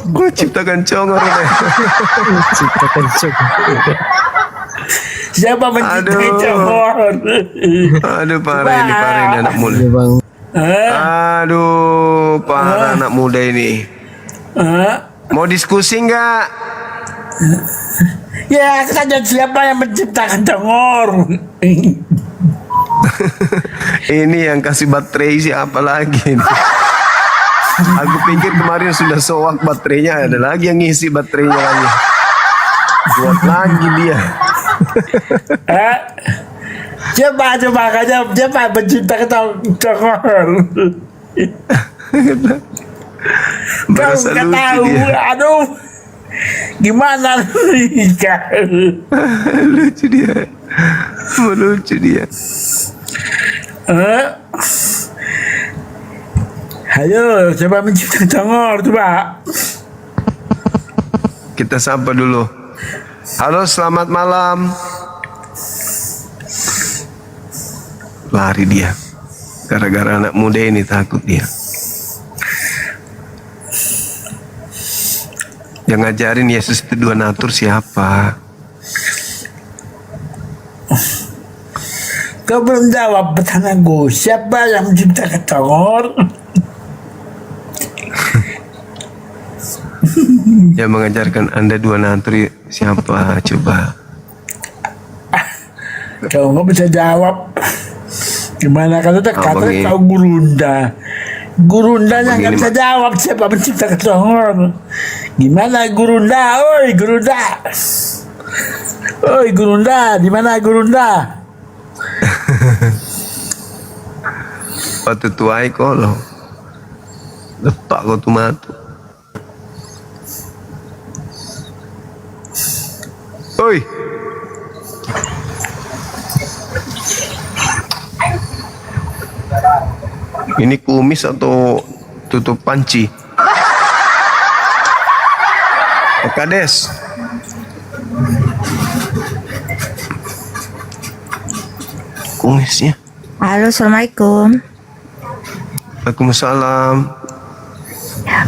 Gue ciptakan congor. Ciptakan congor. Siapa menciptakan congor? Aduh parah ini anak muda. Iya bang. Aduh parah anak muda ini. Mau diskusi nggak? Ya saja siapa yang menciptakan congor? Ini yang kasih baterai siapa lagi nih? Aku pikir kemarin sudah soak baterainya, ada lagi yang ngisi baterainya lagi. Buat lagi dia. Coba kajab, siapa yang menciptakan congor? Kau Berasa nggak lucu tahu, dia. aduh, gimana nih? Lucu dia. Melucu dia. Ayo, coba menciptakan congor, coba. Kita sapa dulu. Halo, selamat malam. Lari dia. Gara-gara anak muda ini takut dia. Yang ngajarin Yesus itu dua natur siapa? Kau belum jawab pertanyaanku. Siapa yang menciptakan congor? Yang mengajarkan Anda dua natur siapa? Coba. Kau nggak bisa jawab. Gimana kata begini. kau gurunda? Gurundanya nggak Begini, bisa jawab siapa menciptakan congor. Gimana gurunda? Oi gurunda. Oi gurunda, di mana gurunda? Waktu tuai kok lo. Lepak kau tu matu. Oi. Ini kumis atau tutup panci? Kades. Kumisnya. Halo, assalamualaikum. Waalaikumsalam.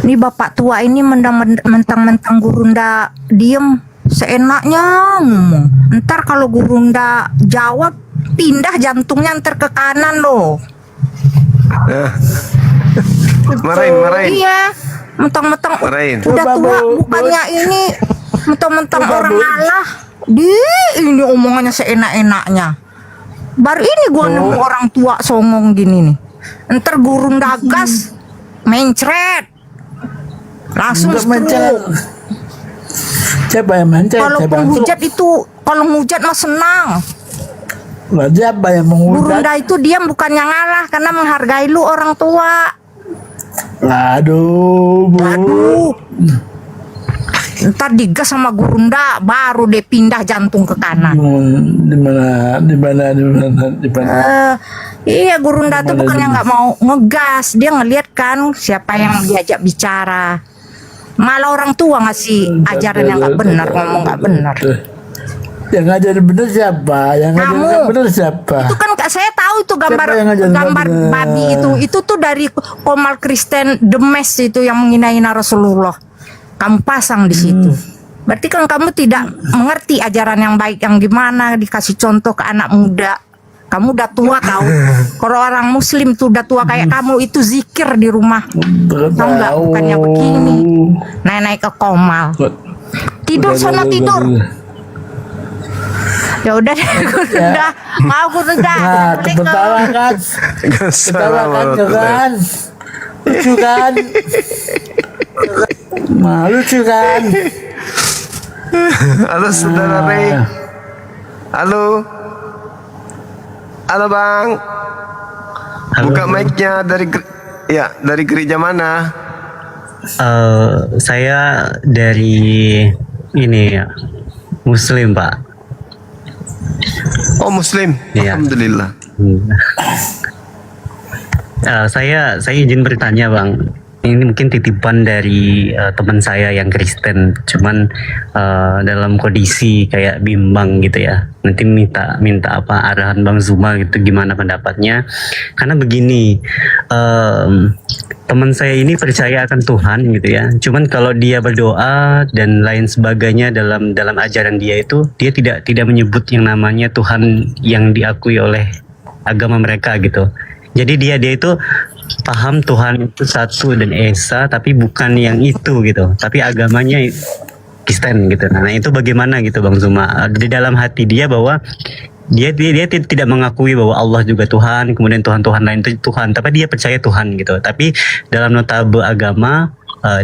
Ini bapak tua ini mentang-mentang Gurunda diem seenaknya ngomong. Ntar kalau Gurunda jawab pindah jantungnya ntar ke kanan loh. Marahin. Iya, mentang-mentang Marahin. udah tua bukannya ini mentang-mentang orang Allah. Ini omongannya seenak-enaknya. Baru ini gua nemu orang tua songong gini nih. Ntar Gurunda gas mencret. Langsung stroke. Siapa yang mencret? Kalau penghujat itu, kalau menghujat mah senang. Siapa yang menghujat? Gurunda itu diam bukannya ngalah karena menghargai lu orang tua. Aduh, Aduh. Ntar digas sama Gurunda baru deh pindah jantung ke kanan. Di mana? Iya Gurunda tuh bukannya nggak mau ngegas, dia ngeliat kan siapa yang diajak bicara. Malah orang tua ngasih ajaran yang nggak benar, ngomong nggak benar. Yang ngajarin benar siapa? Yang ngajarin nggak benar siapa? Itu kan saya tahu itu Siapa yang ngajarin gambar nggak benar? babi itu tuh dari Komal Kristen Demes itu yang menghina-hina Rasulullah. Kamu pasang di situ. Berarti kan kamu tidak mengerti ajaran yang baik yang gimana dikasih contoh ke anak muda. Kamu udah tua tahu. Kalau orang Muslim tuh udah tua kayak kamu itu zikir di rumah. Tahu nggak? Bukannya begini. Naik ke Komal. Tidur sana tidur. Ya udah deh, Gurunda. Mau Gurunda. Nah, ketawa kan? Ketawa kan? Lucu kan? Lucu kan? Halo saudara Ray. Halo. Halo bang. Buka mic-nya dari gereja mana? Saya dari ini ya, Muslim Pak. Oh Muslim. Iya. Alhamdulillah. Saya izin bertanya Bang. ini mungkin titipan dari teman saya yang Kristen, cuman dalam kondisi kayak bimbang gitu ya. Nanti minta apa arahan Bang Zuma gitu, gimana pendapatnya? Karena begini, teman saya ini percaya akan Tuhan gitu ya. Cuman kalau dia berdoa dan lain sebagainya dalam ajaran dia itu, dia tidak menyebut yang namanya Tuhan yang diakui oleh agama mereka gitu. Jadi dia itu paham Tuhan itu satu dan esa, tapi bukan yang itu gitu. Tapi agamanya Kristen gitu. Nah itu bagaimana gitu Bang Zuma? Di dalam hati dia bahwa dia tidak mengakui bahwa Allah juga Tuhan, kemudian Tuhan lain itu Tuhan, tapi dia percaya Tuhan gitu. Tapi dalam notabe agama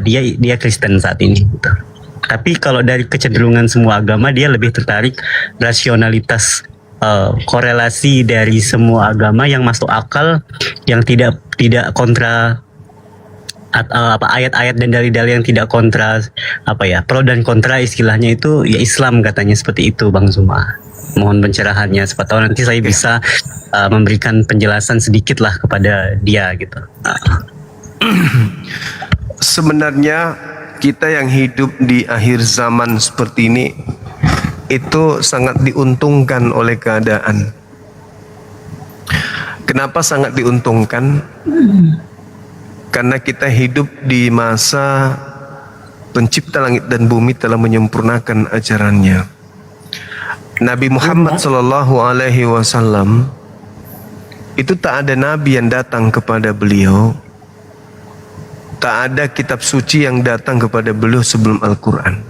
dia Kristen saat ini gitu. Tapi kalau dari kecenderungan semua agama, dia lebih tertarik rasionalitas, korelasi dari semua agama yang masuk akal, yang tidak kontra ayat-ayat dan dalil-dalil yang tidak kontra pro dan kontra, istilahnya itu ya Islam katanya, seperti itu Bang Zuma. Mohon pencerahannya, siapa tahu nanti saya bisa memberikan penjelasan sedikit lah kepada dia gitu. Sebenarnya kita yang hidup di akhir zaman seperti ini itu sangat diuntungkan oleh keadaan. Kenapa sangat diuntungkan? Karena kita hidup di masa pencipta langit dan bumi telah menyempurnakan ajarannya. Nabi Muhammad sallallahu alaihi wasallam itu tak ada nabi yang datang kepada beliau, tak ada kitab suci yang datang kepada beliau sebelum Al-Quran.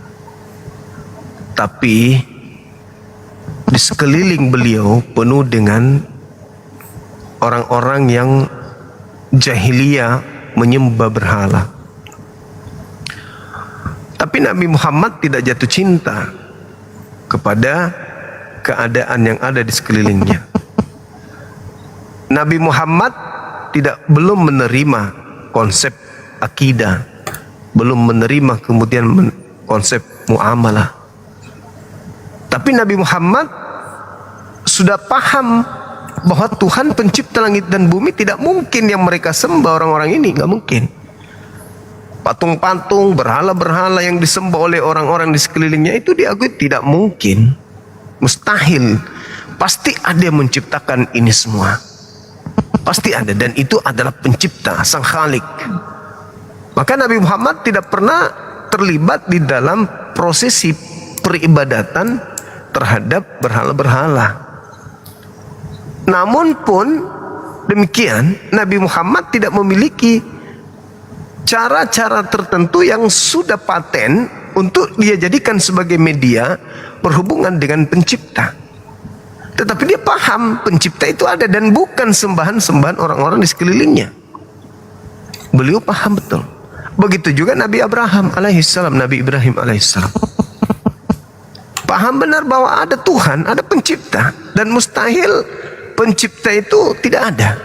Tapi di sekeliling beliau penuh dengan orang-orang yang jahiliyah menyembah berhala. Tapi Nabi Muhammad tidak jatuh cinta kepada keadaan yang ada di sekelilingnya. Nabi Muhammad belum menerima konsep akidah, belum menerima kemudian konsep muamalah. Tapi Nabi Muhammad sudah paham bahwa Tuhan pencipta langit dan bumi, tidak mungkin yang mereka sembah orang-orang ini, nggak mungkin. Patung-patung, berhala-berhala yang disembah oleh orang-orang di sekelilingnya itu diakui tidak mungkin, mustahil. Pasti ada yang menciptakan ini semua, pasti ada, dan itu adalah pencipta, sang Khalik. Maka Nabi Muhammad tidak pernah terlibat di dalam prosesi peribadatan terhadap berhala-berhala. Namun pun demikian, Nabi Muhammad tidak memiliki cara-cara tertentu yang sudah paten untuk dia jadikan sebagai media berhubungan dengan pencipta. Tetapi dia paham pencipta itu ada dan bukan sembahan-sembahan orang-orang di sekelilingnya. Beliau paham betul. Begitu juga Nabi Abraham alaihissalam, Nabi Ibrahim alaihissalam. Paham benar bahwa ada Tuhan, ada pencipta, dan mustahil pencipta itu tidak ada.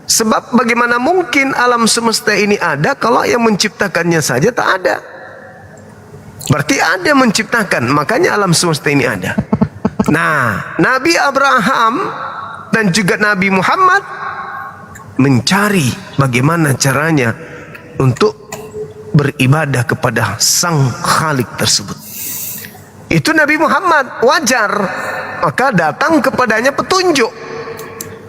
Sebab bagaimana mungkin alam semesta ini ada kalau yang menciptakannya saja tak ada? Berarti ada yang menciptakan, makanya alam semesta ini ada. Nah, Nabi Abraham dan juga Nabi Muhammad mencari bagaimana caranya untuk beribadah kepada sang Khalik tersebut. Itu Nabi Muhammad, wajar. Maka datang kepadanya petunjuk.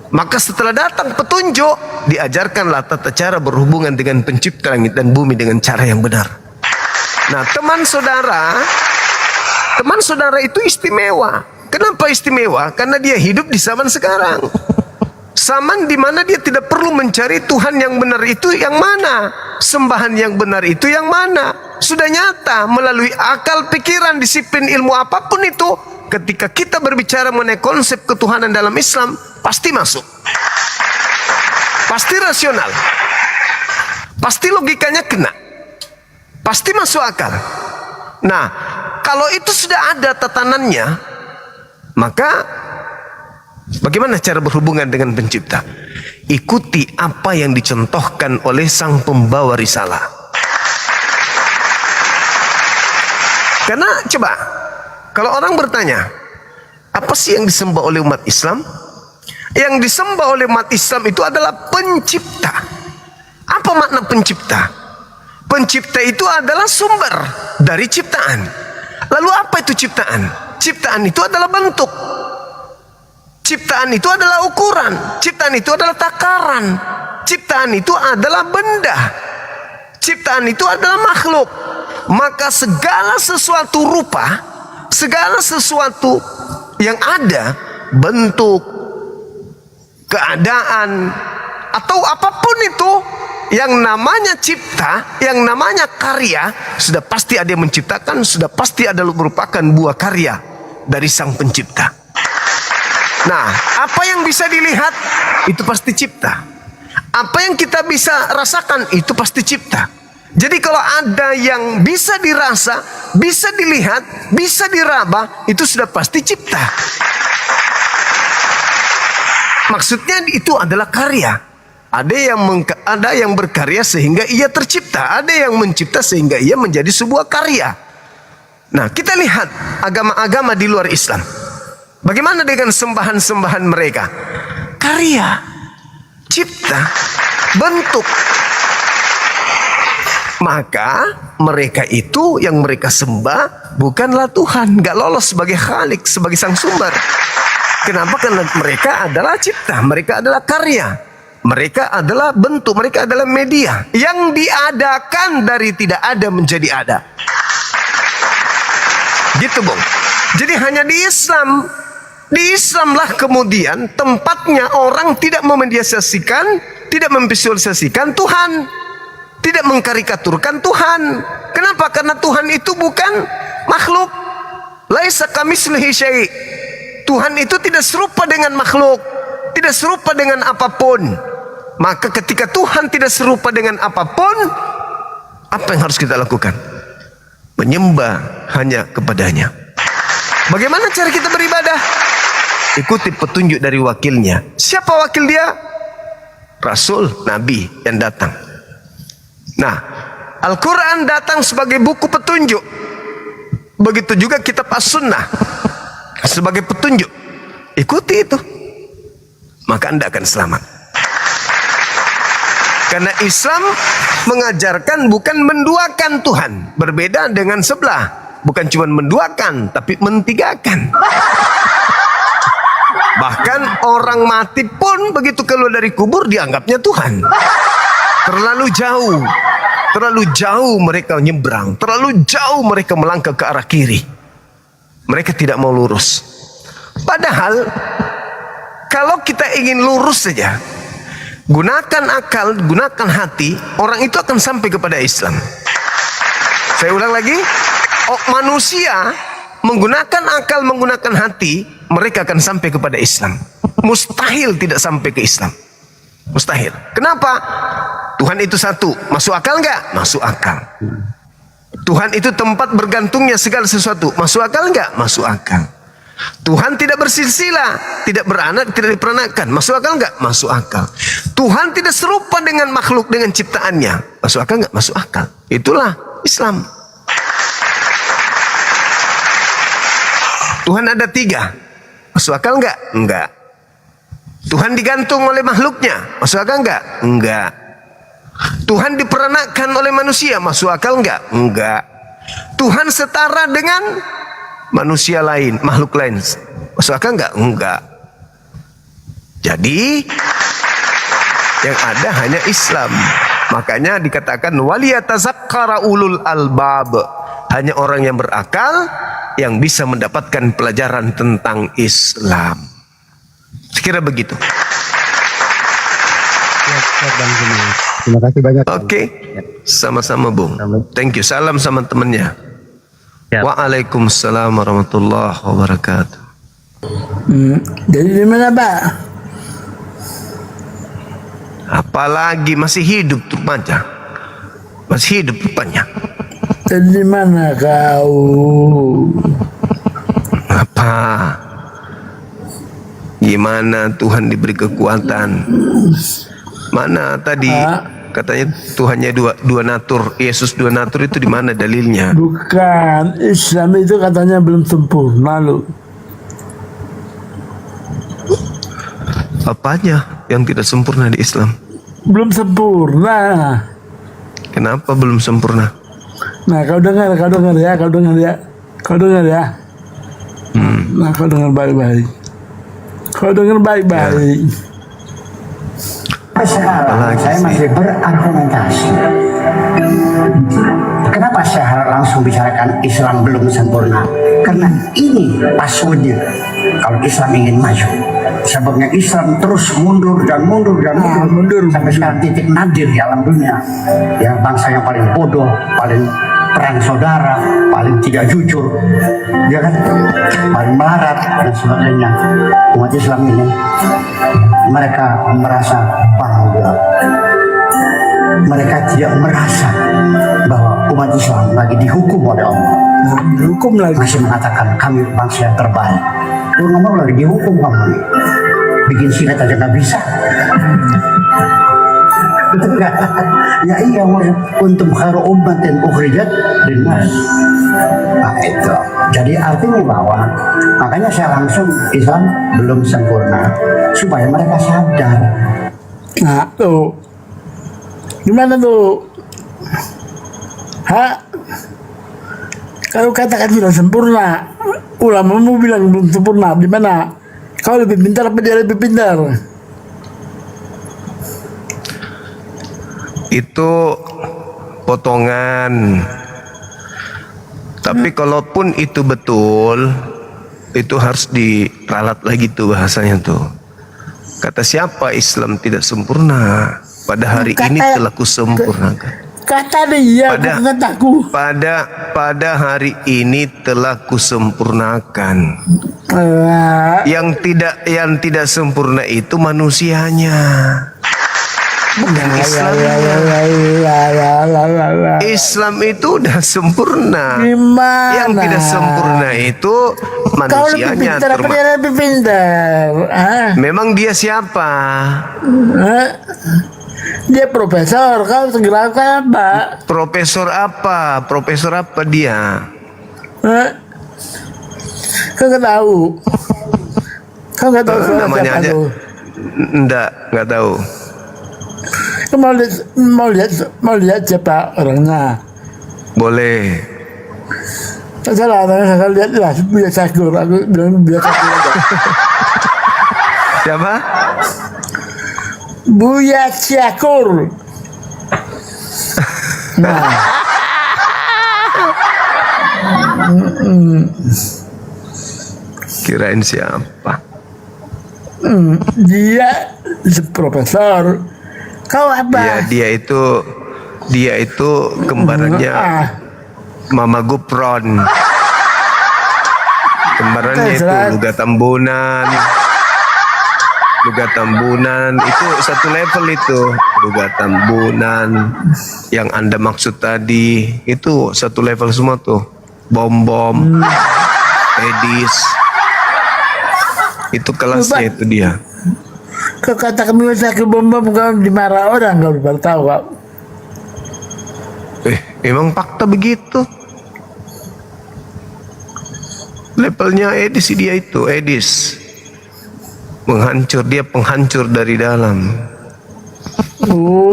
Maka setelah datang petunjuk, diajarkanlah tata cara berhubungan dengan pencipta langit dan bumi dengan cara yang benar. Nah, teman saudara itu istimewa. Kenapa istimewa? Karena dia hidup di zaman sekarang. Zaman di mana dia tidak perlu mencari Tuhan yang benar itu yang mana, sembahan yang benar itu yang mana. Sudah nyata melalui akal, pikiran, disiplin, ilmu apapun itu. Ketika kita berbicara mengenai konsep ketuhanan dalam Islam, pasti masuk, pasti rasional, pasti logikanya kena, pasti masuk akal. Nah, kalau itu sudah ada tatanannya, maka bagaimana cara berhubungan dengan pencipta? Ikuti apa yang dicontohkan oleh sang pembawa risalah. Karena coba, kalau orang bertanya, apa sih yang disembah oleh umat Islam? Yang disembah oleh umat Islam itu adalah pencipta. Apa makna pencipta? Pencipta itu adalah sumber dari ciptaan. Lalu apa itu ciptaan? Ciptaan itu adalah bentuk. Ciptaan itu adalah ukuran. Ciptaan itu adalah takaran. Ciptaan itu adalah benda. Ciptaan itu adalah makhluk. Maka segala sesuatu rupa, segala sesuatu yang ada, bentuk, keadaan, atau apapun itu, yang namanya cipta, yang namanya karya, sudah pasti ada yang menciptakan, sudah pasti ada merupakan buah karya dari sang pencipta. Nah, apa yang bisa dilihat itu pasti cipta. Apa yang kita bisa rasakan itu pasti cipta. Jadi kalau ada yang bisa dirasa, bisa dilihat, bisa diraba, itu sudah pasti cipta. Maksudnya itu adalah karya. Ada yang berkarya sehingga ia tercipta, ada yang mencipta sehingga ia menjadi sebuah karya. Nah, kita lihat agama-agama di luar Islam. Bagaimana dengan sembahan-sembahan mereka? Karya, cipta, bentuk. Maka mereka itu yang mereka sembah bukanlah Tuhan, gak lolos sebagai Khalik, sebagai sang sumber. Kenapa? Karena mereka adalah cipta, mereka adalah karya, mereka adalah bentuk, mereka adalah media yang diadakan dari tidak ada menjadi ada. Gitu, Bung. Jadi hanya di Islamlah kemudian tempatnya orang tidak memediasikan, tidak memvisualisasikan Tuhan, tidak mengkarikaturkan Tuhan. Kenapa? Karena Tuhan itu bukan makhluk. Laisa kamitslihi syai'. Tuhan itu tidak serupa dengan makhluk, tidak serupa dengan apapun. Maka ketika Tuhan tidak serupa dengan apapun, apa yang harus kita lakukan? Menyembah hanya kepadanya. Bagaimana cara kita beribadah? Ikuti petunjuk dari wakilnya. Siapa wakil dia? Rasul, Nabi yang datang. Nah, Al-Quran datang sebagai buku petunjuk. Begitu juga kitab As-Sunnah sebagai petunjuk. Ikuti itu, maka Anda akan selamat. Karena Islam mengajarkan bukan menduakan Tuhan. Berbeda dengan sebelah. Bukan cuma menduakan, tapi mentigakan. Bahkan orang mati pun begitu keluar dari kubur dianggapnya Tuhan. Terlalu jauh mereka nyebrang, terlalu jauh mereka melangkah ke arah kiri. Mereka tidak mau lurus. Padahal kalau kita ingin lurus saja, gunakan akal, gunakan hati, orang itu akan sampai kepada Islam. Saya ulang lagi, manusia menggunakan akal, menggunakan hati, mereka akan sampai kepada Islam. Mustahil tidak sampai ke Islam. Mustahil. Kenapa? Tuhan itu satu. Masuk akal enggak? Masuk akal. Tuhan itu tempat bergantungnya segala sesuatu. Masuk akal enggak? Masuk akal. Tuhan tidak bersilsilah, tidak beranak, tidak diperanakan. Masuk akal enggak? Masuk akal. Tuhan tidak serupa dengan makhluk, dengan ciptaannya. Masuk akal enggak? Masuk akal. Itulah Islam. Tuhan ada 3. Masuk akal enggak? Enggak. Tuhan digantung oleh makhluknya. Masuk akal enggak? Enggak. Tuhan diperanakkan oleh manusia. Masuk akal enggak? Enggak. Tuhan setara dengan manusia lain, makhluk lain. Masuk akal enggak? Enggak. Jadi yang ada hanya Islam. Makanya dikatakan waliyatazakkara ulul albab. Hanya orang yang berakal yang bisa mendapatkan pelajaran tentang Islam. Sekira begitu. Terima kasih banyak. Oke. Sama-sama, Bung. Thank you. Salam sama temennya. Waalaikumsalam warahmatullahi wabarakatuh. Jadi di mana, Pak? Apalagi masih hidup tuh Panca. Masih hidup rupanya. Dari mana kau? Apa? Gimana Tuhan diberi kekuatan? Mana tadi katanya Tuhannya dua natur, Yesus dua natur, itu di mana dalilnya? Bukan, Islam itu katanya belum sempurna loh. Apanya yang tidak sempurna di Islam? belum sempurna. Kenapa belum sempurna? Nah, kau dengar ya. Nah, kau dengar baik-baik. Sekarang saya masih berargumentasi. Kenapa saya langsung bicarakan Islam belum sempurna? Karena ini passwordnya kalau Islam ingin maju. Sebabnya Islam terus mundur sampai sekarang titik nadir di alam dunia. Yang bangsa yang paling bodoh, paling perang saudara, paling tidak jujur, ya kan, paling melarat dan sebagainya. Umat Islam ini mereka merasa bangga. Mereka tidak merasa bahwa umat Islam lagi dihukum oleh Allah. Dihukum lagi. Masih mengatakan kami bangsa yang terbaik. Lu ngomong lagi dihukum kamu nih. Bikin silat aja nggak bisa. Betul nggak? Ya iya, untuk khairu ummatin ukhrijat linnas. Nah itu. Jadi artinya bahwa makanya saya langsung Islam belum sempurna supaya mereka sadar. Nah tuh, gimana tuh? Kalau katakan sudah sempurna, ulamamu bilang belum sempurna, di mana? Kau lebih pintar apa dia lebih pintar? Itu potongan. Tapi kalaupun itu betul, itu harus diralat lagi tuh bahasanya tuh. Kata siapa Islam tidak sempurna? Pada hari ini telah kusempurnakan. Kata dia, bukan kataku. Pada hari ini telah kusempurnakan. Yang tidak sempurna itu manusianya. Bukan Islamnya. Islam itu udah sempurna. Gimana? Yang tidak sempurna itu manusianya. Kau lebih pintar. Memang dia siapa? Dia profesor. Kau segera apa? Profesor apa? Profesor apa dia? Kau nggak tahu? Kau nggak tahu namanya aja? Nggak tahu. Mau lihat siapa orangnya? Boleh. Salah, saya lihat lah Buya Syakur. Aku bilang Buya Syakur aja. Siapa? Buya Syakur. Nah. Kirain siapa? Dia profesor. Kau apa? Dia itu kembarannya Mama Gupron. Kembarannya itu Luga Tambunan itu satu level itu. Luga Tambunan yang Anda maksud tadi itu satu level semua tuh. Bom Edis itu kelasnya itu dia. Kau katakan sakit bom kau dimarah orang, kau baru tahu kau. Emang fakta begitu. Levelnya Edis dia itu, Edis. Dia penghancur dari dalam.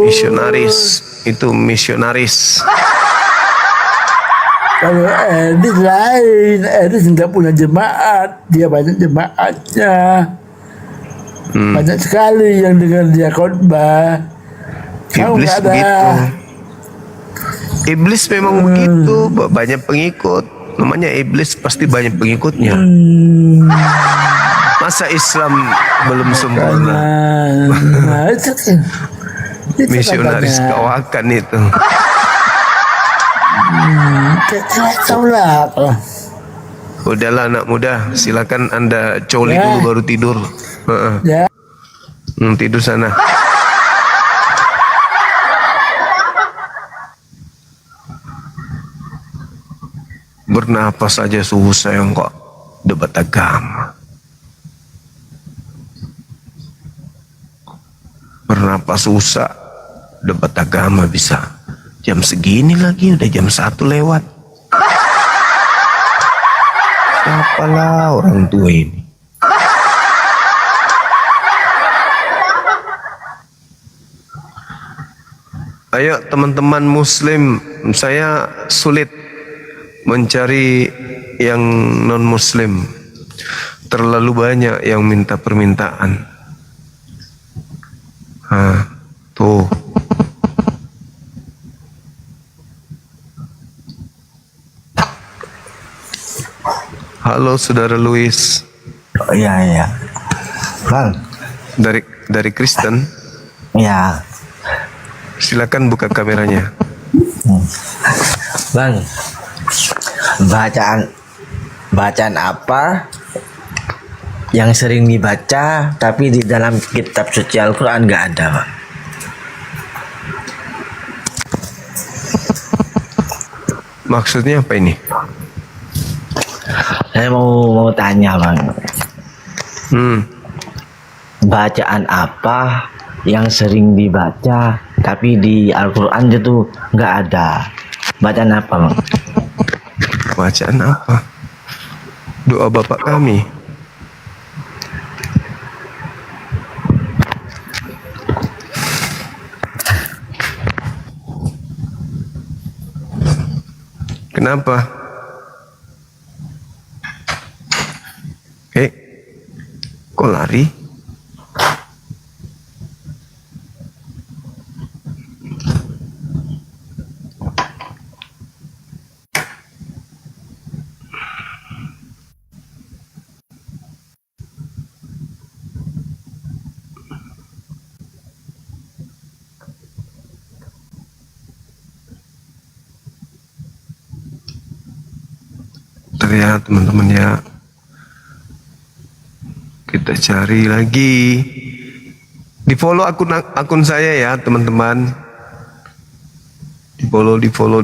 Misionaris. Kalau Edis lain, Edis nggak punya jemaat, dia banyak jemaatnya. Banyak sekali yang dengan dia khotbah. Iblis begitu. Iblis memang begitu, banyak pengikut. Namanya iblis pasti banyak pengikutnya. Masa Islam belum sempurna? Misionaris kawakan itu. Udahlah anak muda, silakan Anda coli dulu baru tidur. Tidur sana. Bernapas saja susah yang kok debat agama. Bernapas susah debat agama bisa. Jam segini lagi udah jam 1 lewat. Siapalah orang tua ini. Ayo teman-teman muslim, saya sulit mencari yang non muslim. Terlalu banyak yang minta permintaan. Tuh. Halo saudara Luis. Oh, iya. Bang. Dari Kristen. Ya. Silakan buka kameranya. Bang. Bacaan apa yang sering dibaca tapi di dalam kitab suci Al-Quran nggak ada, Bang? Maksudnya apa ini? Saya mau tanya, Bang. Bacaan apa yang sering dibaca tapi di Al-Quran itu nggak ada? Bacaan apa, Bang? Bacaan apa? Doa Bapak kami. Kenapa? Kok lari? Ya teman-teman ya, kita cari lagi. Di follow akun saya ya teman-teman. Di follow.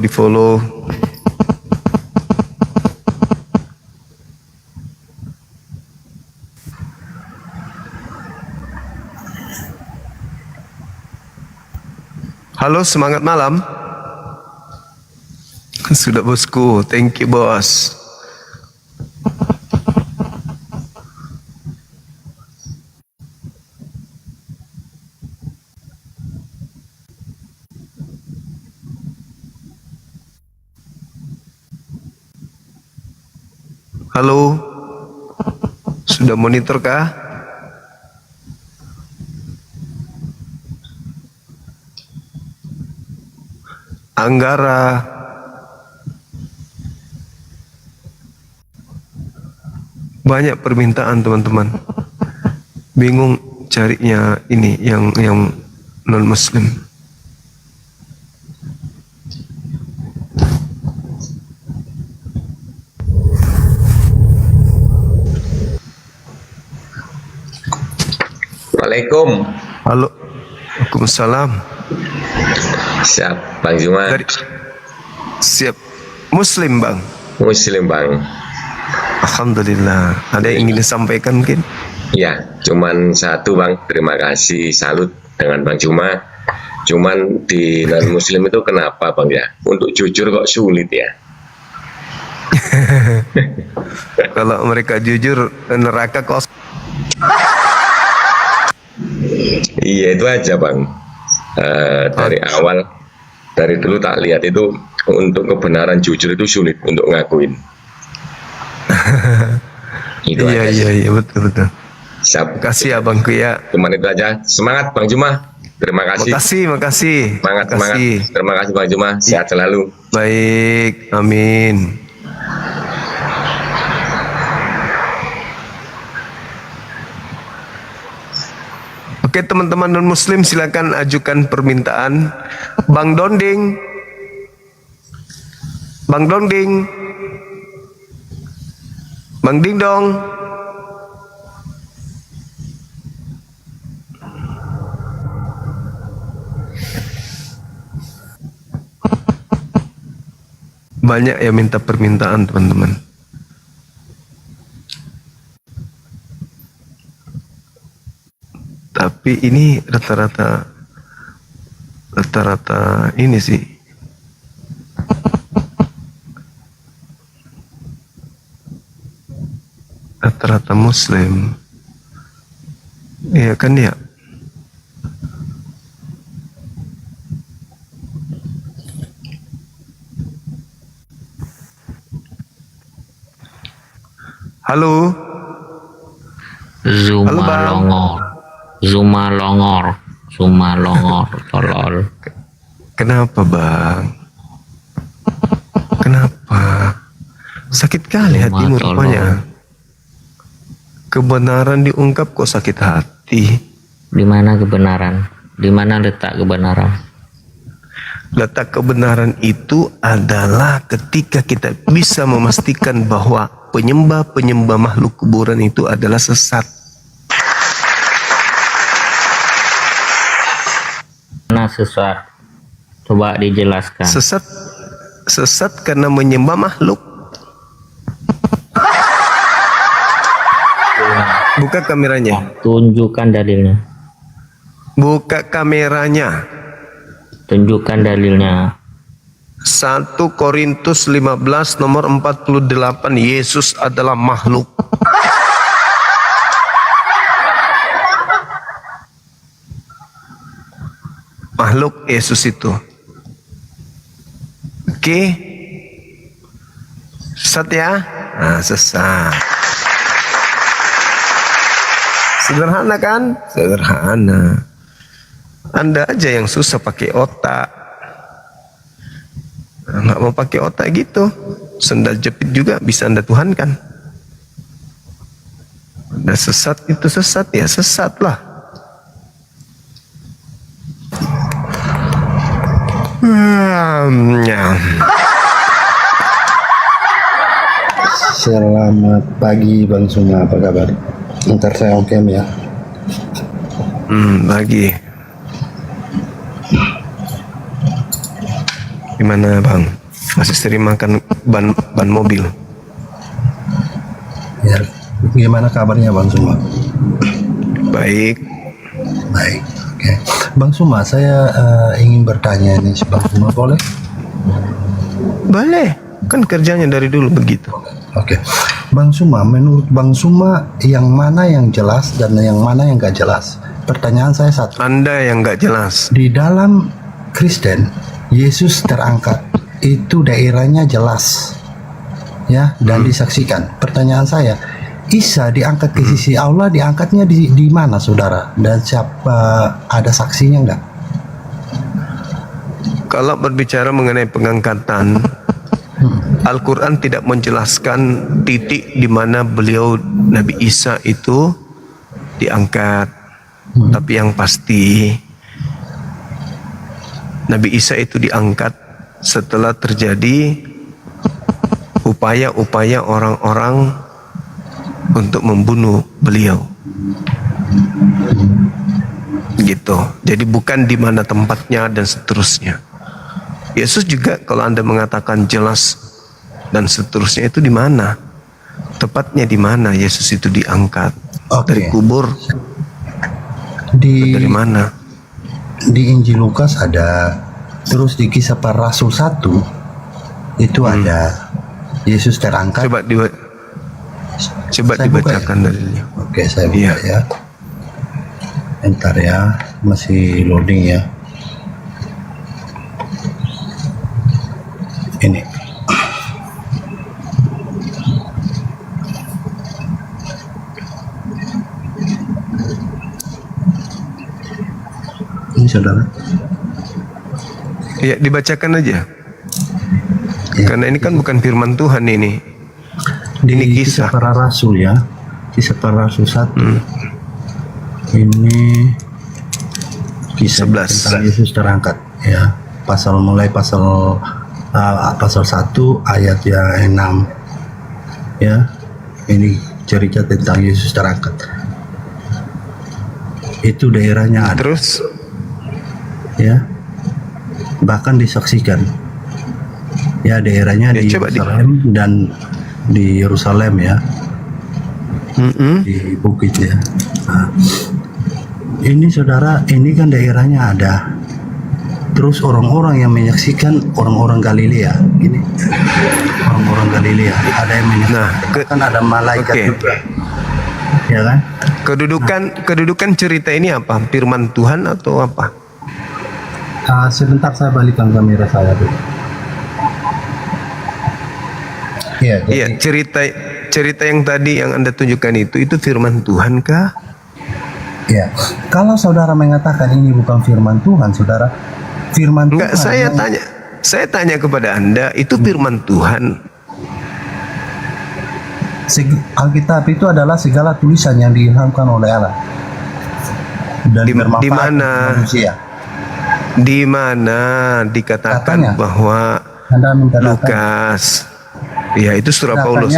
Halo, semangat malam. Sudah bosku, thank you bos. Halo, sudah monitor kah? Anggara, banyak permintaan teman-teman. Bingung carinya ini yang non muslim. Assalamualaikum. Halo. Waalaikumsalam. Siap, Bang Juma. Siap. Muslim, Bang. Muslim, Bang. Alhamdulillah. Ada yang ingin disampaikan mungkin? Ya, cuman satu, Bang. Terima kasih, salut dengan Bang Juma. Cuman di non muslim itu kenapa, Bang ya? Untuk jujur kok sulit ya? Kalau mereka jujur, neraka kos. Iya itu aja Bang. Dari awal, dari dulu tak lihat itu untuk kebenaran jujur itu sulit untuk ngakuin. Itu iya betul. Siap. Kasih ya Bangku ya. Cuman itu aja. Semangat Bang Juma. Terima kasih. Makasih. Semangat. Terima kasih Bang Juma. Sehat selalu. Baik, amin. Oke teman-teman non muslim, silakan ajukan permintaan. Bang Donding, Bang Dingdong. Banyak yang minta permintaan teman-teman. Tapi ini rata-rata ini sih. Rata-rata muslim. Iya kan ya? Halo. Halo, Bang. Zuma longor, tolol. Kenapa, Bang? Kenapa? Sakit kali hatimu rupanya. Kebenaran diungkap kok sakit hati. Di mana kebenaran? Di mana letak kebenaran? Letak kebenaran itu adalah ketika kita bisa memastikan bahwa penyembah-penyembah makhluk kuburan itu adalah sesat. Mana sesat? Coba dijelaskan. Sesat karena menyembah makhluk. Buka kameranya. Tunjukkan dalilnya. Buka kameranya. Tunjukkan dalilnya. 1 Korintus 15 nomor 48, Yesus adalah makhluk. Makhluk Yesus itu. Oke. Sesat ya? Nah, sesat. Sederhana kan? Sederhana. Anda aja yang susah pakai otak. Nggak mau pakai otak gitu. Sendal jepit juga bisa Anda tuhankan. Anda sesat itu sesat ya sesat lah. Selamat pagi Bang Suma, apa kabar? Ntar saya on cam ya. Pagi. Gimana Bang? Masih sering makan ban mobil? Ya, gimana kabarnya Bang Suma? Baik. Baik. Oke. Bang Suma, saya ingin bertanya nih, Bang Suma boleh? Boleh. Kan kerjanya dari dulu begitu. Oke. Bang Suma, menurut Bang Suma yang mana yang jelas dan yang mana yang gak jelas? Pertanyaan saya satu. Anda yang gak jelas. Di dalam Kristen, Yesus terangkat. Itu daerahnya jelas. Ya, dan disaksikan. Pertanyaan saya, Isa diangkat ke sisi Allah, diangkatnya di mana saudara? Dan siapa, ada saksinya enggak? Kalau berbicara mengenai pengangkatan, Al-Quran tidak menjelaskan titik di mana beliau Nabi Isa itu diangkat. Tapi yang pasti Nabi Isa itu diangkat setelah terjadi upaya-upaya orang-orang untuk membunuh beliau. Gitu. Jadi bukan di mana tempatnya dan seterusnya. Yesus juga kalau Anda mengatakan jelas dan seterusnya itu di mana? Tepatnya di mana Yesus itu diangkat? Dari kubur? Dari mana? Di Injil Lukas ada, terus di Kisah Para Rasul 1 itu ada Yesus terangkat. Coba dibacakan dalilnya. Oke, saya buka ya. Entar ya, masih loading ya. Ini. Ini saudara. Ya, dibacakan aja. Karena ini kan bukan firman Tuhan ini. Ini kisah Para Rasul ya. Kisah Para Rasul 1. Ini kisah 11 tentang Yesus terangkat ya. Mulai pasal 1 ayat yang 6 ya. Ini cerita tentang Yesus terangkat. Itu daerahnya ada. Terus ya, bahkan disaksikan ya, daerahnya di Yerusalem dan di Yerusalem ya, di bukit ya. Nah, ini saudara, ini kan daerahnya ada. Terus orang-orang yang menyaksikan orang-orang Galilea, ini orang-orang Galilea ada yang menyaksikan. Kan ada malaikat juga, ya kan? Kedudukan cerita ini apa? Firman Tuhan atau apa? Sebentar saya balikan kamera saya dulu. Iya, cerita yang tadi yang Anda tunjukkan itu firman Tuhan kah? Ya, kalau saudara mengatakan ini bukan firman Tuhan, saudara, firman Enggak, Tuhan. saya tanya kepada Anda, itu firman Tuhan. Alkitab itu adalah segala tulisan yang diilhamkan oleh Allah dan bermanfaat di mana? untuk manusia. Di mana dikatakan Katanya, bahwa Lukas, ya itu surah Paulus.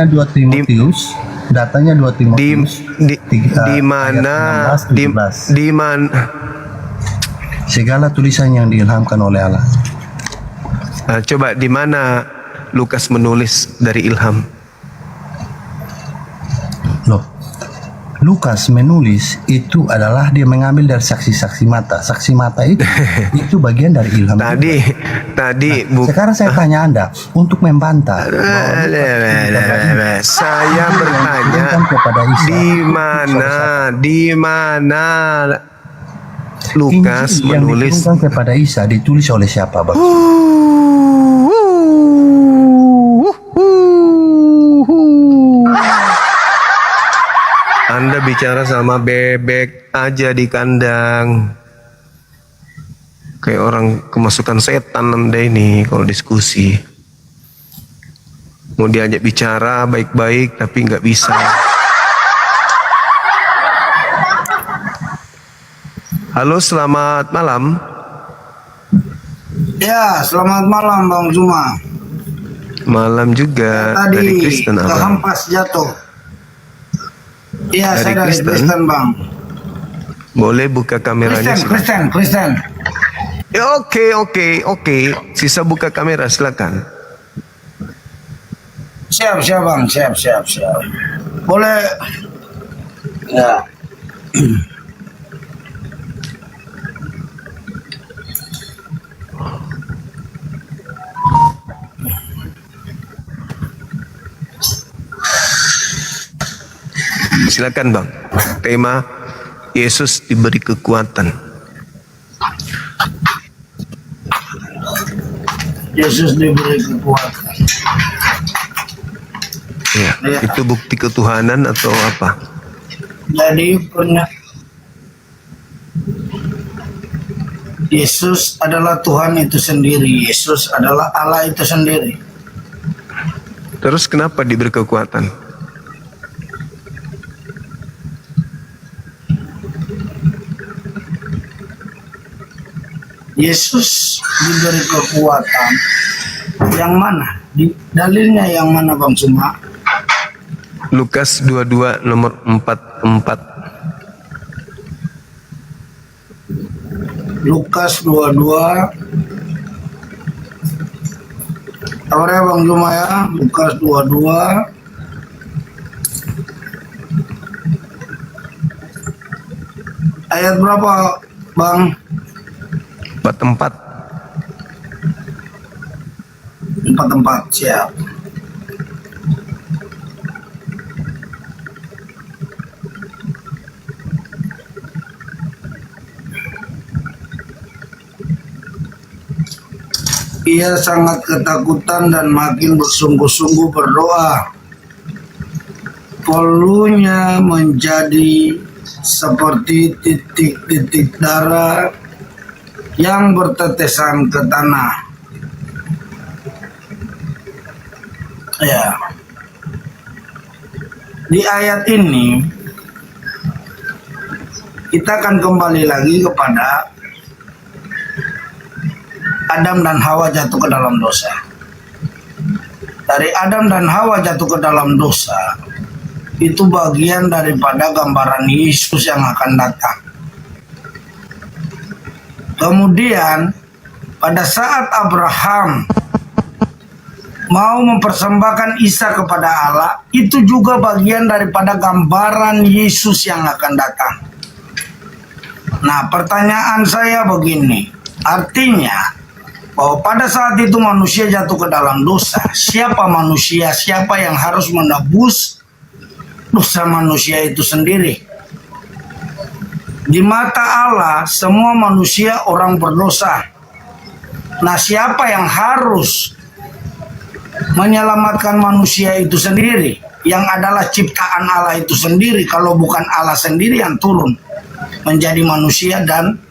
Datanya 2 Timotius, di mana segala tulisan yang diilhamkan oleh Allah. Coba di mana Lukas menulis dari ilham? Loh, Lukas menulis itu adalah dia mengambil dari saksi-saksi mata. Saksi mata itu bagian dari ilham. Sekarang saya tanya Anda untuk membantah. Saya bertanya di mana Lukas Injil yang menulis diturunkan kepada Isa ditulis oleh siapa, Bang? Anda bicara sama bebek aja di kandang. Kayak orang kemasukan setan Anda ini kalau diskusi. Mau diajak bicara baik-baik tapi nggak bisa. Halo, selamat malam. Ya, selamat malam Bang Juma. Malam juga. Tadi Dari Kristen apa? kehempas jatuh. Iya, saya dari Kristen Bang. Boleh buka kameranya? Kristen. Ya, oke. Sisa buka kamera, silakan. Siap Bang, siap. Boleh. Ya. Silakan Bang. Tema Yesus diberi kekuatan. Yesus diberi kekuatan. Ya, itu bukti ketuhanan atau apa? Jadi Yesus adalah Tuhan itu sendiri. Yesus adalah Allah itu sendiri. Terus kenapa diberi kekuatan? Yesus diberi kekuatan yang mana? Dalilnya yang mana Bang Suma? Lukas 22 nomor 44. Lukas 22. Apa ya Bang Juma ya? Lukas 22. Ayat berapa Bang? 44. 44, siap. Ia sangat ketakutan dan makin bersungguh-sungguh berdoa. Polunya menjadi seperti titik-titik darah yang bertetesan ke tanah. Ya. Di ayat ini kita akan kembali lagi kepada Adam dan Hawa jatuh ke dalam dosa. Dari Adam dan Hawa jatuh ke dalam dosa, itu bagian daripada gambaran Yesus yang akan datang. Kemudian pada saat Abraham mau mempersembahkan Isa kepada Allah, itu juga bagian daripada gambaran Yesus yang akan datang. Nah, pertanyaan saya begini, artinya bahwa pada saat itu manusia jatuh ke dalam dosa, siapa manusia, siapa yang harus menebus dosa manusia itu sendiri? Di mata Allah, semua manusia orang berdosa. Nah, siapa yang harus menyelamatkan manusia itu sendiri? yang adalah ciptaan Allah itu sendiri, kalau bukan Allah sendiri yang turun menjadi manusia dan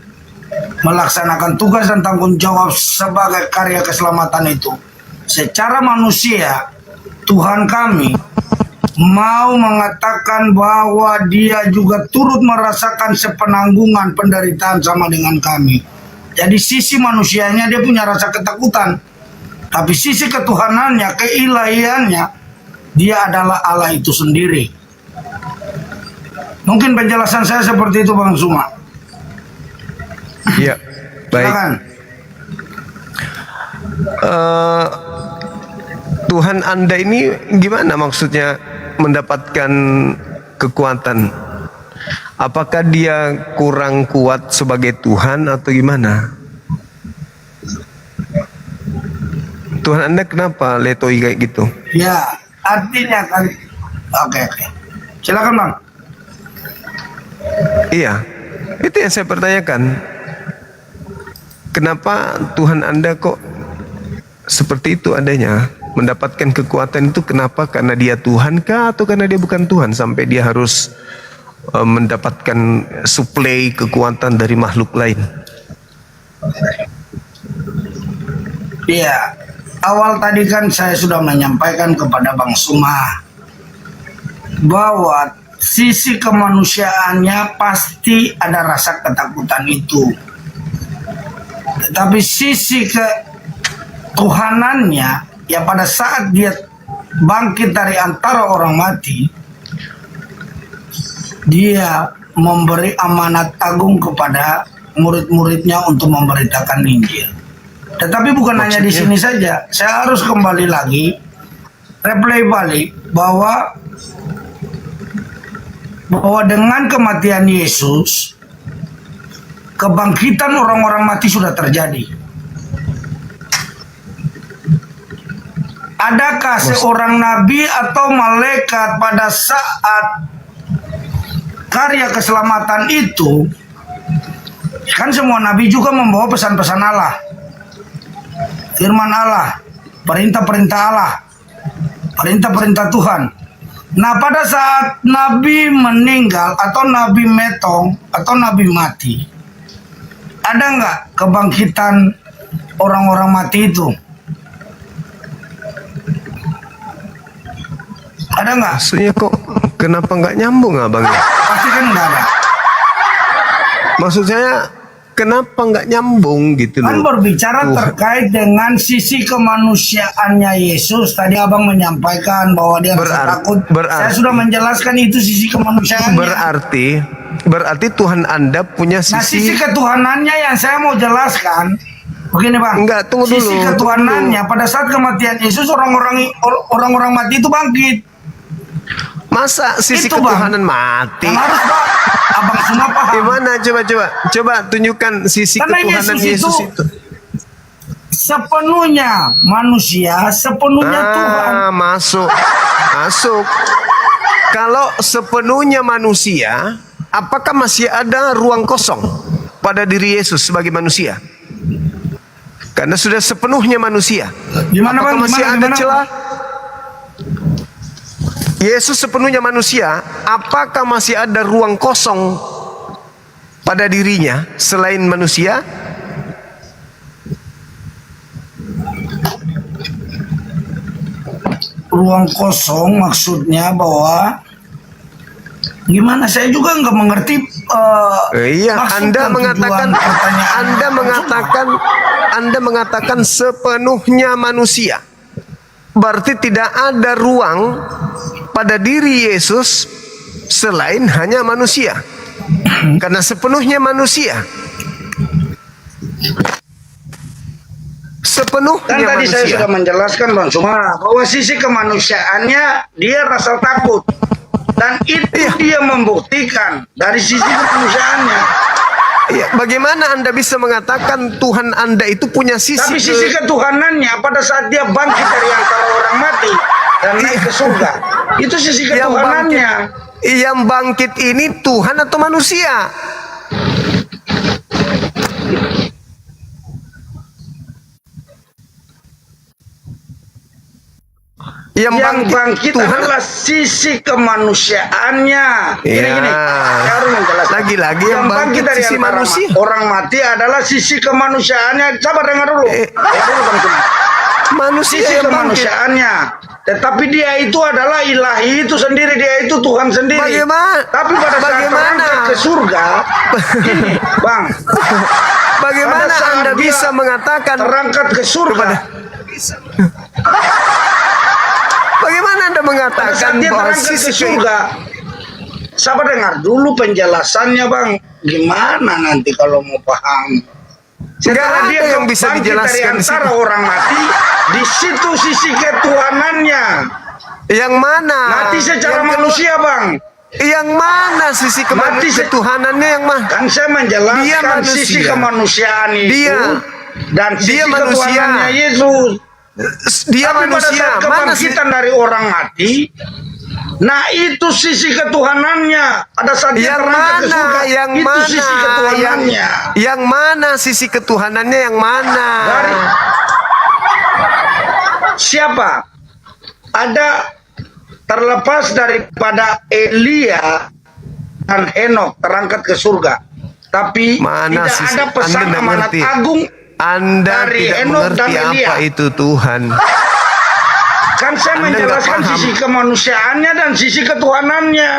melaksanakan tugas dan tanggung jawab sebagai karya keselamatan itu. Secara manusia, Tuhan kami mau mengatakan bahwa dia juga turut merasakan sepenanggungan penderitaan sama dengan kami. Jadi sisi manusianya dia punya rasa ketakutan, tapi sisi ketuhanannya, keilahiannya, dia adalah Allah itu sendiri. Mungkin penjelasan saya seperti itu, Bang Suma. Iya, baik. Tuhan Anda ini gimana maksudnya mendapatkan kekuatan? Apakah dia kurang kuat sebagai Tuhan atau gimana? Tuhan Anda kenapa letoi kayak gitu? Ya, artinya kan, oke. Silakan Bang. Iya, itu yang saya pertanyakan. Kenapa Tuhan Anda kok seperti itu adanya? Mendapatkan kekuatan itu kenapa? Karena dia Tuhan kah atau karena dia bukan Tuhan sampai dia harus mendapatkan suplai kekuatan dari makhluk lain? Iya, awal tadi kan saya sudah menyampaikan kepada Bang Suma bahwa sisi kemanusiaannya pasti ada rasa ketakutan itu. Tetapi sisi ketuhanannya, ya pada saat dia bangkit dari antara orang mati, dia memberi amanat agung kepada murid-muridnya untuk memberitakan Injil. Tetapi bukan hanya di sini saja, saya harus kembali lagi, replay balik bahwa dengan kematian Yesus, kebangkitan orang-orang mati sudah terjadi. Adakah seorang nabi atau malaikat pada saat karya keselamatan itu, kan semua nabi juga membawa pesan-pesan Allah, firman Allah, perintah-perintah Allah, perintah-perintah Tuhan. Nah, pada saat nabi meninggal atau nabi metong atau nabi mati, ada nggak kebangkitan orang-orang mati itu? Ada nggak? Maksudnya kok kenapa nggak nyambung abang? Pasti kan nggak ada. Maksud saya kenapa nggak nyambung gitu loh? Kan berbicara terkait dengan sisi kemanusiaannya Yesus. Tadi abang menyampaikan bahwa dia rasa takut. Saya sudah menjelaskan itu sisi kemanusiaannya. Berarti Tuhan Anda punya sisi. Nah, sisi ketuhanannya yang saya mau jelaskan. Begini Bang. Enggak, tunggu dulu. Sisi ketuhanannya pada saat kematian Yesus orang-orang mati itu bangkit. Masa sisi itu, ketuhanan Bang mati? Yang harus Bang, abang semua paham. Gimana coba tunjukkan sisi karena ketuhanan Yesus itu. Sepenuhnya manusia, sepenuhnya Tuhan. Masuk. Kalau sepenuhnya manusia, apakah masih ada ruang kosong pada diri Yesus sebagai manusia? Karena sudah sepenuhnya manusia. Gimana apakah Bang? Masih ada celah? Yesus sepenuhnya manusia, apakah masih ada ruang kosong pada dirinya selain manusia? Ruang kosong maksudnya bahwa gimana? Saya juga nggak mengerti. Iya, Anda mengatakan sepenuhnya manusia. Berarti tidak ada ruang pada diri Yesus selain hanya manusia. Karena sepenuhnya manusia. Sepenuhnya kan tadi manusia. Saya sudah menjelaskan Bang Suma bahwa sisi kemanusiaannya dia rasa takut. Dan itu dia membuktikan dari sisi kemanusiaannya. Iya, bagaimana Anda bisa mengatakan Tuhan Anda itu punya sisi? Tapi sisi ketuhanannya pada saat dia bangkit dari antara orang mati dan naik ke surga, itu sisi ketuhanannya. Yang bangkit ini Tuhan atau manusia? Yang bangkit adalah sisi kemanusiaannya. Gini. Saya harus menjelaskan. Lagi-lagi yang bangkit dari sisi antara manusia. orang mati adalah sisi kemanusiaannya. Coba dengar dulu. Dengar dulu, Bang Cuma. Manusia Sisi yang bangkit. kemanusiaannya. Tetapi dia itu adalah ilahi itu sendiri. Dia itu Tuhan sendiri. Bagaimana? Tapi pada saat terangkat ke surga, ini, Bang. Bagaimana pada saat Anda dia bisa mengatakan terangkat ke surga? Bagaimana Anda Pada mengatakan saat dia bahwa terangkat ke sisi surga, sabar dengar dulu penjelasannya, Bang. Gimana nanti kalau mau paham? Setelah Nggak dia ada yang bisa bangkit dari dijelaskan di antara situ. orang mati, di situ sisi ketuhanannya. Yang mana? Mati secara Yang kedua- manusia, Bang. Yang mana sisi Mati ketuhanannya yang mana? Kan saya menjelaskan Dia manusia. sisi kemanusiaan itu Dia. dan sisi Dia manusia. ketuhanannya Yesus. Dia Tapi pada manusia. saat Mana sih? kebangkitan dari orang mati, nah itu sisi ketuhanannya. Pada saat dia Yang terangkat ke mana? surga, Yang itu mana? sisi ketuhanannya. Yang mana sisi ketuhanannya yang mana? Dari siapa? Ada terlepas daripada Elia dan Henokh terangkat ke surga. Tapi Mana tidak sisi? ada pesan Anda nggak amanat ngerti. agung Anda dari tidak Henokh dan mengerti Elia. apa itu Tuhan. Kan saya Anda nggak menjelaskan paham. sisi kemanusiaannya dan sisi ketuhanannya.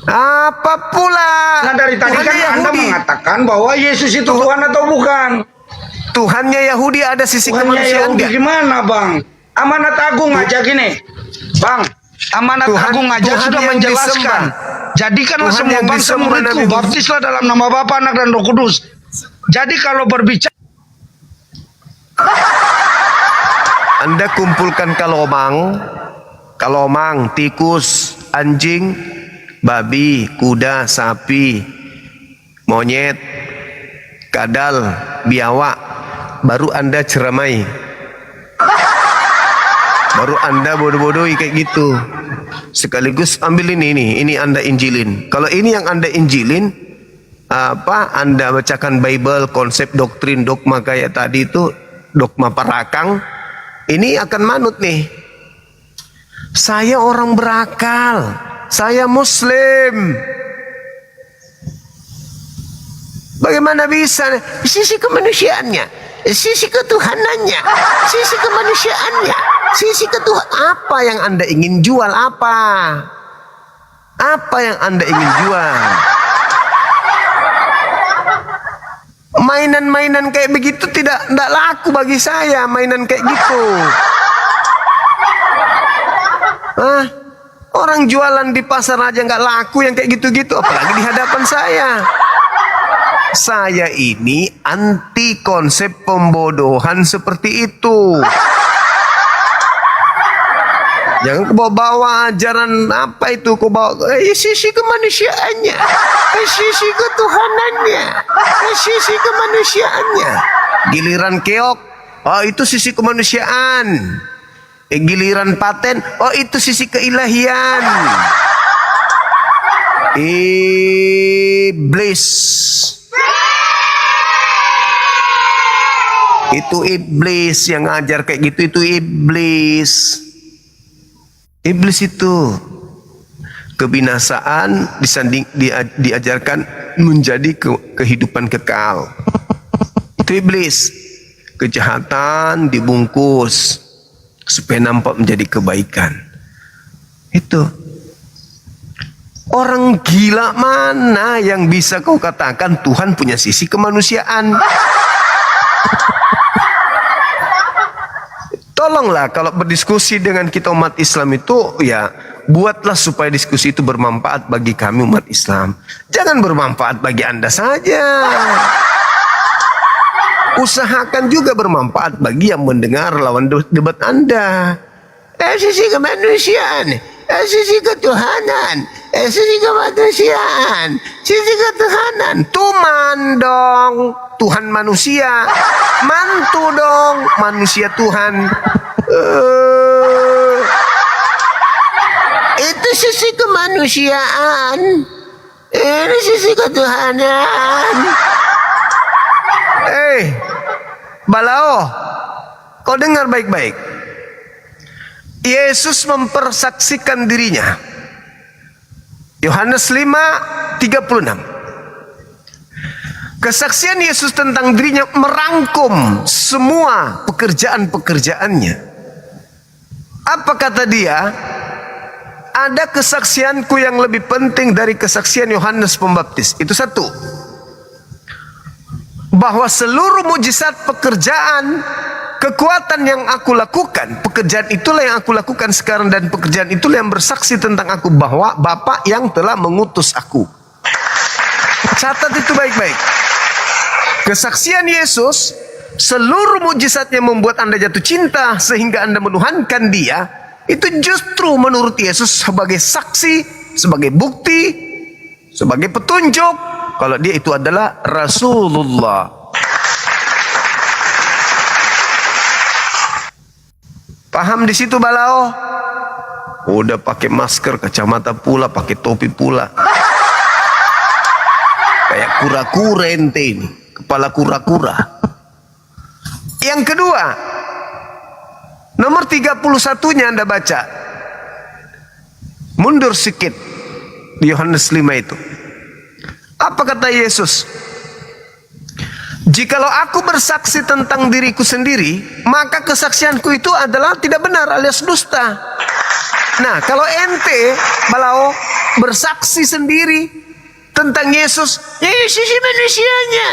Apa pula? Nah dari tadi Tuhannya kan Anda Yahudi. mengatakan bahwa Yesus itu Tuhan atau bukan? Tuhannya Yahudi ada sisi Tuhannya kemanusiaan Yahudi nggak? gimana, Bang? Amanat Agung aja gini, Bang. Amanat Tuhan- Agung aja Tuhan sudah yang menjelaskan. disembah. Jadikanlah Tuhan semua yang bangsa disembah, muridku, Nabi Musa. baptislah dalam nama Bapa, Anak dan Roh Kudus. Jadi kalau berbicara Anda kumpulkan kalomang, tikus, anjing, babi, kuda, sapi, monyet, kadal, biawak, baru Anda ceramai. Baru Anda bodoh-bodohi kayak gitu. Sekaligus ambil ini Anda injilin. Kalau ini yang Anda injilin, Anda bacakan Bible, konsep doktrin, dogma kayak tadi itu, dogma parakang, ini akan manut nih. Saya orang berakal, saya Muslim. Bagaimana bisa? Sisi kemanusiaannya, sisi ketuhanannya, sisi kemanusiaannya, sisi ketuhan. Apa yang Anda ingin jual? Apa? Apa yang Anda ingin jual? Mainan-mainan kayak begitu tidak laku bagi saya. Mainan kayak gitu. Orang jualan di pasar aja nggak laku yang kayak gitu-gitu, apalagi di hadapan saya. Saya ini anti konsep pembodohan seperti itu. Jangan kebawa-bawa ajaran apa itu, kau bawa sisi kemanusiaannya, sisi ketuhanannya, sisi kemanusiaannya. Giliran keok, oh itu sisi kemanusiaan. Giliran paten, oh itu sisi keilahian. Iblis. Itu iblis yang ngajar kayak gitu, itu iblis. Iblis itu kebinasaan diajarkan menjadi kehidupan kekal. Itu iblis. Kejahatan dibungkus supaya nampak menjadi kebaikan. Itu. Orang gila mana yang bisa kau katakan Tuhan punya sisi kemanusiaan? Tolonglah kalau berdiskusi dengan kita umat Islam itu, ya buatlah supaya diskusi itu bermanfaat bagi kami umat Islam. Jangan bermanfaat bagi Anda saja. Usahakan juga bermanfaat bagi yang mendengar lawan debat Anda. Sisi kemanusiaan, sisi ketuhanan, sisi kemanusiaan, sisi ketuhanan. Tuman dong, Tuhan manusia. Mantu dong, manusia Tuhan. Itu sisi kemanusiaan. Ini sisi ketuhanan. Balao, kau dengar baik-baik. Yesus mempersaksikan dirinya. Yohanes 5:36. Kesaksian Yesus tentang dirinya merangkum semua pekerjaan-pekerjaannya. Apa kata dia? Ada kesaksianku yang lebih penting dari kesaksian Yohanes Pembaptis. Itu satu. Bahwa seluruh mujizat pekerjaan, kekuatan yang aku lakukan, pekerjaan itulah yang aku lakukan sekarang, dan pekerjaan itulah yang bersaksi tentang aku, bahwa Bapa yang telah mengutus aku. Catat itu baik-baik. Kesaksian Yesus, seluruh mujizatnya membuat Anda jatuh cinta sehingga Anda menuhankan Dia, itu justru menurut Yesus sebagai saksi, sebagai bukti, sebagai petunjuk kalau Dia itu adalah Rasulullah. Paham di situ balao? Udah pakai masker, kacamata pula, pakai topi pula. Kayak kura-kura ente ini, kepala kura-kura. Yang kedua, nomor 31-nya Anda baca. Mundur sedikit di Yohanes 5 itu. Apa kata Yesus? Jikalau aku bersaksi tentang diriku sendiri, maka kesaksianku itu adalah tidak benar alias dusta. Nah, kalau ente balau bersaksi sendiri tentang Yesus, Yesus ini manusianya,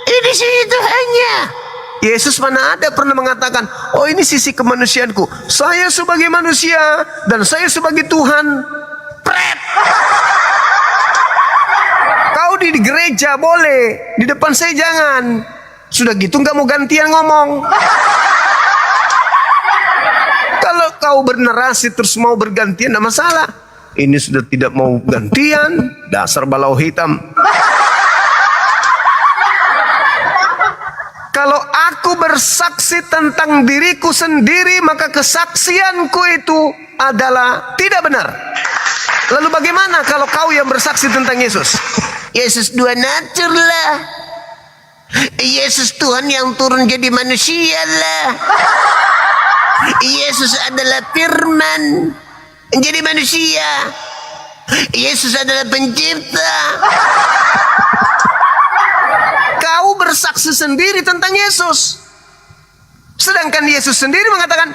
ini sisi Tuhannya. Yesus mana ada pernah mengatakan, oh ini sisi kemanusiaanku, saya sebagai manusia dan saya sebagai Tuhan. Pret. Kau di gereja boleh, di depan saya jangan. Sudah gitu nggak mau gantian ngomong. Kalau kau bernarasi terus mau bergantian, tidak masalah. Ini sudah tidak mau gantian, dasar balau hitam. Kalau aku bersaksi tentang diriku sendiri, maka kesaksianku itu adalah tidak benar. Lalu bagaimana kalau kau yang bersaksi tentang Yesus? Yesus dua natur lah. Yesus Tuhan yang turun jadi manusia lah. Yesus adalah firman menjadi manusia. Yesus adalah pencipta. Kau bersaksi sendiri tentang Yesus. Sedangkan Yesus sendiri mengatakan,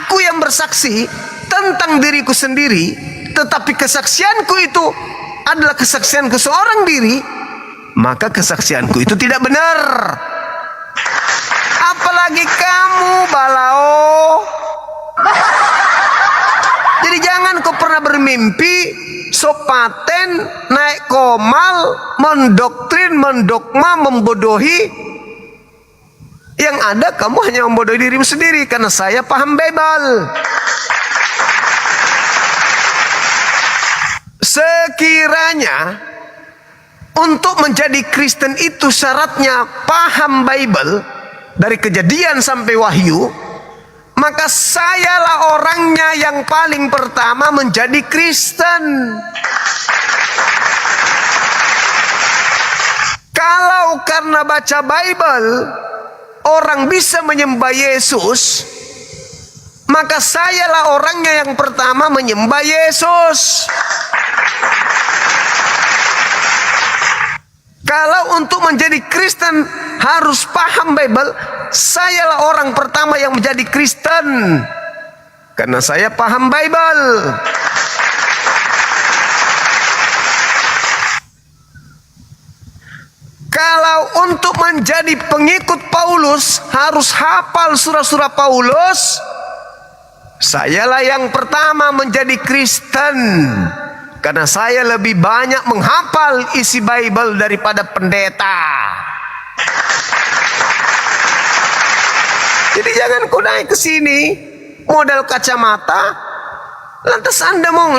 aku yang bersaksi tentang diriku sendiri, tetapi kesaksianku itu adalah kesaksianku seorang diri, maka kesaksianku itu tidak benar. Apalagi kamu balao. Jadi jangan kau pernah bermimpi sopaten, naik komal, mendoktrin, mendogma, membodohi. Yang ada kamu hanya membodohi dirimu sendiri, karena saya paham Bible. Sekiranya untuk menjadi Kristen itu syaratnya paham Bible dari Kejadian sampai Wahyu, maka sayalah orangnya yang paling pertama menjadi Kristen. Kalau karena baca Bible orang bisa menyembah Yesus, maka sayalah orangnya yang pertama menyembah Yesus. Kalau untuk menjadi Kristen harus paham Bible, sayalah orang pertama yang menjadi Kristen, karena saya paham Bible. Kalau untuk menjadi pengikut Paulus harus hafal surah-surah Paulus, sayalah yang pertama menjadi Kristen, karena saya lebih banyak menghafal isi Bible daripada pendeta. Jadi jangan kau naik ke sini modal kacamata, lantas Anda mau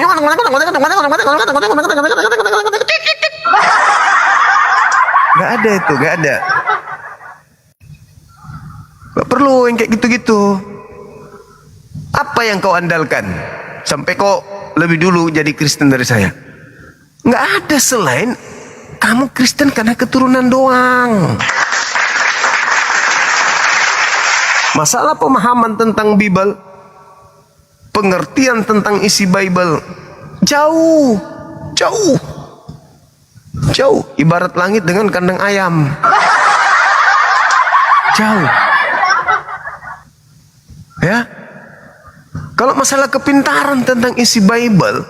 nggak ada itu, nggak ada. Nggak perlu yang kayak gitu-gitu. Apa yang kau andalkan sampai kau lebih dulu jadi Kristen dari saya? Nggak ada selain kamu Kristen karena keturunan doang. Masalah pemahaman tentang Bible, pengertian tentang isi Bible jauh, jauh, jauh. Ibarat langit dengan kandang ayam. Jauh. Ya. Kalau masalah kepintaran tentang isi Bible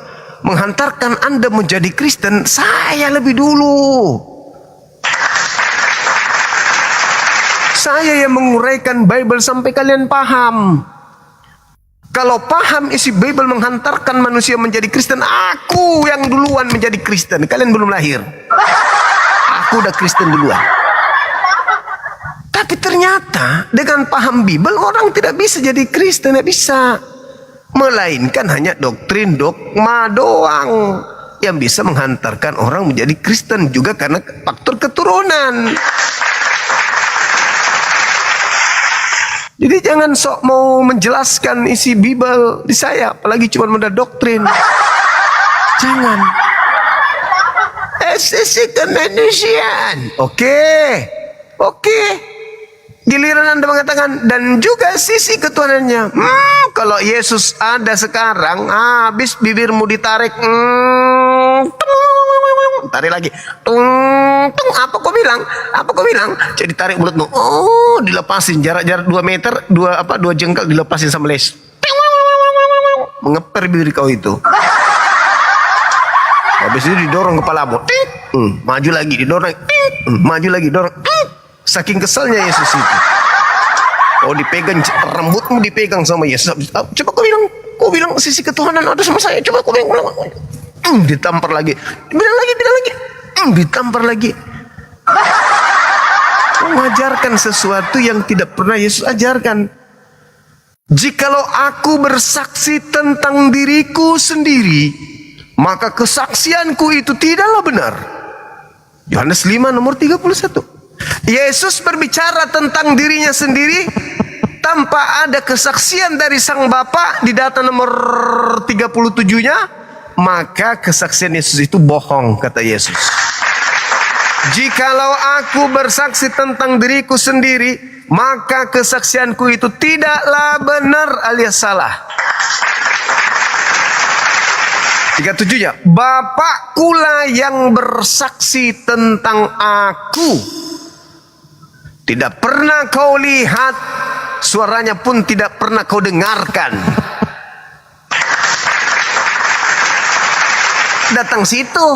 menghantarkan Anda menjadi Kristen, saya lebih dulu. Saya yang menguraikan Bible sampai kalian paham. Kalau paham isi Bible menghantarkan manusia menjadi Kristen, aku yang duluan menjadi Kristen. Kalian belum lahir. Aku udah Kristen duluan. Tapi ternyata dengan paham Bible orang tidak bisa jadi Kristen, tidak bisa. Melainkan hanya doktrin dogma doang yang bisa menghantarkan orang menjadi Kristen, juga karena faktor keturunan. Jadi jangan sok mau menjelaskan isi Bible di saya, apalagi cuma modal doktrin. Jangan. Sisi kemanusiaan. Oke. Giliran Anda mengatakan dan juga sisi ketuhanannya. Kalau Yesus ada sekarang, habis bibirmu ditarik. Tarik lagi. Apa kau bilang? Jadi tarik mulutmu. Oh, dilepasin jarak 2 meter, 2 jengkal dilepasin sama les. Mengeper bibir kau itu. Habis itu didorong kepalamu. Maju lagi, didorong. Maju lagi, dorong. Saking kesalnya Yesus itu. Oh, dipegang rambutmu, dipegang sama Yesus. Coba kau bilang sisi ketuhanan ada sama saya. Coba kau bilang. Ditampar lagi. Bilang lagi. Ditampar lagi. Mengajarkan sesuatu yang tidak pernah Yesus ajarkan. Jikalau aku bersaksi tentang diriku sendiri, maka kesaksianku itu tidaklah benar. Yohanes 5 nomor 31. Yesus berbicara tentang dirinya sendiri tanpa ada kesaksian dari Sang Bapa di data nomor 37-nya, maka kesaksian Yesus itu bohong, kata Yesus. Jikalau aku bersaksi tentang diriku sendiri, maka kesaksianku itu tidaklah benar alias salah. 37-nya, Bapakkulah yang bersaksi tentang aku. Tidak pernah kau lihat, suaranya pun tidak pernah kau dengarkan. Datang situ,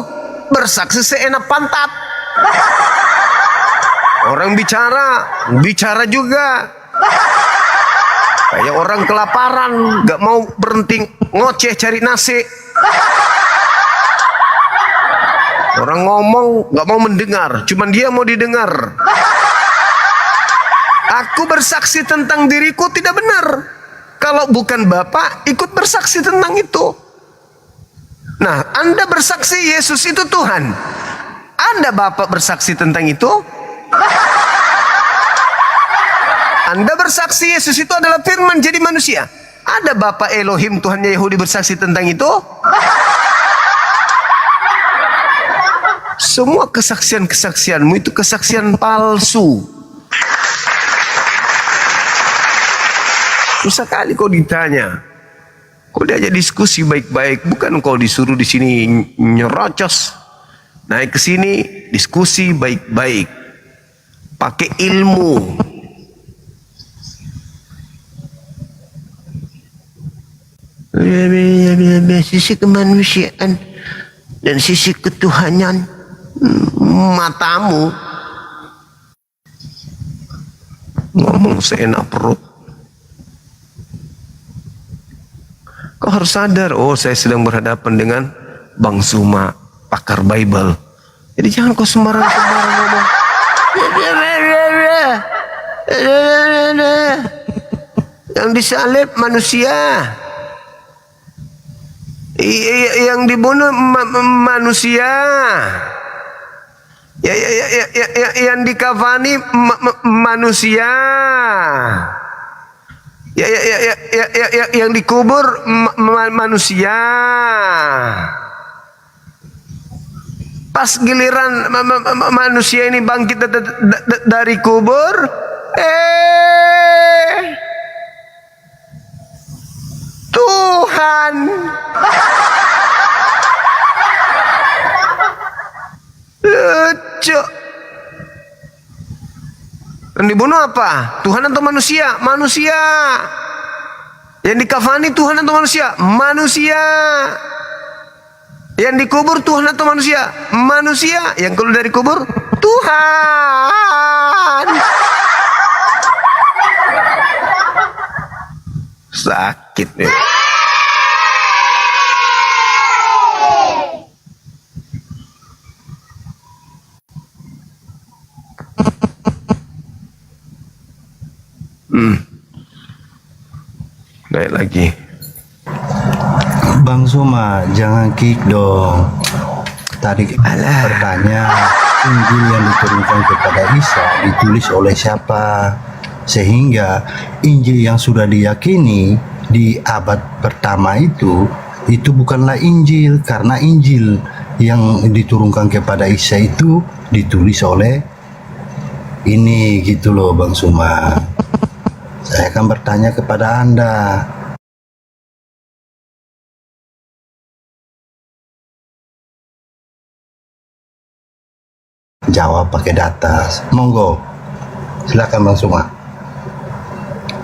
bersaksi seenak pantat. Orang bicara juga. Kayak orang kelaparan, gak mau berhenti ngoceh cari nasi. Orang ngomong gak mau mendengar, cuman dia mau didengar. Aku bersaksi tentang diriku tidak benar. Kalau bukan Bapa ikut bersaksi tentang itu. Nah, Anda bersaksi Yesus itu Tuhan. Anda Bapa bersaksi tentang itu. Anda bersaksi Yesus itu adalah firman jadi manusia. Ada Bapa Elohim Tuhannya Yahudi bersaksi tentang itu. Semua kesaksian-kesaksianmu itu kesaksian palsu. Susah kali kau ditanya. Kau diajak diskusi baik-baik, bukan kau disuruh di sini nyerocos. Naik ke sini diskusi baik-baik. Pakai ilmu. Sisi kemanusiaan dan sisi ketuhanan, matamu ngomong seenak perut. Kau harus sadar, oh saya sedang berhadapan dengan Bang Suma, pakar Bible. Jadi jangan kau sembarang ngomong. Yang disalib manusia, yang dibunuh manusia, yang dikafani manusia, yang dikubur manusia. Pas giliran manusia ini bangkit dari kubur, Tuhan Cuk. Yang dibunuh apa? Tuhan atau manusia? Manusia. Yang dikafani Tuhan atau manusia? Manusia. Yang dikubur Tuhan atau manusia? Manusia. Yang keluar dari kubur? Tuhan. Sakit nih. Naik lagi. Bang Suma, jangan kick dong. Tadi bertanya, Injil yang diturunkan kepada Isa ditulis oleh siapa? Sehingga Injil yang sudah diyakini di abad pertama itu bukanlah Injil, karena Injil yang diturunkan kepada Isa itu ditulis oleh ini, gitu loh Bang Suma. Saya akan bertanya kepada Anda. Jawab pakai data. Monggo. Silakan Bang Suma.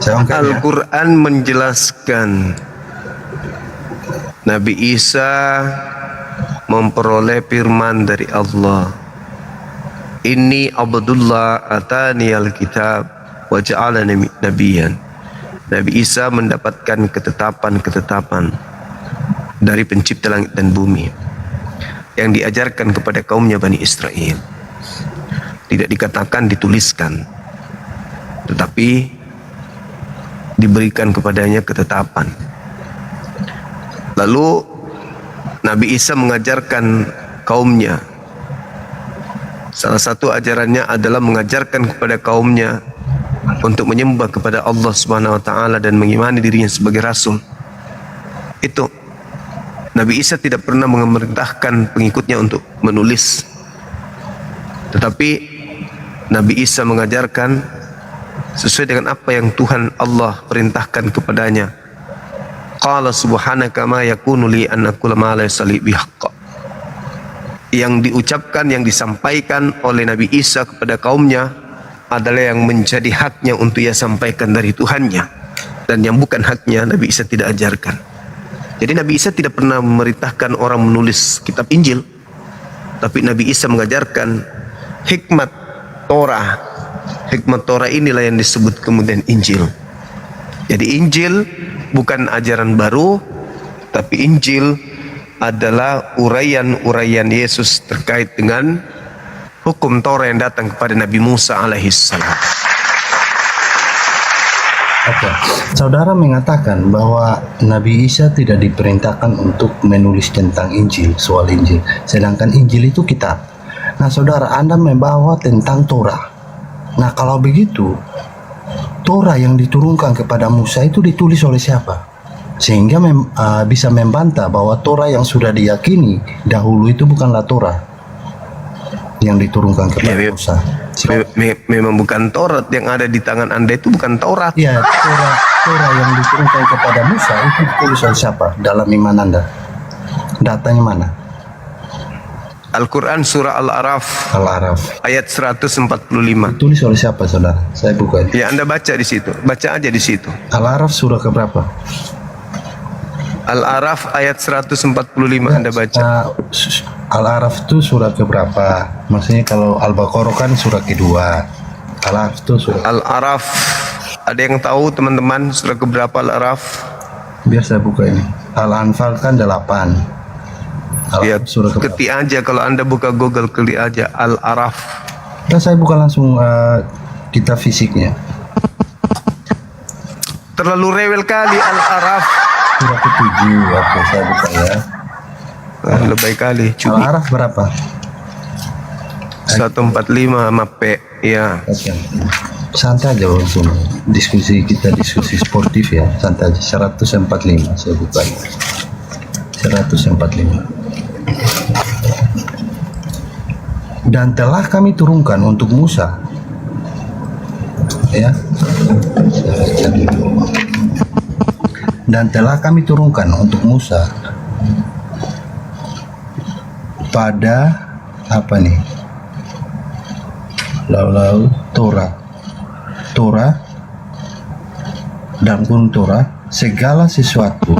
Al-Quran menjelaskan Nabi Isa memperoleh firman dari Allah. Inni Abdullah atani al-kitab wa ja'alani nabiyyan. Nabi Isa mendapatkan ketetapan-ketetapan dari pencipta langit dan bumi yang diajarkan kepada kaumnya Bani Israel. Tidak dikatakan dituliskan, tetapi diberikan kepadanya ketetapan. Lalu Nabi Isa mengajarkan kaumnya. Salah satu ajarannya adalah mengajarkan kepada kaumnya untuk menyembah kepada Allah Subhanahu wa taala dan mengimani dirinya sebagai rasul. Itu Nabi Isa tidak pernah memerintahkan pengikutnya untuk menulis. Tetapi Nabi Isa mengajarkan sesuai dengan apa yang Tuhan Allah perintahkan kepadanya. Qala subhanaka ma yakunu li an aqula ma laysa li bihaqq. Yang diucapkan, yang disampaikan oleh Nabi Isa kepada kaumnya adalah yang menjadi haknya untuk ia sampaikan dari Tuhannya, dan yang bukan haknya Nabi Isa tidak ajarkan. Jadi Nabi Isa tidak pernah memerintahkan orang menulis kitab Injil, tapi Nabi Isa mengajarkan hikmat Torah. Hikmat Torah inilah yang disebut kemudian Injil. Jadi Injil bukan ajaran baru, tapi Injil adalah uraian-uraian Yesus terkait dengan hukum Torah yang datang kepada Nabi Musa alaihissalam. Oke, saudara mengatakan bahwa Nabi Isa tidak diperintahkan untuk menulis tentang Injil, soal Injil. Sedangkan Injil itu kitab. Nah, saudara, Anda membawa tentang Torah. Nah, kalau begitu, Torah yang diturunkan kepada Musa itu ditulis oleh siapa? Sehingga bisa membantah bahwa Torah yang sudah diyakini dahulu itu bukanlah Torah yang diturunkan kepada Musa. Memang bukan Taurat yang ada di tangan Anda, itu bukan Taurat. Ya, Torah yang diturunkan kepada Musa itu ditulis oleh siapa dalam iman Anda? Datanya mana? Al-Quran surah Al-Araf ayat 145. Ditulis oleh siapa, saudara? Saya buka. Ya, Anda baca di situ. Baca aja di situ. Al-Araf surah keberapa? Al-Araf ayat 145 Anda baca. Al-Araf itu surah keberapa? Maksudnya kalau Al-Baqarah kan surah kedua. Al-Araf itu surah. Al-Araf, ada yang tahu teman-teman surah keberapa Al-Araf? Biar saya buka ini. Al-Anfal kan 8. Ya, ketik aja kalau Anda buka Google, ketik aja Al-Araf. Nah, saya buka langsung kitab fisiknya. Terlalu rewel kali Al-Araf. Surah ke-7. Oke, saya buka ya. Lebih kali. Al-Araf berapa? 145 mape. Ya. Santai aja langsung. Diskusi sportif ya. Santai aja. 145 saya buka. 145. Dan telah kami turunkan untuk Musa, ya. Dan telah kami turunkan untuk Musa pada apa nih? lalu Torah dalam kurung Torah segala sesuatu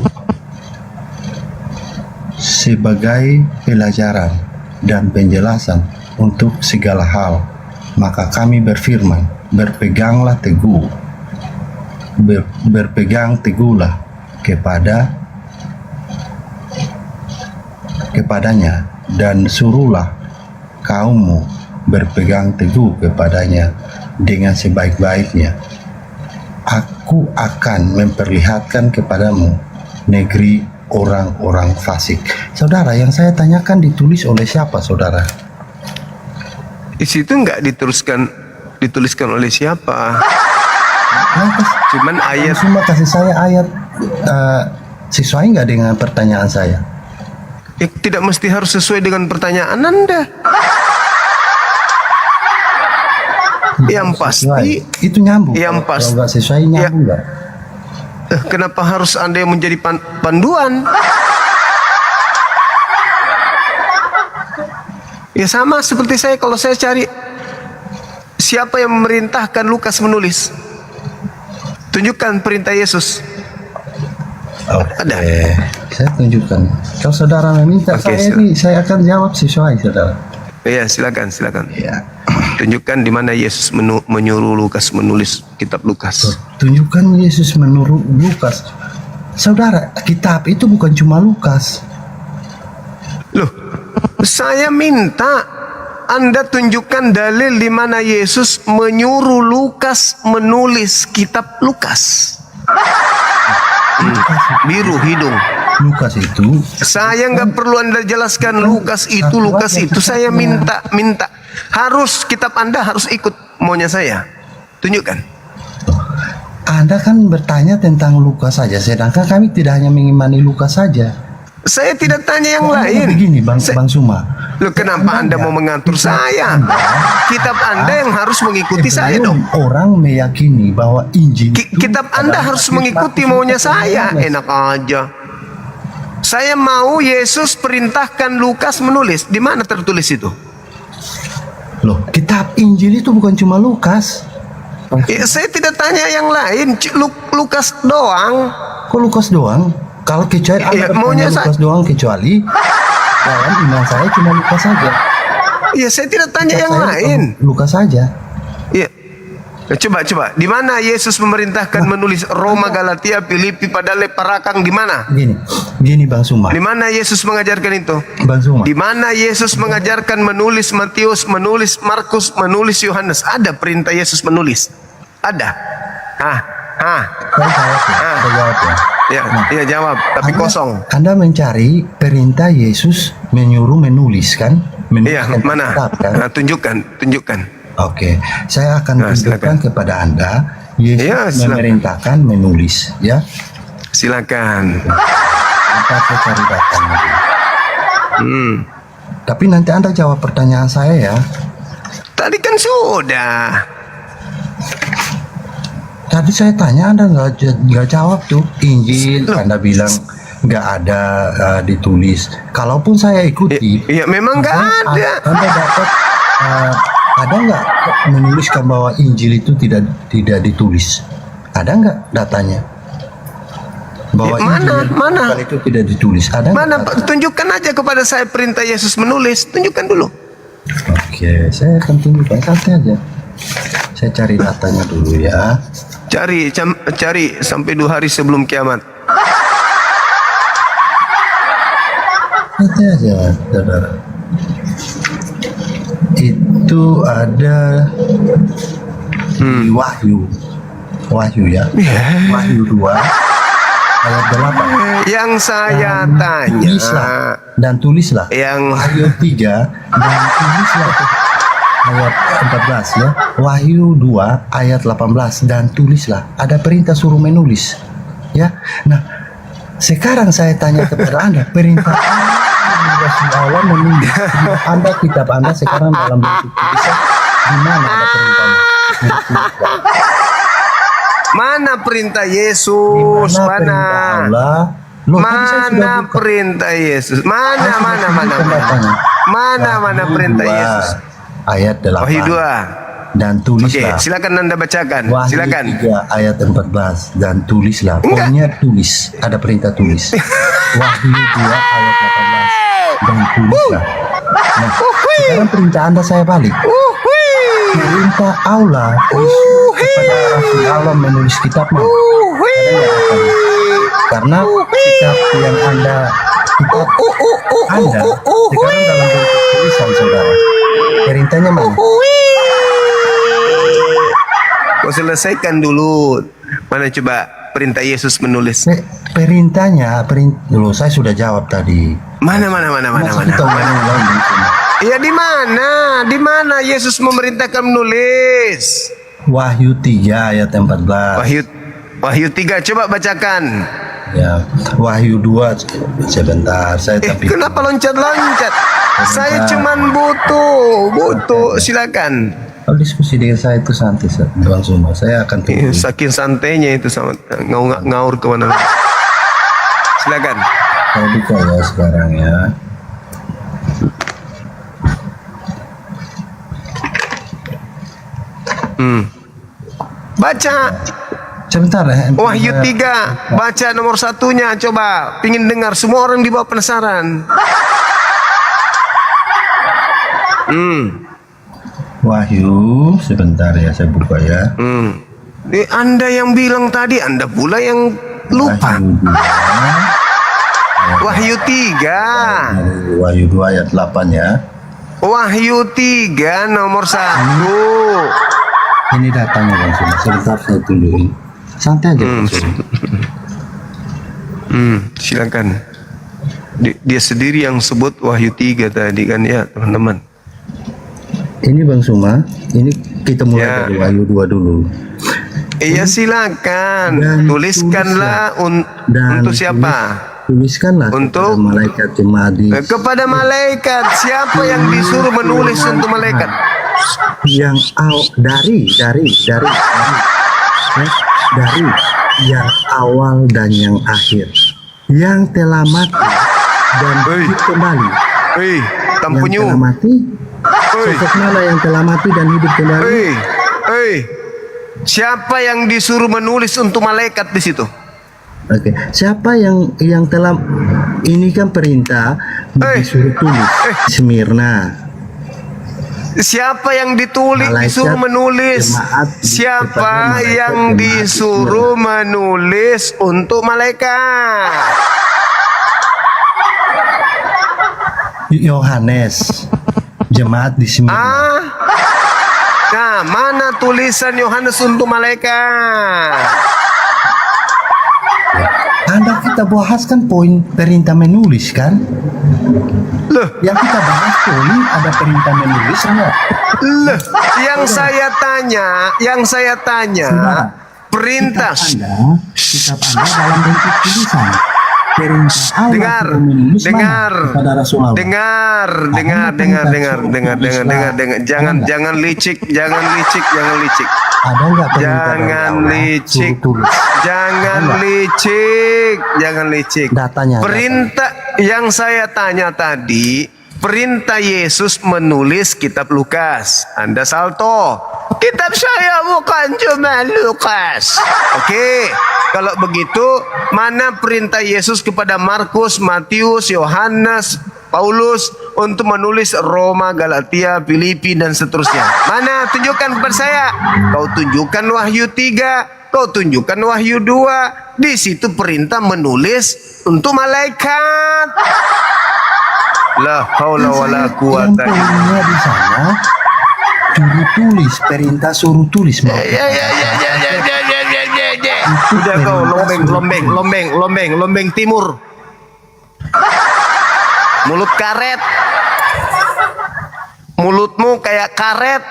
sebagai pelajaran dan penjelasan untuk segala hal. Maka kami berfirman, berpeganglah teguh, berpegang teguhlah kepadanya dan suruhlah kaummu berpegang teguh kepadanya dengan sebaik-baiknya. Aku akan memperlihatkan kepadamu negeri orang-orang fasik. Saudara, yang saya tanyakan ditulis oleh siapa, saudara? Di situ nggak dituliskan oleh siapa. Cuman ayat. Cuma kasih saya ayat sesuai nggak dengan pertanyaan saya? Tidak mesti harus sesuai dengan pertanyaan Anda. Yang pasti itu nyambung. Yang pasti kalau nggak sesuai nyambung nggak? Kenapa harus Anda yang menjadi panduan? Ya sama seperti saya, kalau saya cari siapa yang memerintahkan Lukas menulis, tunjukkan perintah Yesus. Ada. Saya tunjukkan. Kalau saudara meminta saya akan jawab sesuai, saudara. Iya, silakan. Ya. Tunjukkan di mana Yesus menyuruh Lukas menulis kitab Lukas. Tunjukkan Yesus menyuruh Lukas. Saudara, kitab itu bukan cuma Lukas. Loh, saya minta Anda tunjukkan dalil di mana Yesus menyuruh Lukas menulis kitab Lukas. Biru hidung. Lukas itu. Saya nggak perlu Anda jelaskan Lukas itu. Saya minta. Harus kitab Anda harus ikut maunya saya. Tunjukkan. Anda kan bertanya tentang Lukas saja, sedangkan kami tidak hanya mengimani Lukas saja. Saya tidak tanya yang lain. Begini, Bang Suma. Loh, kenapa Anda mau mengatur saya? Kitab Anda yang harus mengikuti saya dong. Orang meyakini bahwa Injil kitab Anda harus mengikuti maunya saya. Enak aja. Saya mau Yesus perintahkan Lukas menulis. Di mana tertulis itu? Loh, kitab Injil itu bukan cuma Lukas. Ya, saya tidak tanya yang lain. Lukas doang. Kok Lukas doang? Kalau kecuali maunya Lukas doang, kecuali dalam iman saya cuma Lukas saja. Iya, saya tidak tanya yang lain. Lukas saja. Iya. Coba. Di mana Yesus memerintahkan menulis Roma, Galatia, Filipi, Padale, Parakang, di mana? Gini Bang Suma. Di mana Yesus mengajarkan itu? Bang Suma. Di mana Yesus mengajarkan menulis Matius, menulis Markus, menulis Yohanes? Ada perintah Yesus menulis? Ada. Saya jawab ya. Ya, jawab, tapi kosong. Anda mencari perintah Yesus menyuruh menulis kan? Iya, mana? Kitab, kan? Nah, tunjukkan. Oke, saya akan tunjukkan kepada Anda Yesus memerintahkan menulis, ya. Silakan. Saya cari datanya. Tapi nanti Anda jawab pertanyaan saya ya. Tadi kan sudah. Tadi saya tanya Anda nggak jawab tuh. Injil Anda bilang nggak ada ditulis. Kalaupun saya ikuti, ya memang nggak ada. Anda dapat ada nggak menuliskan bahwa Injil itu tidak ditulis? Ada nggak datanya? Bahwa mana? Itu tidak ditulis. Ada mana? Tunjukkan aja kepada saya perintah Yesus menulis. Tunjukkan dulu. Oke, saya akan tunjukkan. Santai aja. Saya cari datanya dulu ya. Cari sampai 2 hari sebelum kiamat. Santai aja, saudara. Itu ada di Wahyu ya. Wahyu 2 ayat 8. Yang saya tanya tulislah. Yang Wahyu 3 dan tulislah ayat 14 ya. Wahyu 2 ayat 18 dan tulislah. Ada perintah suruh menulis. Ya. Nah, sekarang saya tanya kepada Anda, perintah Allah menulis. Anda kitab Anda sekarang dalam bentuk tulisan, di mana ada perintahnya? Mana perintah Yesus? Mana? Allah? Mana perintah Yesus? Mana perintah Yesus? Ayat 8. Wahyu 2. dan Oke, tulislah. silakan Anda bacakan. Wahyu Silakan. 3 ayat 14 dan tulislah. Pokoknya tulis, ada perintah tulis. Wahyu 2 ayat 18 dan tulislah. Nah, sekarang perintah Anda saya balik. Perintah Allah kepada Rasul Allah menulis kitab mana? Karena kitab yang Anda sekarang dalam bentuk tulisan, saudara. Perintahnya mana? Kau selesaikan dulu. Mana coba perintah Yesus menulis? Perintahnya, dulu saya sudah jawab tadi. Mana. Iya di mana? Di mana Yesus memerintahkan menulis? Wahyu 3 ayat 14. Wahyu 3 coba bacakan. Ya, Wahyu 2 sebentar saya tapi Kenapa loncat-loncat? Saya cuman butuh. Silakan. Kalau diskusi dengan saya itu santai, Bang Suma. Saya akan tunggu. Saking santainya itu sama ngaur kemana. Silakan. Saya buka ya sekarang ya. Baca. Sebentar ya. Wahyu 3, baca nomor 1-nya coba. Pingin dengar, semua orang di bawah penasaran. Wahyu, sebentar ya saya buka ya. Anda yang bilang tadi, Anda pula yang lupa. Wahyu 3. Wahyu 2 ayat 8 ya. Wahyu 3 nomor 1. Ini datanya Bang Suma. Sebentar saya tunjukin. Santai aja Bang Suma. Silakan. Dia sendiri yang sebut Wahyu 3 tadi kan ya, teman-teman. Ini Bang Suma, ini kita mulai dari Wahyu 2 dulu. Iya silakan. Tuliskanlah untuk siapa? Tuliskanlah untuk malaikat jemaat kepada malaikat. Siapa yang disuruh menulis untuk malaikat? Yang dari yang awal dan yang akhir, yang telah mati dan hidup kembali. Yang telah mati, sosok mana yang telah mati dan hidup kembali? Siapa yang disuruh menulis untuk malaikat di situ? Oke, siapa yang telah, ini kan perintah disuruh tulis. Smyrna. Siapa yang disuruh menulis? Siapa yang disuruh menulis untuk malaikat? Yohanes, jemaat di Smyrna. Nah, mana tulisan Yohanes untuk malaikat? Anda kita bahas kan poin perintah menulis kan? Loh, yang kita bahas poin ada perintah menulis enggak? Loh, yang saya tanya, perintah kitab Anda dalam bentuk tulisan. Perintah Allah dengar. Jangan licik. Ada enggak Jangan licik. Datanya. Perintah yang saya tanya tadi, perintah Yesus menulis kitab Lukas. Anda salto. Kitab saya bukan cuma Lukas. Oke. Kalau begitu, mana perintah Yesus kepada Markus, Matius, Yohanes, Paulus untuk menulis Roma, Galatia, Filipi dan seterusnya? Mana? Tunjukkan kepada saya. Kau tunjukkan Wahyu 3, kau tunjukkan Wahyu 2. Di situ perintah menulis untuk malaikat. La haula wala quwata illa billah. Di sana suruh tulis, perintah suruh tulis. Udah kau lombeng timur. Mulut karet. Mulutmu kayak karet.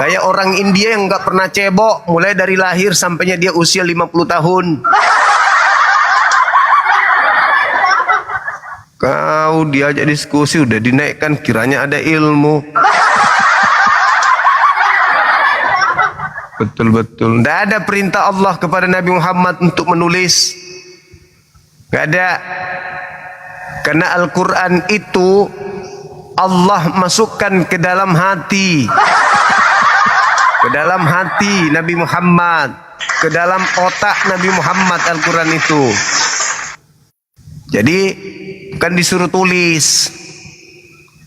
Kayak orang India yang nggak pernah cebok, mulai dari lahir sampainya dia usia 50 tahun. Kau diajak diskusi udah dinaikkan, kiranya ada ilmu. Betul. Tidak ada perintah Allah kepada Nabi Muhammad untuk menulis. Gak ada. Karena Al-Quran itu Allah masukkan ke dalam hati. Ke dalam hati Nabi Muhammad, ke dalam otak Nabi Muhammad Al-Quran itu. Jadi bukan disuruh tulis.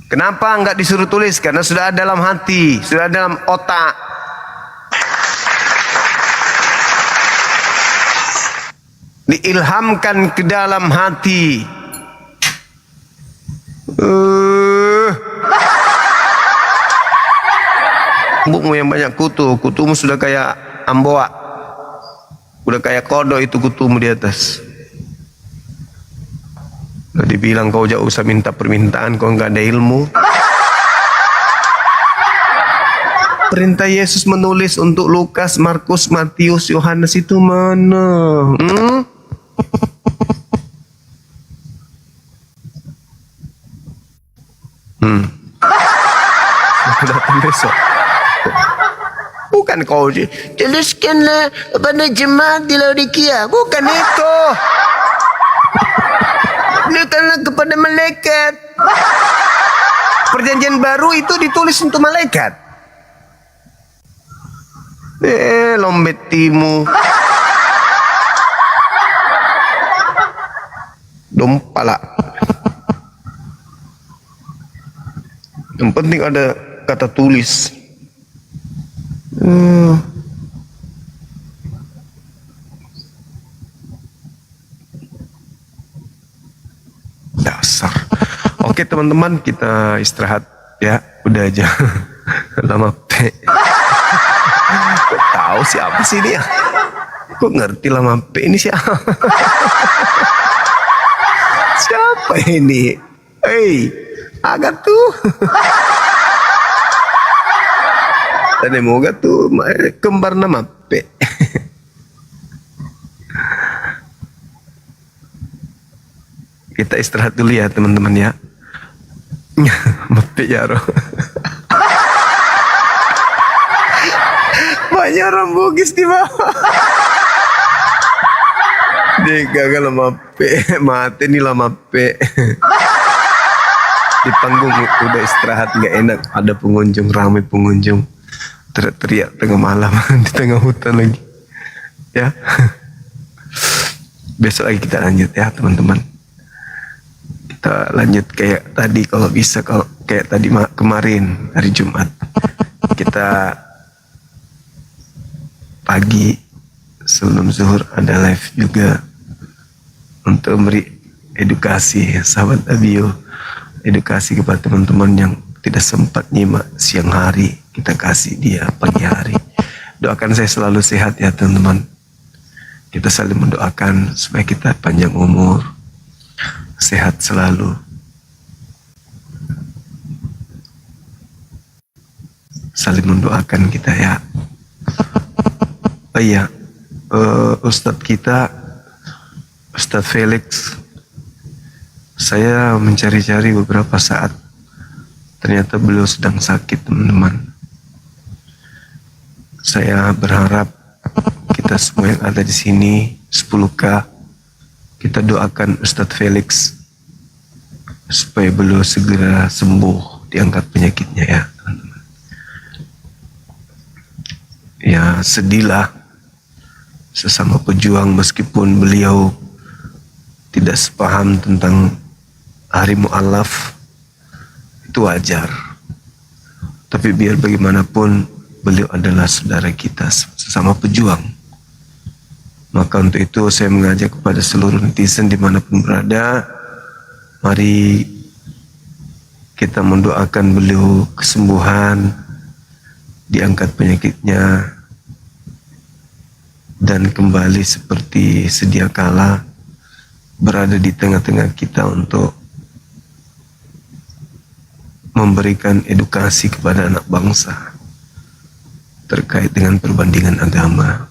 Kenapa enggak disuruh tulis? Karena sudah ada dalam hati, sudah ada dalam otak. Diilhamkan ke dalam hati. Rambutmu yang banyak kutu, kutumu sudah kayak amboa, udah kayak kodok itu kutumu di atas. Udah dibilang kau jauh usah minta permintaan, kau nggak ada ilmu. Perintah Yesus menulis untuk Lukas, Markus, Matius, Yohanes itu mana? Aku datang besok. Bukan kau tuliskanlah pada jemaat di Laodikia. Bukan itu. Tuliskanlah kepada malaikat. Perjanjian baru itu ditulis untuk malaikat. Lombet timu. Dompala. Yang penting ada kata tulis. Dasar. Oke teman-teman, kita istirahat ya. Udah aja. Lama pe. Kok tahu siapa sih dia? Kok ngerti lama pe ini siapa? Siapa ini? Hei, agak tuh. Dan moga tuh kembar nama pe. Kita istirahat dulu ya teman-teman ya. Mape ya roh. Banyak orang bugis di bawah. Dia gagal mape, mati nih lah mape. Di panggung udah istirahat nggak enak, ada pengunjung, ramai pengunjung. Teriak tengah malam di tengah hutan lagi ya. Besok lagi kita lanjut ya teman-teman. Kita lanjut kayak tadi kalau bisa, kalau kayak tadi kemarin hari Jumat kita pagi sebelum zuhur ada live juga untuk memberi edukasi sahabat Abio, edukasi kepada teman-teman yang tidak sempat nyimak siang hari. Kita kasih dia pagi hari. Doakan saya selalu sehat ya teman-teman. Kita saling mendoakan supaya kita panjang umur, sehat selalu. Saling mendoakan kita ya. Oh iya, Ustadz kita, Ustadz Felix, saya mencari-cari beberapa saat. Ternyata beliau sedang sakit teman-teman. Saya berharap kita semua yang ada di sini 10K kita doakan Ustadz Felix supaya beliau segera sembuh, diangkat penyakitnya ya teman-teman. Ya sedihlah sesama pejuang meskipun beliau tidak sepaham tentang hari mu'alaf, itu wajar. Tapi biar bagaimanapun beliau adalah saudara kita, sesama pejuang. Maka untuk itu saya mengajak kepada seluruh netizen dimanapun berada, mari kita mendoakan beliau kesembuhan, diangkat penyakitnya, dan kembali seperti sedia kala berada di tengah-tengah kita untuk memberikan edukasi kepada anak bangsa terkait dengan perbandingan agama.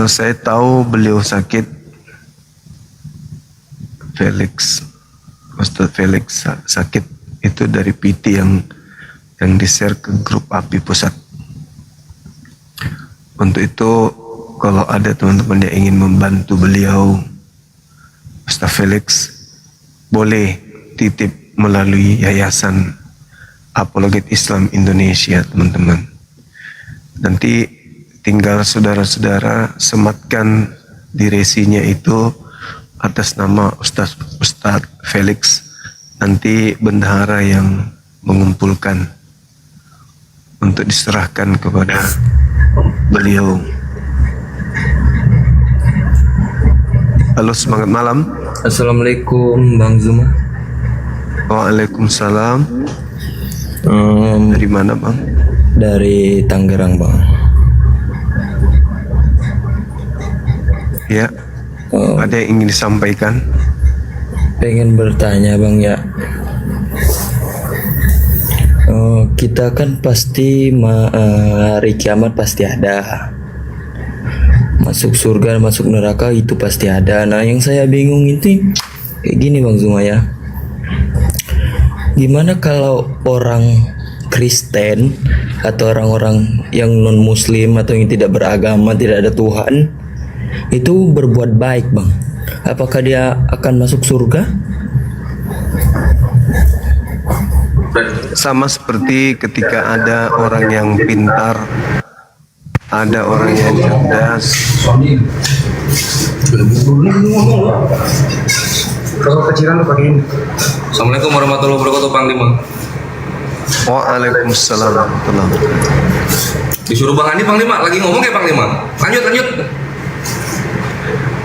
Saya tahu beliau sakit, Felix, Ustadz Felix sakit itu dari PT yang di-share ke grup API pusat. Untuk itu kalau ada teman-teman yang ingin membantu beliau Ustaz Felix boleh titip melalui Yayasan Apologet Islam Indonesia, teman-teman. Nanti tinggal saudara-saudara sematkan di resinya itu atas nama Ustaz Felix, nanti bendahara yang mengumpulkan untuk diserahkan kepada beliau. Halo, semangat malam. Assalamualaikum Bang Zuma. Waalaikumsalam. Dari mana Bang? Dari Tangerang Bang. Ya. Ada yang ingin disampaikan? Pengen bertanya Bang ya. Kita kan pasti hari kiamat pasti ada. Masuk surga, masuk neraka itu pasti ada. Nah, yang saya bingung itu kayak gini Bang Zuma ya. Gimana kalau orang Kristen atau orang-orang yang non Muslim atau yang tidak beragama, tidak ada Tuhan, itu berbuat baik Bang, apakah dia akan masuk surga? Sama seperti ketika ada orang yang pintar, ada orang yang cerdas. Kalau kecilan lu pakai ini. Assalamualaikum warahmatullahi wabarakatuh, Panglima. Waalaikumsalam warahmatullahi wabarakatuh. Disuruh Bang Andi Panglima, lagi ngomong ya Panglima. Lanjut.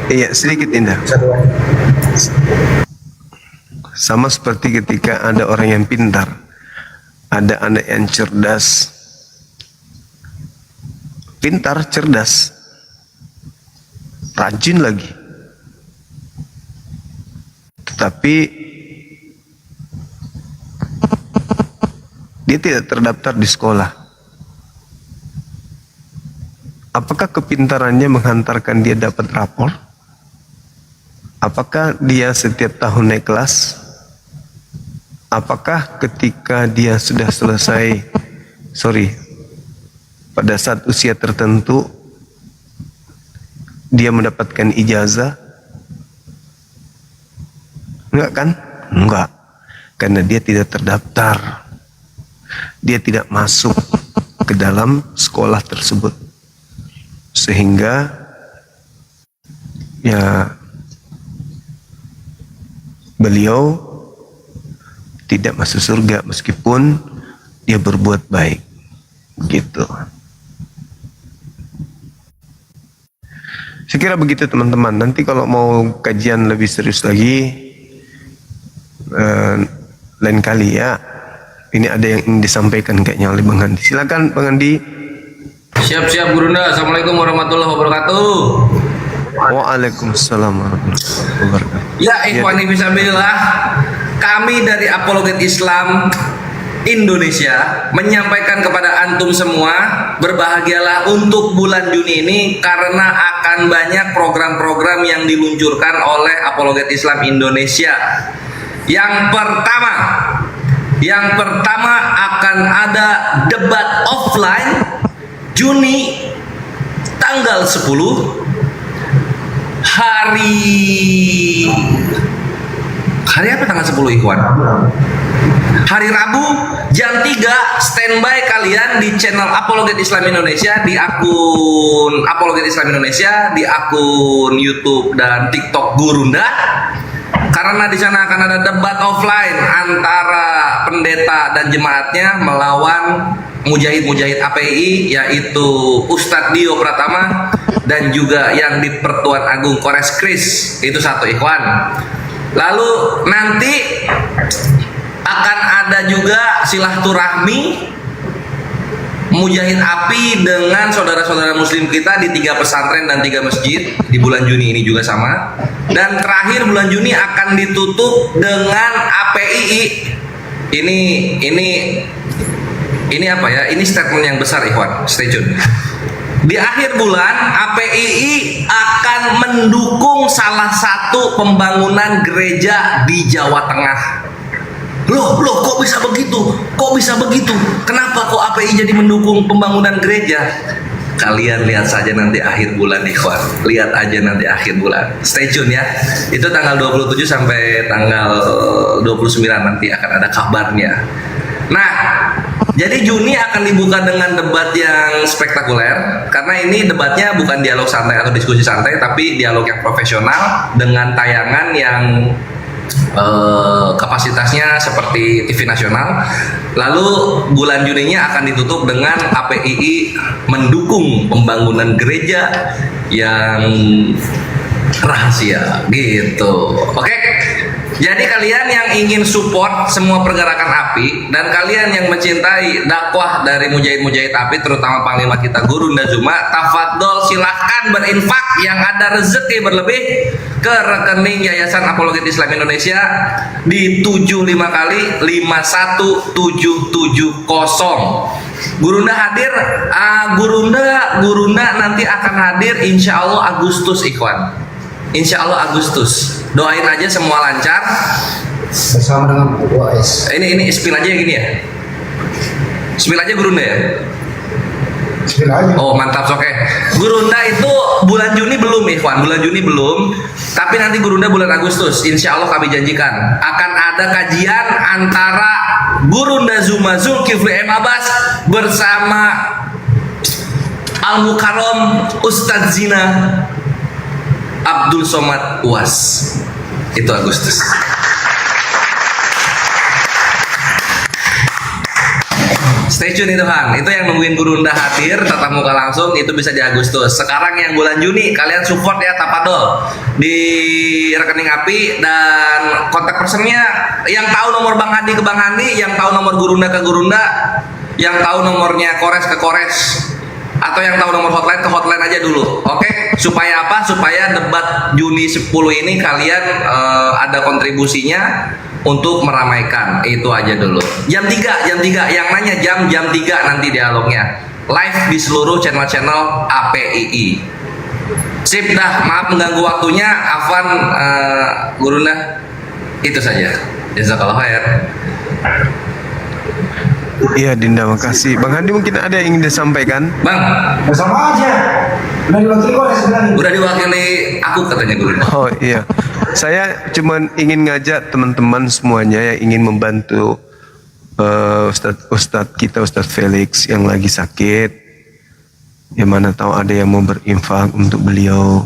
Iya, sedikit Indah. Sama seperti ketika ada orang yang pintar, ada anak yang cerdas, pintar, cerdas, rajin lagi, tetapi dia tidak terdaftar di sekolah. Apakah kepintarannya menghantarkan dia dapat rapor? Apakah dia setiap tahun naik kelas? Apakah ketika dia sudah selesai, pada saat usia tertentu, dia mendapatkan ijazah? Enggak kan? Enggak. Karena dia tidak terdaftar. Dia tidak masuk ke dalam sekolah tersebut. Sehingga ya beliau tidak masuk surga meskipun dia berbuat baik, gitu. Saya kira begitu teman-teman. Nanti kalau mau kajian lebih serius lagi, lain kali ya. Ini ada yang ingin disampaikan kayaknya oleh Bang Andi. Silakan Bang Andi. Siap Gurunda. Assalamualaikum warahmatullahi wabarakatuh. Waalaikumsalam warahmatullahi wabarakatuh. Ya, ikhwani fisabilillah, kami dari Apologet Islam Indonesia menyampaikan kepada antum semua, berbahagialah untuk bulan Juni ini karena akan banyak program-program yang diluncurkan oleh Apologet Islam Indonesia. Yang pertama akan ada debat offline Juni tanggal 10 hari apa tanggal 10 Ikhwan? Hari Rabu jam 3, standby kalian di channel Apologet Islam Indonesia, di akun Apologet Islam Indonesia, di akun YouTube dan TikTok Gurunda. Karena di sana akan ada debat offline antara pendeta dan jemaatnya melawan mujahid-mujahid API, yaitu Ustadz Dio Pratama dan juga yang di Pertuan Agung Kores Kris. Itu satu Ikhwan. Lalu nanti akan ada juga silaturahmi Mujahid API dengan saudara-saudara muslim kita di 3 pesantren dan 3 masjid di bulan Juni ini juga sama. Dan terakhir bulan Juni akan ditutup dengan APII. Ini apa ya? Ini statement yang besar Ikhwan. Stay tune. Di akhir bulan APII akan mendukung salah satu pembangunan gereja di Jawa Tengah. Loh, kok bisa begitu? Kenapa kok API jadi mendukung pembangunan gereja? Kalian lihat saja nanti akhir bulan ikhwan. Lihat aja nanti akhir bulan. Stay tune ya. Itu tanggal 27 sampai tanggal 29 nanti akan ada kabarnya. Nah, jadi Juni akan dibuka dengan debat yang spektakuler karena ini debatnya bukan dialog santai atau diskusi santai, tapi dialog yang profesional dengan tayangan yang kapasitasnya seperti TV nasional. Lalu bulan Juninya akan ditutup dengan APII mendukung pembangunan gereja yang rahasia gitu. Oke. Jadi kalian yang ingin support semua pergerakan API dan kalian yang mencintai dakwah dari mujahid-mujahid API, terutama Panglima kita Gurunda Zuma, tafadhol silahkan berinfak yang ada rezeki berlebih ke rekening Yayasan Apologet Islam Indonesia di 75 kali 51770. Gurunda hadir, Gurunda nanti akan hadir insya Allah Agustus ikhwan. Insya Allah Agustus. Doain aja semua lancar. Bersama dengan UAS. Ini spill aja yang gini ya. Spill aja Gurunda ya. Spill aja. Oh mantap, oke. Gurunda itu bulan Juni belum ikhwan, bulan Juni belum. Tapi nanti Gurunda bulan Agustus. Insya Allah kami janjikan akan ada kajian antara Gurunda Zuma Zulkifli M. Abbas bersama Al Mukarram Ustadz Zina Abdul Somad UAS. Itu Agustus. Stay tune itu Han. Itu yang nungguin Gurunda hadir tatap muka langsung itu bisa di Agustus. Sekarang yang bulan Juni kalian support ya tapadol di rekening API dan kontak personnya yang tahu nomor Bang Handi ke Bang Handi, yang tahu nomor Gurunda ke Gurunda, yang tahu nomornya Kores ke Kores, atau yang tahu nomor hotline ke hotline aja dulu. Oke, supaya apa? Supaya debat Juni 10 ini kalian ada kontribusinya untuk meramaikan. Itu aja dulu. Jam 3 yang nanya jam 3 nanti dialognya. Live di seluruh channel-channel APII. Sip dah, maaf mengganggu waktunya. Afwan Gurunda. Itu saja. Jazakallah khair. Iya Dinda, makasih. Bang Handi mungkin ada yang ingin disampaikan? Bang, bersama aja. Udah diwakili Kores sebenarnya. Udah diwakili aku katanya Gurunda. Oh iya. Saya cuman ingin ngajak teman-teman semuanya yang ingin membantu Ustadz kita, Ustadz Felix yang lagi sakit. Yang mana tahu ada yang mau berinfak untuk beliau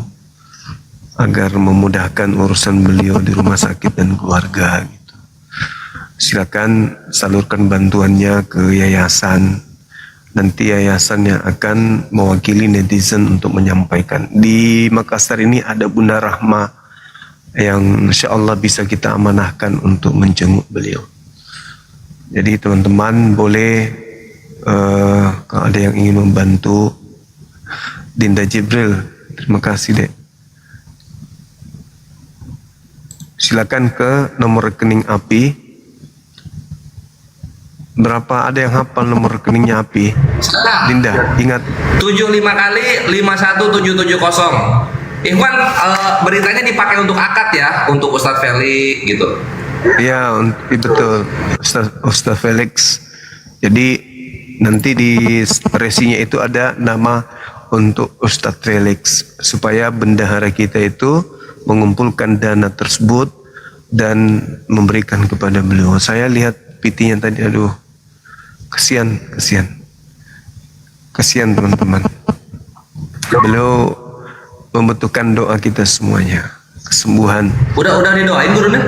agar memudahkan urusan beliau di rumah sakit dan keluarga. Silakan salurkan bantuannya ke yayasan. Nanti yayasan yang akan mewakili netizen untuk menyampaikan. Di Makassar ini ada Bunda Rahma yang insya Allah bisa kita amanahkan untuk menjenguk beliau. Jadi teman-teman boleh kalau ada yang ingin membantu. Dinda Jibril, terima kasih dek. Silakan ke nomor rekening API. Berapa, ada yang hafal nomor rekeningnya API? Dinda, ingat. 75 kali 51770. Ikhwan, beritanya dipakai untuk akad ya, untuk Ustadz Felix gitu. Iya, betul. Ustadz Felix. Jadi nanti di resinya itu ada nama untuk Ustadz Felix supaya bendahara kita itu mengumpulkan dana tersebut dan memberikan kepada beliau. Saya lihat PT-nya tadi, aduh. Kasihan teman-teman. Beliau membutuhkan doa kita semuanya, kesembuhan. Udah didoain Gurunda?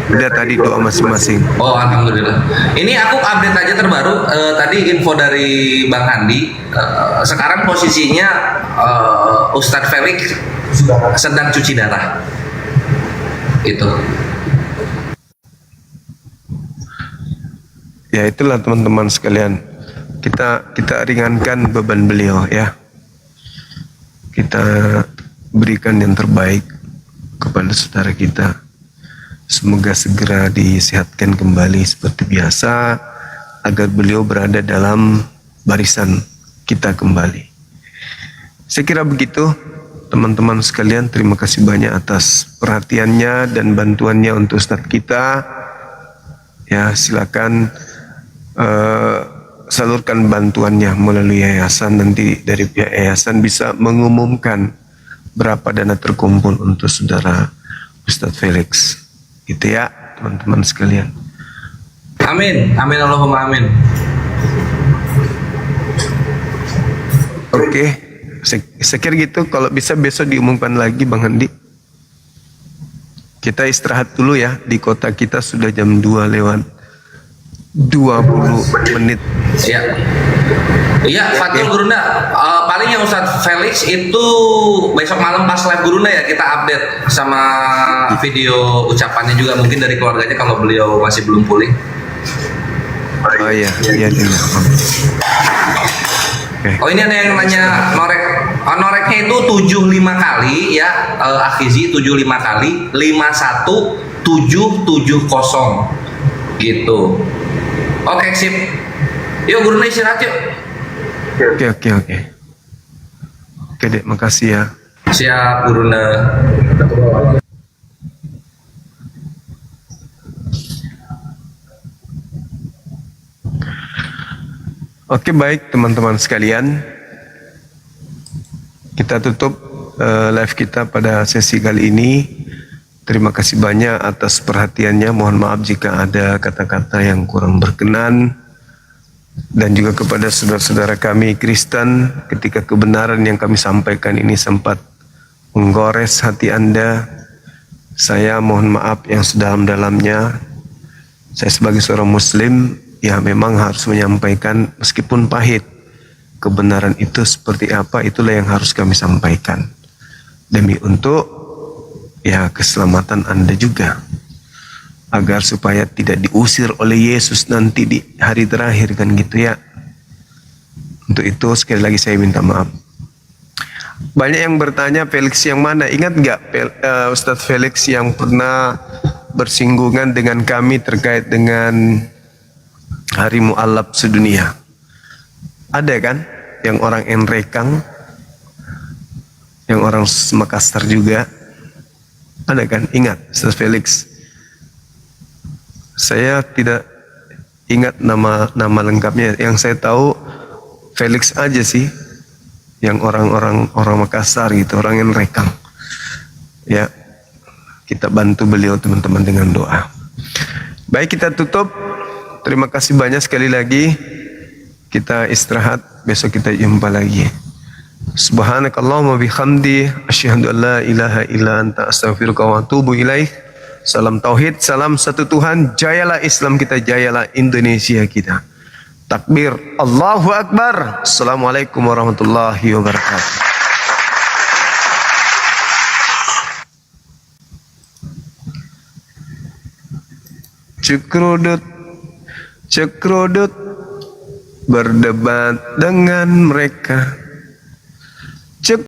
Udah tadi doa masing-masing. Oh alhamdulillah. Ini aku update aja terbaru. Tadi info dari Bang Handi. Sekarang posisinya Ustadz Felix sedang cuci darah. Itu. Ya itulah teman-teman sekalian, kita ringankan beban beliau ya, kita berikan yang terbaik kepada saudara kita, semoga segera disehatkan kembali seperti biasa agar beliau berada dalam barisan kita kembali. Saya kira begitu teman-teman sekalian, terima kasih banyak atas perhatiannya dan bantuannya untuk Ustadz kita ya. Silakan salurkan bantuannya melalui yayasan. Nanti dari pihak yayasan bisa mengumumkan berapa dana terkumpul untuk saudara Ustadz Felix. Gitu ya teman-teman sekalian. Amin, amin Allahumma amin. Oke, saya kira gitu. Kalau bisa besok diumumkan lagi Bang Handi. Kita istirahat dulu ya. Di kota kita sudah jam 2 lewat 20 menit. Iya. Iya, Fatul Gurunda. Paling yang Ustadz Felix itu besok malam pas live Gurunda ya kita update sama video ucapannya juga mungkin dari keluarganya kalau beliau masih belum pulih. Oh iya, iya. Oh ini ada yang nanya noreknya itu 75 kali ya, Akhizi 75 kali 51770 gitu. Oke sip. Yuk Gurunda istirahat yuk. Oke. Oke Dek, makasih ya. Siap Gurunda. Oke baik teman-teman sekalian, kita tutup live kita pada sesi kali ini. Terima kasih banyak atas perhatiannya. Mohon maaf jika ada kata-kata yang kurang berkenan, dan juga kepada saudara-saudara kami Kristen ketika kebenaran yang kami sampaikan ini sempat menggores hati Anda. Saya mohon maaf yang sedalam-dalamnya. Saya sebagai seorang Muslim ya memang harus menyampaikan meskipun pahit. Kebenaran itu seperti apa, itulah yang harus kami sampaikan. Demi untuk ya keselamatan Anda juga. Agar supaya tidak diusir oleh Yesus nanti di hari terakhir kan gitu ya. Untuk itu sekali lagi saya minta maaf. Banyak yang bertanya Felix yang mana? Ingat nggak Ustadz Felix yang pernah bersinggungan dengan kami terkait dengan Hari Mu'allaf sedunia? Ada kan yang orang Enrekang, yang orang Makassar juga ada kan? Ingat Ustaz Felix? Saya tidak ingat nama lengkapnya. Yang saya tahu Felix aja sih, yang orang Makassar gitu, orang Enrekang. Ya, kita bantu beliau teman-teman dengan doa. Baik, kita tutup. Terima kasih banyak sekali lagi. Kita istirahat, besok kita jumpa lagi. Subhanakallahumma bihamdi asyhadu an la ilaha illa anta astaghfiruka wa atubu ilaik. Salam tauhid, salam satu Tuhan. Jayalah Islam kita, jayalah Indonesia kita. Takbir, Allahu Akbar. Assalamualaikum warahmatullahi wabarakatuh. Cekrudut berdebat dengan mereka.